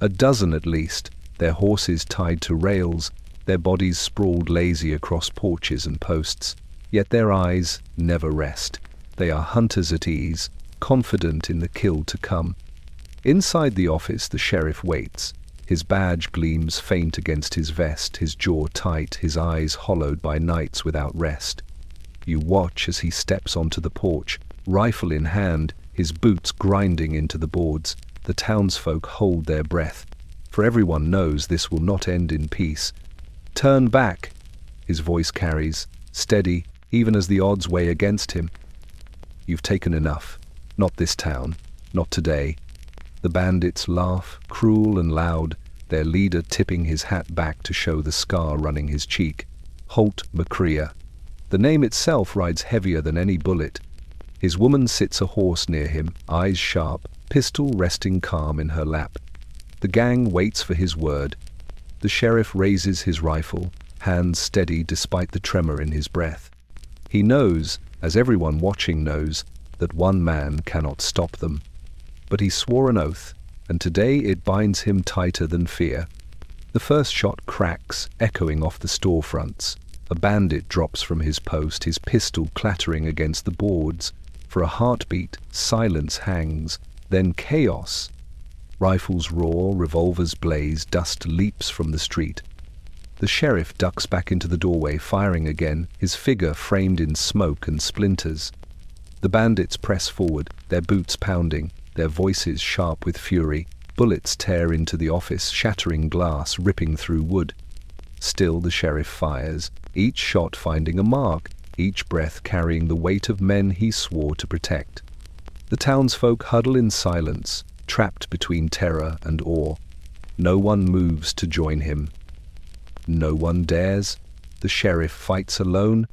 A dozen at least, their horses tied to rails, their bodies sprawled lazy across porches and posts. Yet their eyes never rest. They are hunters at ease, confident in the kill to come. Inside the office, the sheriff waits. His badge gleams faint against his vest, his jaw tight, his eyes hollowed by nights without rest. You watch as he steps onto the porch, rifle in hand, his boots grinding into the boards. The townsfolk hold their breath, for everyone knows this will not end in peace. "Turn back," his voice carries, steady, even as the odds weigh against him. "You've taken enough. Not this town. Not today." The bandits laugh, cruel and loud, their leader tipping his hat back to show the scar running his cheek. Holt McCrea. The name itself rides heavier than any bullet. His woman sits a horse near him, eyes sharp, pistol resting calm in her lap. The gang waits for his word. The sheriff raises his rifle, hands steady despite the tremor in his breath. He knows, as everyone watching knows, that one man cannot stop them. But he swore an oath, and today it binds him tighter than fear. The first shot cracks, echoing off the storefronts. A bandit drops from his post, his pistol clattering against the boards. For a heartbeat, silence hangs, then chaos. Rifles roar, revolvers blaze, dust leaps from the street. The sheriff ducks back into the doorway, firing again, his figure framed in smoke and splinters. The bandits press forward, their boots pounding, their voices sharp with fury. Bullets tear into the office, shattering glass, ripping through wood. Still the sheriff fires, each shot finding a mark, each breath carrying the weight of men he swore to protect. The townsfolk huddle in silence, trapped between terror and awe. No one moves to join him. No one dares. The sheriff fights alone.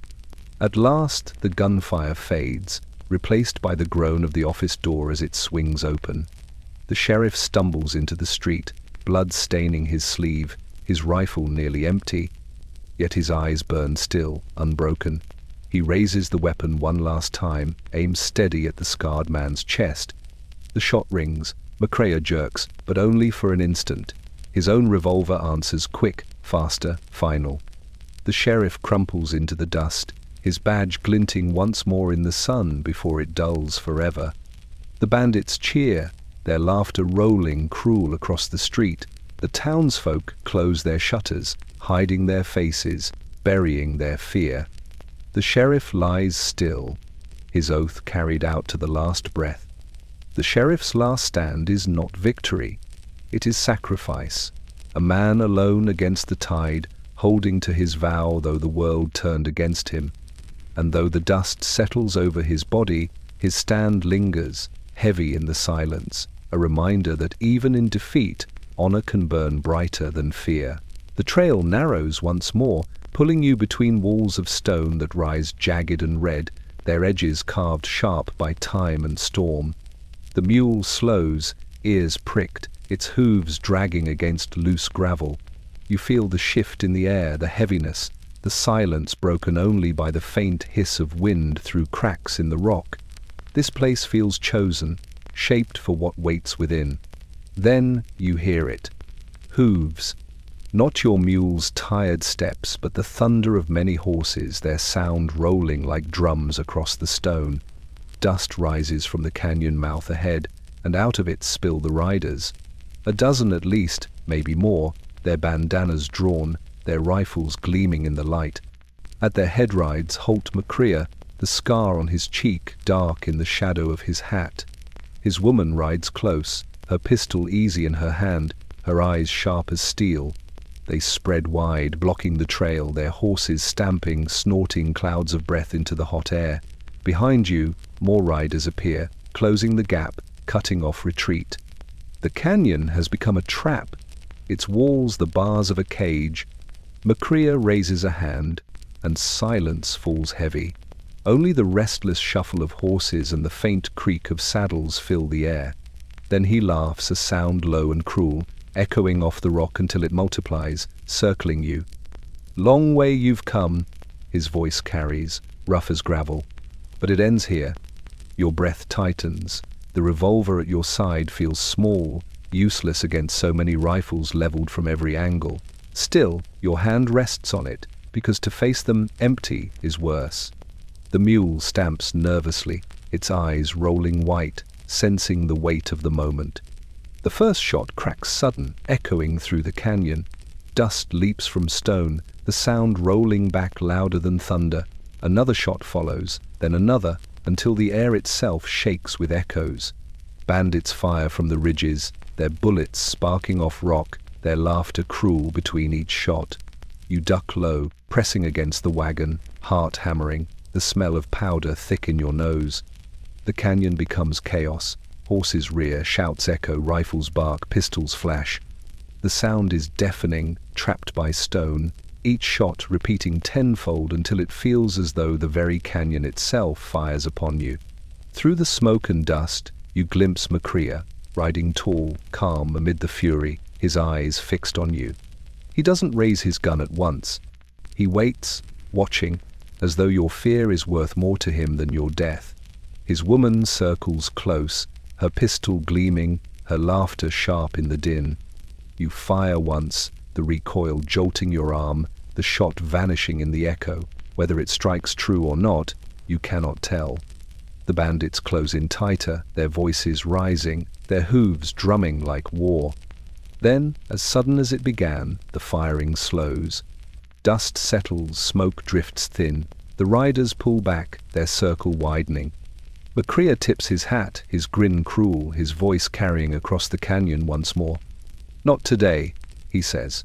At last the gunfire fades, replaced by the groan of the office door as it swings open. The sheriff stumbles into the street, blood staining his sleeve, his rifle nearly empty. Yet his eyes burn still, unbroken. He raises the weapon one last time, aims steady at the scarred man's chest. The shot rings. McCrea jerks, but only for an instant. His own revolver answers quick, faster, final. The sheriff crumples into the dust, his badge glinting once more in the sun before it dulls forever. The bandits cheer, their laughter rolling cruel across the street. The townsfolk close their shutters, hiding their faces, burying their fear. The sheriff lies still, his oath carried out to the last breath. The sheriff's last stand is not victory. It is sacrifice. A man alone against the tide, holding to his vow though the world turned against him. And though the dust settles over his body, his stand lingers, heavy in the silence, a reminder that even in defeat, honor can burn brighter than fear. The trail narrows once more, pulling you between walls of stone that rise jagged and red, their edges carved sharp by time and storm. The mule slows, ears pricked, its hooves dragging against loose gravel. You feel the shift in the air, the heaviness, the silence broken only by the faint hiss of wind through cracks in the rock. This place feels chosen, shaped for what waits within. Then you hear it. Hooves. Not your mule's tired steps, but the thunder of many horses, their sound rolling like drums across the stone. Dust rises from the canyon mouth ahead, and out of it spill the riders. A dozen at least, maybe more, their bandanas drawn, their rifles gleaming in the light. At their head rides Holt McCrea, the scar on his cheek dark in the shadow of his hat. His woman rides close, her pistol easy in her hand, her eyes sharp as steel. They spread wide, blocking the trail, their horses stamping, snorting clouds of breath into the hot air. Behind you, more riders appear, closing the gap, cutting off retreat. The canyon has become a trap, its walls the bars of a cage. McCrea raises a hand, and silence falls heavy. Only the restless shuffle of horses and the faint creak of saddles fill the air. Then he laughs, a sound low and cruel, echoing off the rock until it multiplies, circling you. "Long way you've come," his voice carries, rough as gravel. But it ends here. Your breath tightens. The revolver at your side feels small, useless against so many rifles leveled from every angle. Still, your hand rests on it, because to face them empty is worse. The mule stamps nervously, its eyes rolling white, sensing the weight of the moment. The first shot cracks sudden, echoing through the canyon. Dust leaps from stone, the sound rolling back louder than thunder. Another shot follows, then another, until the air itself shakes with echoes. Bandits fire from the ridges, their bullets sparking off rock, their laughter cruel between each shot. You duck low, pressing against the wagon, heart hammering, the smell of powder thick in your nose. The canyon becomes chaos. Horses rear, shouts echo, rifles bark, pistols flash. The sound is deafening, trapped by stone, each shot repeating tenfold until it feels as though the very canyon itself fires upon you. Through the smoke and dust, you glimpse McCrea, riding tall, calm amid the fury, his eyes fixed on you. He doesn't raise his gun at once. He waits, watching, as though your fear is worth more to him than your death. His woman circles close, her pistol gleaming, her laughter sharp in the din. You fire once, the recoil jolting your arm, the shot vanishing in the echo. Whether it strikes true or not, you cannot tell. The bandits close in tighter, their voices rising, their hooves drumming like war. Then, as sudden as it began, the firing slows. Dust settles, smoke drifts thin. The riders pull back, their circle widening. McCrea tips his hat, his grin cruel, his voice carrying across the canyon once more. "Not today," he says,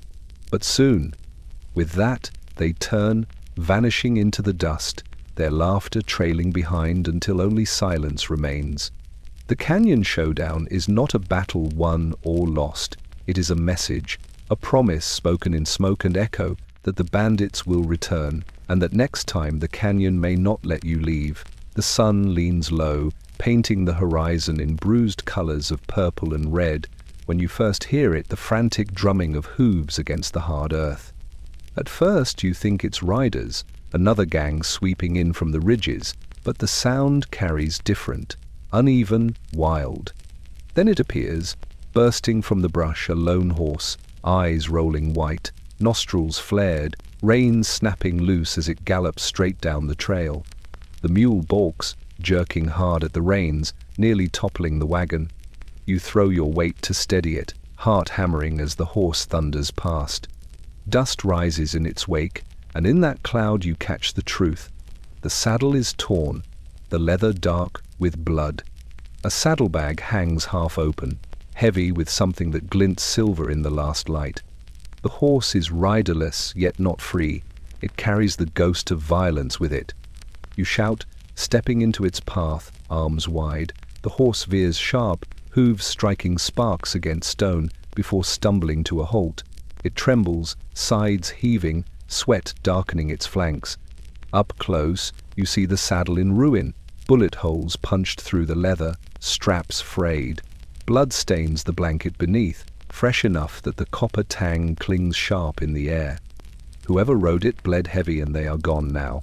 "but soon." With that, they turn, vanishing into the dust, their laughter trailing behind until only silence remains. The canyon showdown is not a battle won or lost. It is a message, a promise spoken in smoke and echo that the bandits will return, and that next time the canyon may not let you leave. The sun leans low, painting the horizon in bruised colors of purple and red. When you first hear it, the frantic drumming of hooves against the hard earth. At first you think it's riders, another gang sweeping in from the ridges, but the sound carries different, uneven, wild. Then it appears, bursting from the brush, a lone horse, eyes rolling white, nostrils flared, reins snapping loose as it gallops straight down the trail. The mule balks, jerking hard at the reins, nearly toppling the wagon. You throw your weight to steady it, heart hammering as the horse thunders past. Dust rises in its wake, and in that cloud you catch the truth. The saddle is torn, the leather dark with blood. A saddlebag hangs half open, heavy with something that glints silver in the last light. The horse is riderless, yet not free. It carries the ghost of violence with it. You shout, stepping into its path, arms wide. The horse veers sharp, hooves striking sparks against stone before stumbling to a halt. It trembles, sides heaving, sweat darkening its flanks. Up close, you see the saddle in ruin, bullet holes punched through the leather, straps frayed. Blood stains the blanket beneath, fresh enough that the copper tang clings sharp in the air. Whoever rode it bled heavy, and they are gone now.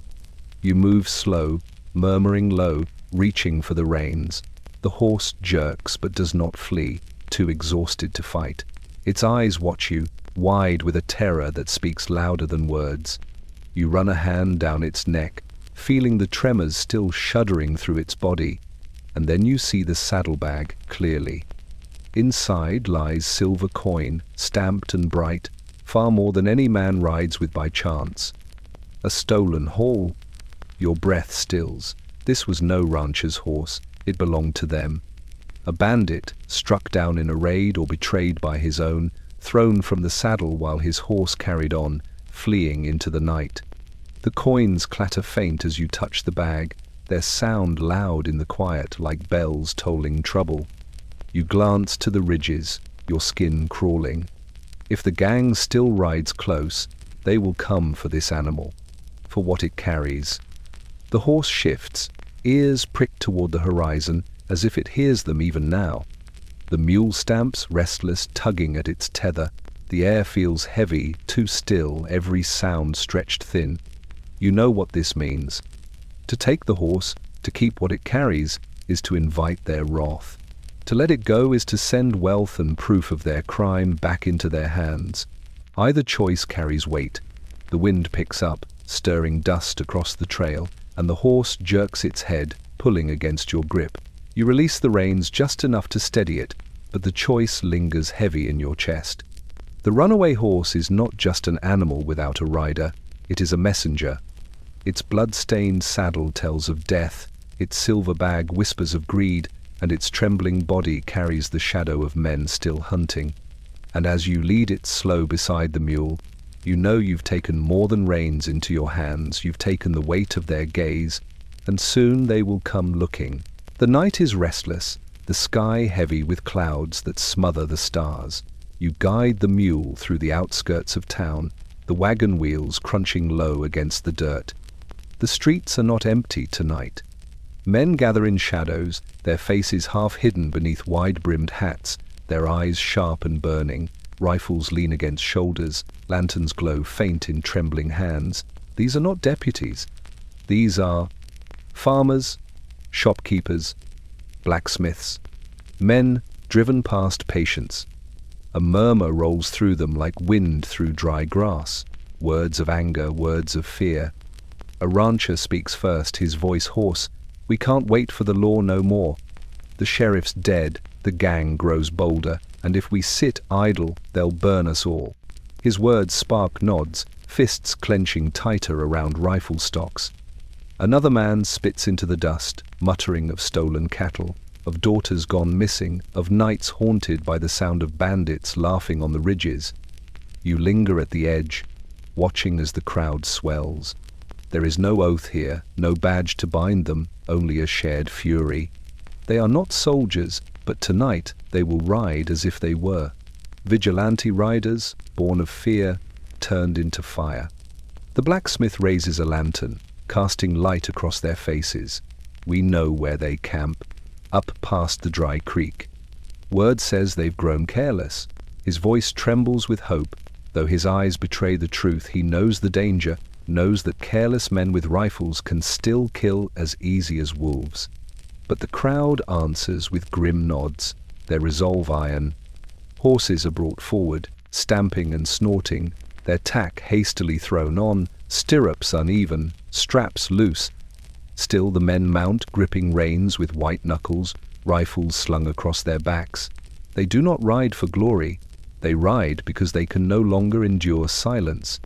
You move slow, murmuring low, reaching for the reins. The horse jerks but does not flee, too exhausted to fight. Its eyes watch you, wide with a terror that speaks louder than words. You run a hand down its neck, feeling the tremors still shuddering through its body, and then you see the saddlebag clearly. Inside lies silver coin, stamped and bright, far more than any man rides with by chance. A stolen haul. Your breath stills. This was no rancher's horse. It belonged to them. A bandit, struck down in a raid or betrayed by his own, thrown from the saddle while his horse carried on, fleeing into the night. The coins clatter faint as you touch the bag, their sound loud in the quiet like bells tolling trouble. You glance to the ridges, your skin crawling. If the gang still rides close, they will come for this animal, for what it carries. The horse shifts, ears pricked toward the horizon, as if it hears them even now. The mule stamps, restless, tugging at its tether. The air feels heavy, too still, every sound stretched thin. You know what this means. To take the horse, to keep what it carries, is to invite their wrath. To let it go is to send wealth and proof of their crime back into their hands. Either choice carries weight. The wind picks up, stirring dust across the trail, and the horse jerks its head, pulling against your grip. You release the reins just enough to steady it, but the choice lingers heavy in your chest. The runaway horse is not just an animal without a rider, it is a messenger. Its blood-stained saddle tells of death, its silver bag whispers of greed, and its trembling body carries the shadow of men still hunting. And as you lead it slow beside the mule, you know you've taken more than reins into your hands, you've taken the weight of their gaze, and soon they will come looking. The night is restless, the sky heavy with clouds that smother the stars. You guide the mule through the outskirts of town, the wagon wheels crunching low against the dirt. The streets are not empty tonight. Men gather in shadows, their faces half hidden beneath wide-brimmed hats, their eyes sharp and burning, rifles lean against shoulders, lanterns glow faint in trembling hands. These are not deputies. These are farmers, shopkeepers, blacksmiths, men driven past patience. A murmur rolls through them like wind through dry grass, words of anger, words of fear. A rancher speaks first, his voice hoarse. We can't wait for the law no more. The sheriff's dead, the gang grows bolder, and if we sit idle, they'll burn us all. His words spark nods, fists clenching tighter around rifle stocks. Another man spits into the dust, muttering of stolen cattle, of daughters gone missing, of nights haunted by the sound of bandits laughing on the ridges. You linger at the edge, watching as the crowd swells. There is no oath here, no badge to bind them, only a shared fury. They are not soldiers, but tonight they will ride as if they were. Vigilante riders, born of fear, turned into fire. The blacksmith raises a lantern, casting light across their faces. We know where they camp, up past the dry creek. Word says they've grown careless. His voice trembles with hope. Though his eyes betray the truth, he knows the danger, knows that careless men with rifles can still kill as easy as wolves. But the crowd answers with grim nods, their resolve iron. Horses are brought forward, stamping and snorting, their tack hastily thrown on, stirrups uneven, straps loose. Still the men mount, gripping reins with white knuckles, rifles slung across their backs. They do not ride for glory, they ride because they can no longer endure silence.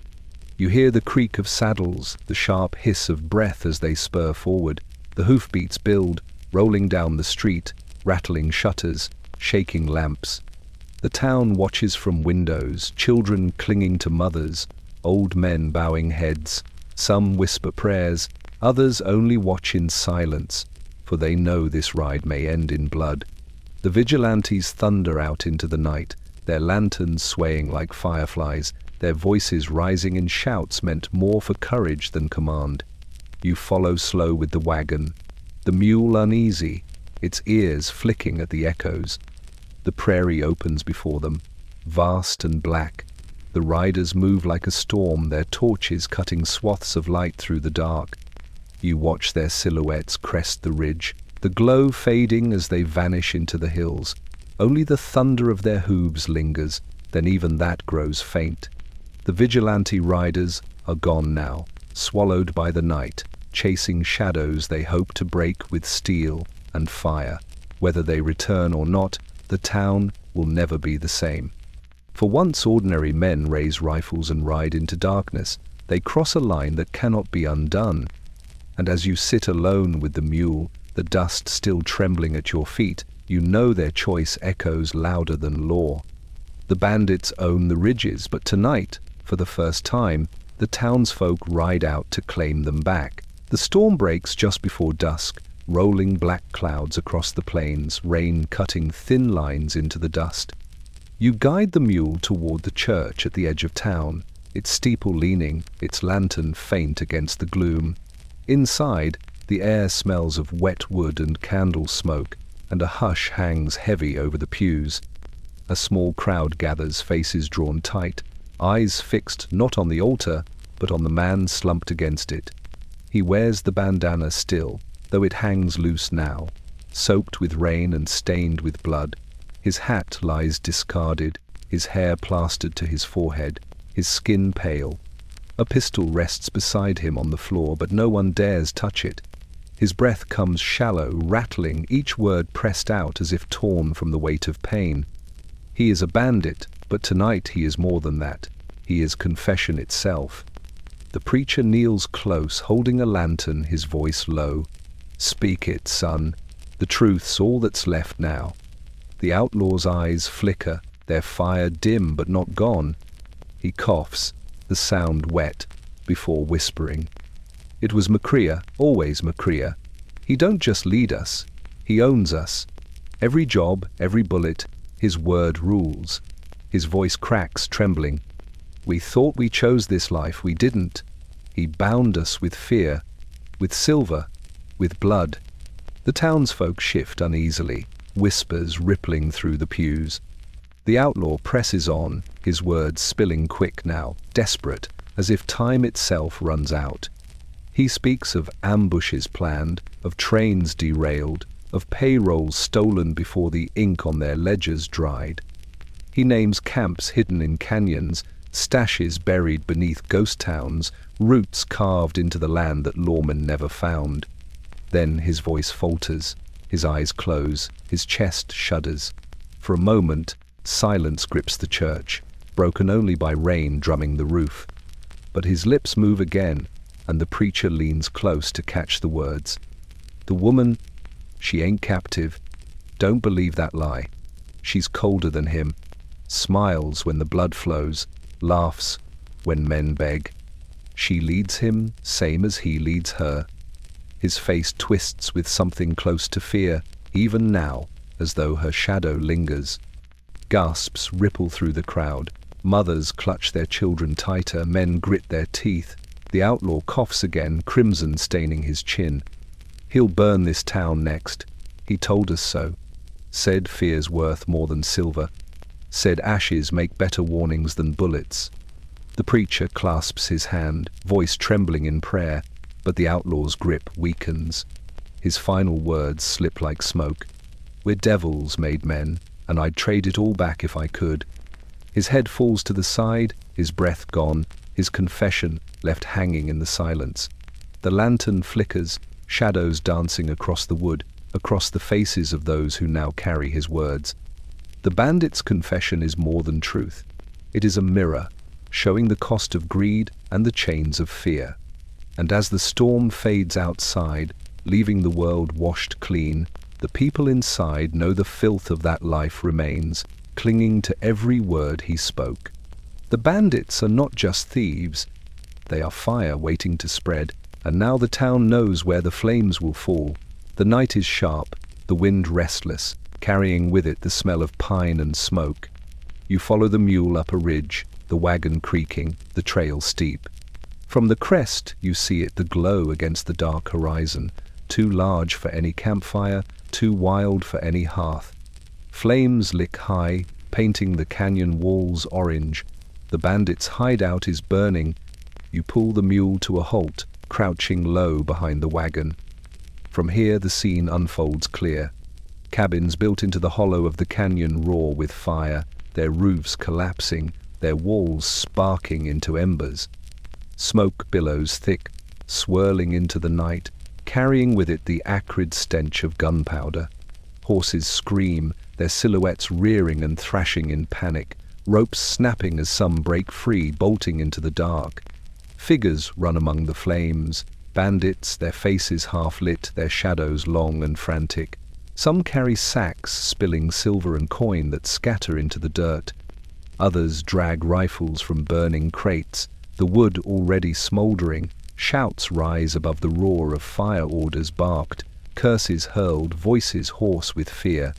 You hear the creak of saddles, the sharp hiss of breath as they spur forward, the hoofbeats build, rolling down the street, rattling shutters, shaking lamps. The town watches from windows, children clinging to mothers, old men bowing heads. Some whisper prayers, others only watch in silence, for they know this ride may end in blood. The vigilantes thunder out into the night, their lanterns swaying like fireflies, their voices rising in shouts meant more for courage than command. You follow slow with the wagon, the mule uneasy, its ears flicking at the echoes. The prairie opens before them, vast and black. The riders move like a storm, their torches cutting swaths of light through the dark. You watch their silhouettes crest the ridge, the glow fading as they vanish into the hills. Only the thunder of their hooves lingers, then even that grows faint. The vigilante riders are gone now, swallowed by the night, chasing shadows they hope to break with steel and fire. Whether they return or not, the town will never be the same. For once ordinary men raise rifles and ride into darkness, they cross a line that cannot be undone. And as you sit alone with the mule, the dust still trembling at your feet, you know their choice echoes louder than law. The bandits own the ridges, but tonight, for the first time, the townsfolk ride out to claim them back. The storm breaks just before dusk, rolling black clouds across the plains, rain cutting thin lines into the dust. You guide the mule toward the church at the edge of town, its steeple leaning, its lantern faint against the gloom. Inside, the air smells of wet wood and candle smoke, and a hush hangs heavy over the pews. A small crowd gathers, faces drawn tight, eyes fixed not on the altar, but on the man slumped against it. He wears the bandana still, though it hangs loose now, soaked with rain and stained with blood. His hat lies discarded, his hair plastered to his forehead, his skin pale. A pistol rests beside him on the floor, but no one dares touch it. His breath comes shallow, rattling, each word pressed out as if torn from the weight of pain. He is a bandit, but tonight he is more than that. He is confession itself. The preacher kneels close, holding a lantern, his voice low. "Speak it, son. The truth's all that's left now." The outlaw's eyes flicker, their fire dim but not gone. He coughs, the sound wet, before whispering. "It was Macria, always Macria. He don't just lead us, he owns us. Every job, every bullet, his word rules." His voice cracks, trembling. "We thought we chose this life, we didn't. He bound us with fear, with silver, with blood." The townsfolk shift uneasily, whispers rippling through the pews. The outlaw presses on, his words spilling quick now, desperate, as if time itself runs out. He speaks of ambushes planned, of trains derailed, of payrolls stolen before the ink on their ledgers dried. He names camps hidden in canyons, stashes buried beneath ghost towns, roots carved into the land that lawmen never found. Then his voice falters, his eyes close, his chest shudders. For a moment, silence grips the church, broken only by rain drumming the roof. But his lips move again, and the preacher leans close to catch the words. "The woman, she ain't captive. Don't believe that lie. She's colder than him. Smiles when the blood flows, laughs when men beg. She leads him, same as he leads her." His face twists with something close to fear, even now, as though her shadow lingers. Gasps ripple through the crowd. Mothers clutch their children tighter, men grit their teeth. The outlaw coughs again, crimson staining his chin. "He'll burn this town next. He told us so. Said fear's worth more than silver. Said ashes make better warnings than bullets." The preacher clasps his hand, voice trembling in prayer, but the outlaw's grip weakens. His final words slip like smoke. "We're devils made men, and I'd trade it all back if I could." His head falls to the side, his breath gone, his confession left hanging in the silence. The lantern flickers, shadows dancing across the wood, across the faces of those who now carry his words. The bandit's confession is more than truth. It is a mirror, showing the cost of greed and the chains of fear. And as the storm fades outside, leaving the world washed clean, the people inside know the filth of that life remains, clinging to every word he spoke. The bandits are not just thieves. They are fire waiting to spread, and now the town knows where the flames will fall. The night is sharp, the wind restless, carrying with it the smell of pine and smoke. You follow the mule up a ridge, the wagon creaking, the trail steep. From the crest you see it, the glow against the dark horizon, too large for any campfire, too wild for any hearth. Flames lick high, painting the canyon walls orange. The bandits' hideout is burning. You pull the mule to a halt, crouching low behind the wagon. From here the scene unfolds clear. Cabins built into the hollow of the canyon roar with fire, their roofs collapsing, their walls sparking into embers. Smoke billows thick, swirling into the night, carrying with it the acrid stench of gunpowder. Horses scream, their silhouettes rearing and thrashing in panic, ropes snapping as some break free, bolting into the dark. Figures run among the flames, bandits, their faces half lit, their shadows long and frantic. Some carry sacks spilling silver and coin that scatter into the dirt. Others drag rifles from burning crates, the wood already smouldering. Shouts rise above the roar of fire orders barked, curses hurled, voices hoarse with fear.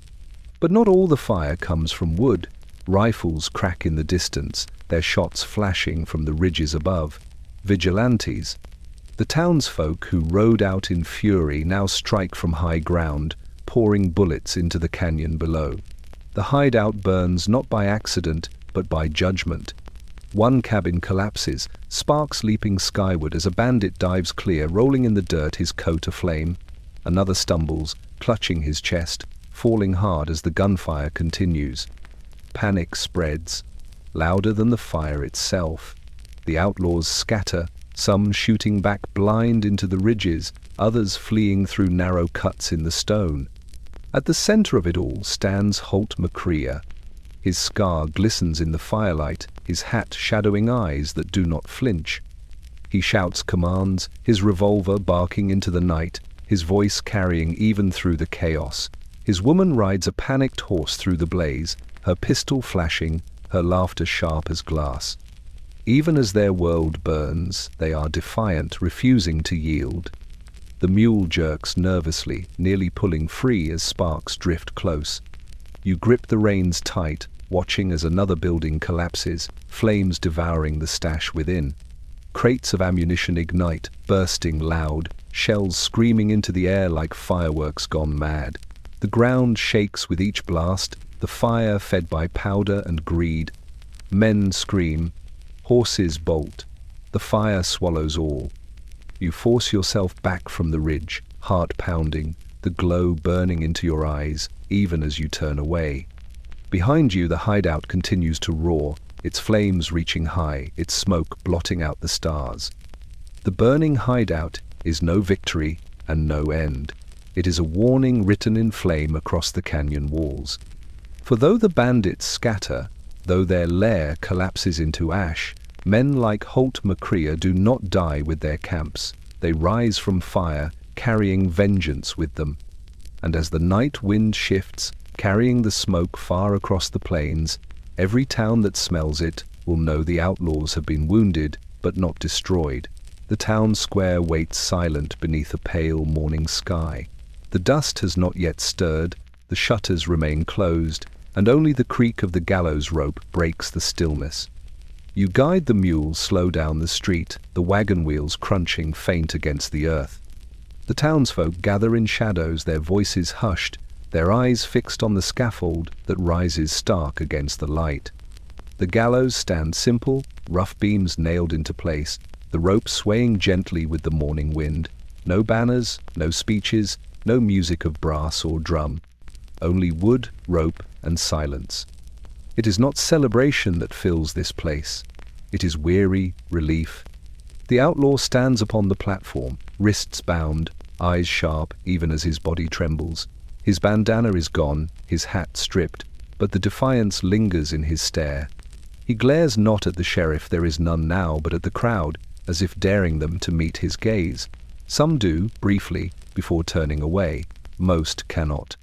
But not all the fire comes from wood. Rifles crack in the distance, their shots flashing from the ridges above. Vigilantes. The townsfolk who rode out in fury now strike from high ground, pouring bullets into the canyon below. The hideout burns not by accident, but by judgment. One cabin collapses, sparks leaping skyward as a bandit dives clear, rolling in the dirt, his coat aflame. Another stumbles, clutching his chest, falling hard as the gunfire continues. Panic spreads, louder than the fire itself. The outlaws scatter, some shooting back blind into the ridges, others fleeing through narrow cuts in the stone. At the center of it all stands Holt McCrea. His scar glistens in the firelight, his hat shadowing eyes that do not flinch. He shouts commands, his revolver barking into the night, his voice carrying even through the chaos. His woman rides a panicked horse through the blaze, her pistol flashing, her laughter sharp as glass. Even as their world burns, they are defiant, refusing to yield. The mule jerks nervously, nearly pulling free as sparks drift close. You grip the reins tight, watching as another building collapses, flames devouring the stash within. Crates of ammunition ignite, bursting loud, shells screaming into the air like fireworks gone mad. The ground shakes with each blast, the fire fed by powder and greed. Men scream, horses bolt, the fire swallows all. You force yourself back from the ridge, heart pounding, the glow burning into your eyes, even as you turn away. Behind you, the hideout continues to roar, its flames reaching high, its smoke blotting out the stars. The burning hideout is no victory and no end. It is a warning written in flame across the canyon walls. For though the bandits scatter, though their lair collapses into ash, men like Holt McCrea do not die with their camps. They rise from fire, carrying vengeance with them. And as the night wind shifts, carrying the smoke far across the plains, every town that smells it will know the outlaws have been wounded, but not destroyed. The town square waits silent beneath a pale morning sky. The dust has not yet stirred, the shutters remain closed, and only the creak of the gallows rope breaks the stillness. You guide the mule slow down the street, the wagon wheels crunching faint against the earth. The townsfolk gather in shadows, their voices hushed, their eyes fixed on the scaffold that rises stark against the light. The gallows stand simple, rough beams nailed into place, the rope swaying gently with the morning wind. No banners, no speeches, no music of brass or drum. Only wood, rope, and silence. It is not celebration that fills this place. It is weary relief. The outlaw stands upon the platform, wrists bound, eyes sharp even as his body trembles. His bandana is gone, his hat stripped, but the defiance lingers in his stare. He glares not at the sheriff, there is none now, but at the crowd, as if daring them to meet his gaze. Some do, briefly, before turning away. Most cannot.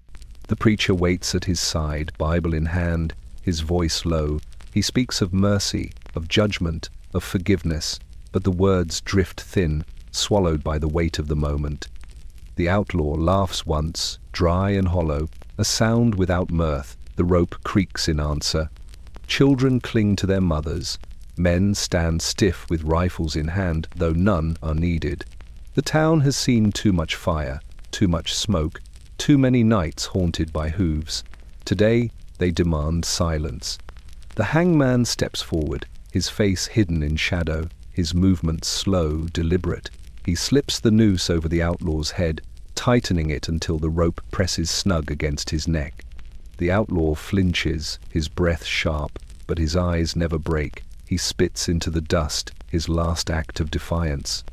The preacher waits at his side, Bible in hand, his voice low. He speaks of mercy, of judgment, of forgiveness, but the words drift thin, swallowed by the weight of the moment. The outlaw laughs once, dry and hollow, a sound without mirth. The rope creaks in answer. Children cling to their mothers. Men stand stiff with rifles in hand, though none are needed. The town has seen too much fire, too much smoke, too many nights haunted by hooves. Today, they demand silence. The hangman steps forward, his face hidden in shadow, his movements slow, deliberate. He slips the noose over the outlaw's head, tightening it until the rope presses snug against his neck. The outlaw flinches, his breath sharp, but his eyes never break. He spits into the dust, his last act of defiance.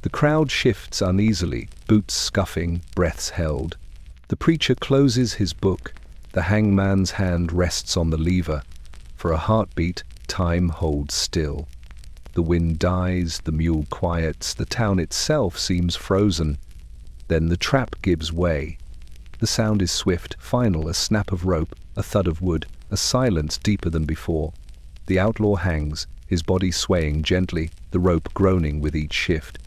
The crowd shifts uneasily, boots scuffing, breaths held. The preacher closes his book. The hangman's hand rests on the lever. For a heartbeat, time holds still. The wind dies, the mule quiets, the town itself seems frozen. Then the trap gives way. The sound is swift, final, a snap of rope, a thud of wood, a silence deeper than before. The outlaw hangs, his body swaying gently, the rope groaning with each shift.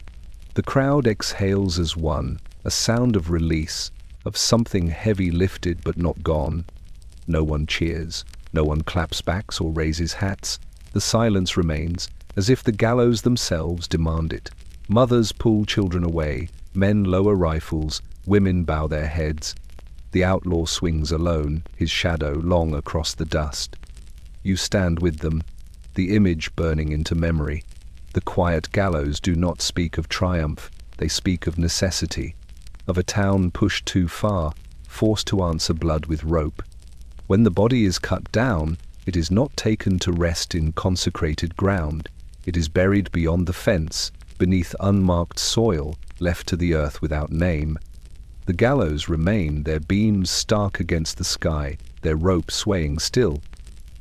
The crowd exhales as one, a sound of release, of something heavy lifted but not gone. No one cheers, no one claps backs or raises hats. The silence remains, as if the gallows themselves demand it. Mothers pull children away, men lower rifles, women bow their heads. The outlaw swings alone, his shadow long across the dust. You stand with them, the image burning into memory. The quiet gallows do not speak of triumph, they speak of necessity, of a town pushed too far, forced to answer blood with rope. When the body is cut down, it is not taken to rest in consecrated ground. It is buried beyond the fence, beneath unmarked soil, left to the earth without name. The gallows remain, their beams stark against the sky, their rope swaying still.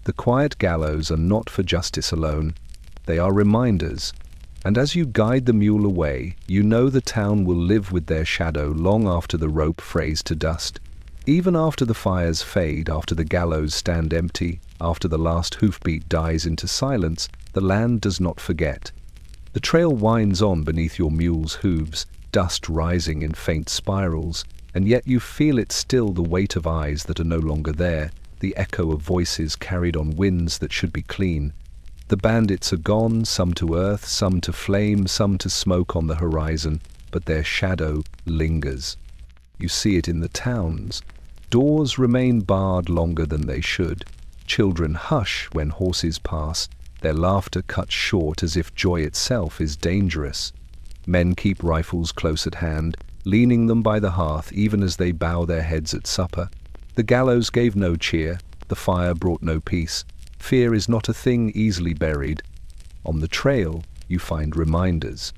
The quiet gallows are not for justice alone, they are reminders. And as you guide the mule away, you know the town will live with their shadow long after the rope frays to dust. Even after the fires fade, after the gallows stand empty, after the last hoofbeat dies into silence, the land does not forget. The trail winds on beneath your mule's hooves, dust rising in faint spirals, and yet you feel it still, the weight of eyes that are no longer there, the echo of voices carried on winds that should be clean. The bandits are gone, some to earth, some to flame, some to smoke on the horizon, but their shadow lingers. You see it in the towns. Doors remain barred longer than they should. Children hush when horses pass, their laughter cut short as if joy itself is dangerous. Men keep rifles close at hand, leaning them by the hearth even as they bow their heads at supper. The gallows gave no cheer, the fire brought no peace. Fear is not a thing easily buried. On the trail, you find reminders.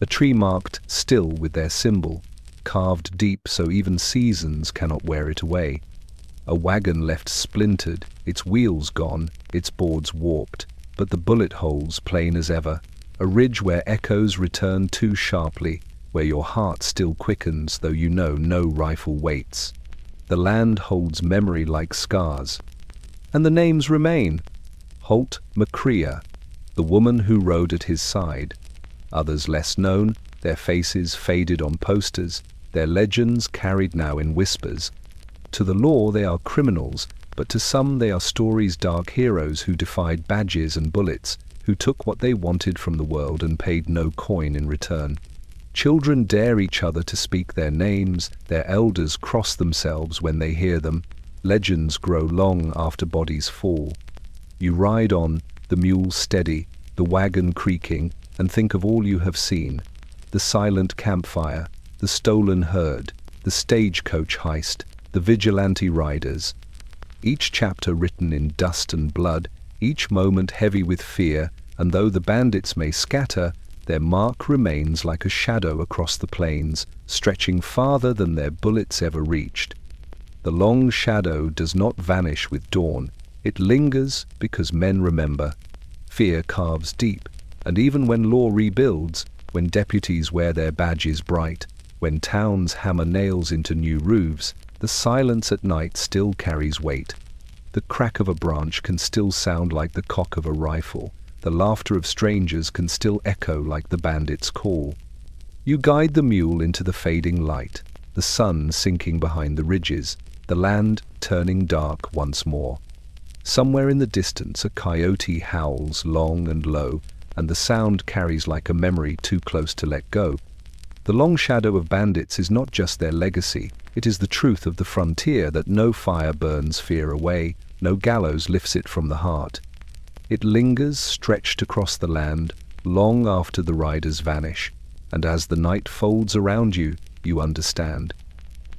A tree marked still with their symbol, carved deep so even seasons cannot wear it away. A wagon left splintered, its wheels gone, its boards warped, but the bullet holes plain as ever. A ridge where echoes return too sharply, where your heart still quickens though you know no rifle waits. The land holds memory like scars. And the names remain. Holt McCrea, the woman who rode at his side. Others less known, their faces faded on posters, their legends carried now in whispers. To the law they are criminals, but to some they are story's dark heroes who defied badges and bullets, who took what they wanted from the world and paid no coin in return. Children dare each other to speak their names, their elders cross themselves when they hear them. Legends grow long after bodies fall. You ride on, the mule steady, the wagon creaking, and think of all you have seen. The silent campfire, the stolen herd, the stagecoach heist, the vigilante riders. Each chapter written in dust and blood, each moment heavy with fear, and though the bandits may scatter, their mark remains like a shadow across the plains, stretching farther than their bullets ever reached. The long shadow does not vanish with dawn. It lingers because men remember. Fear carves deep, and even when law rebuilds, when deputies wear their badges bright, when towns hammer nails into new roofs, the silence at night still carries weight. The crack of a branch can still sound like the cock of a rifle. The laughter of strangers can still echo like the bandit's call. You guide the mule into the fading light, the sun sinking behind the ridges, the land turning dark once more. Somewhere in the distance a coyote howls long and low, and the sound carries like a memory too close to let go. The long shadow of bandits is not just their legacy, it is the truth of the frontier that no fire burns fear away, no gallows lifts it from the heart. It lingers stretched across the land, long after the riders vanish, and as the night folds around you, you understand.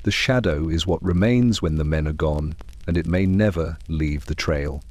The shadow is what remains when the men are gone, and it may never leave the trail.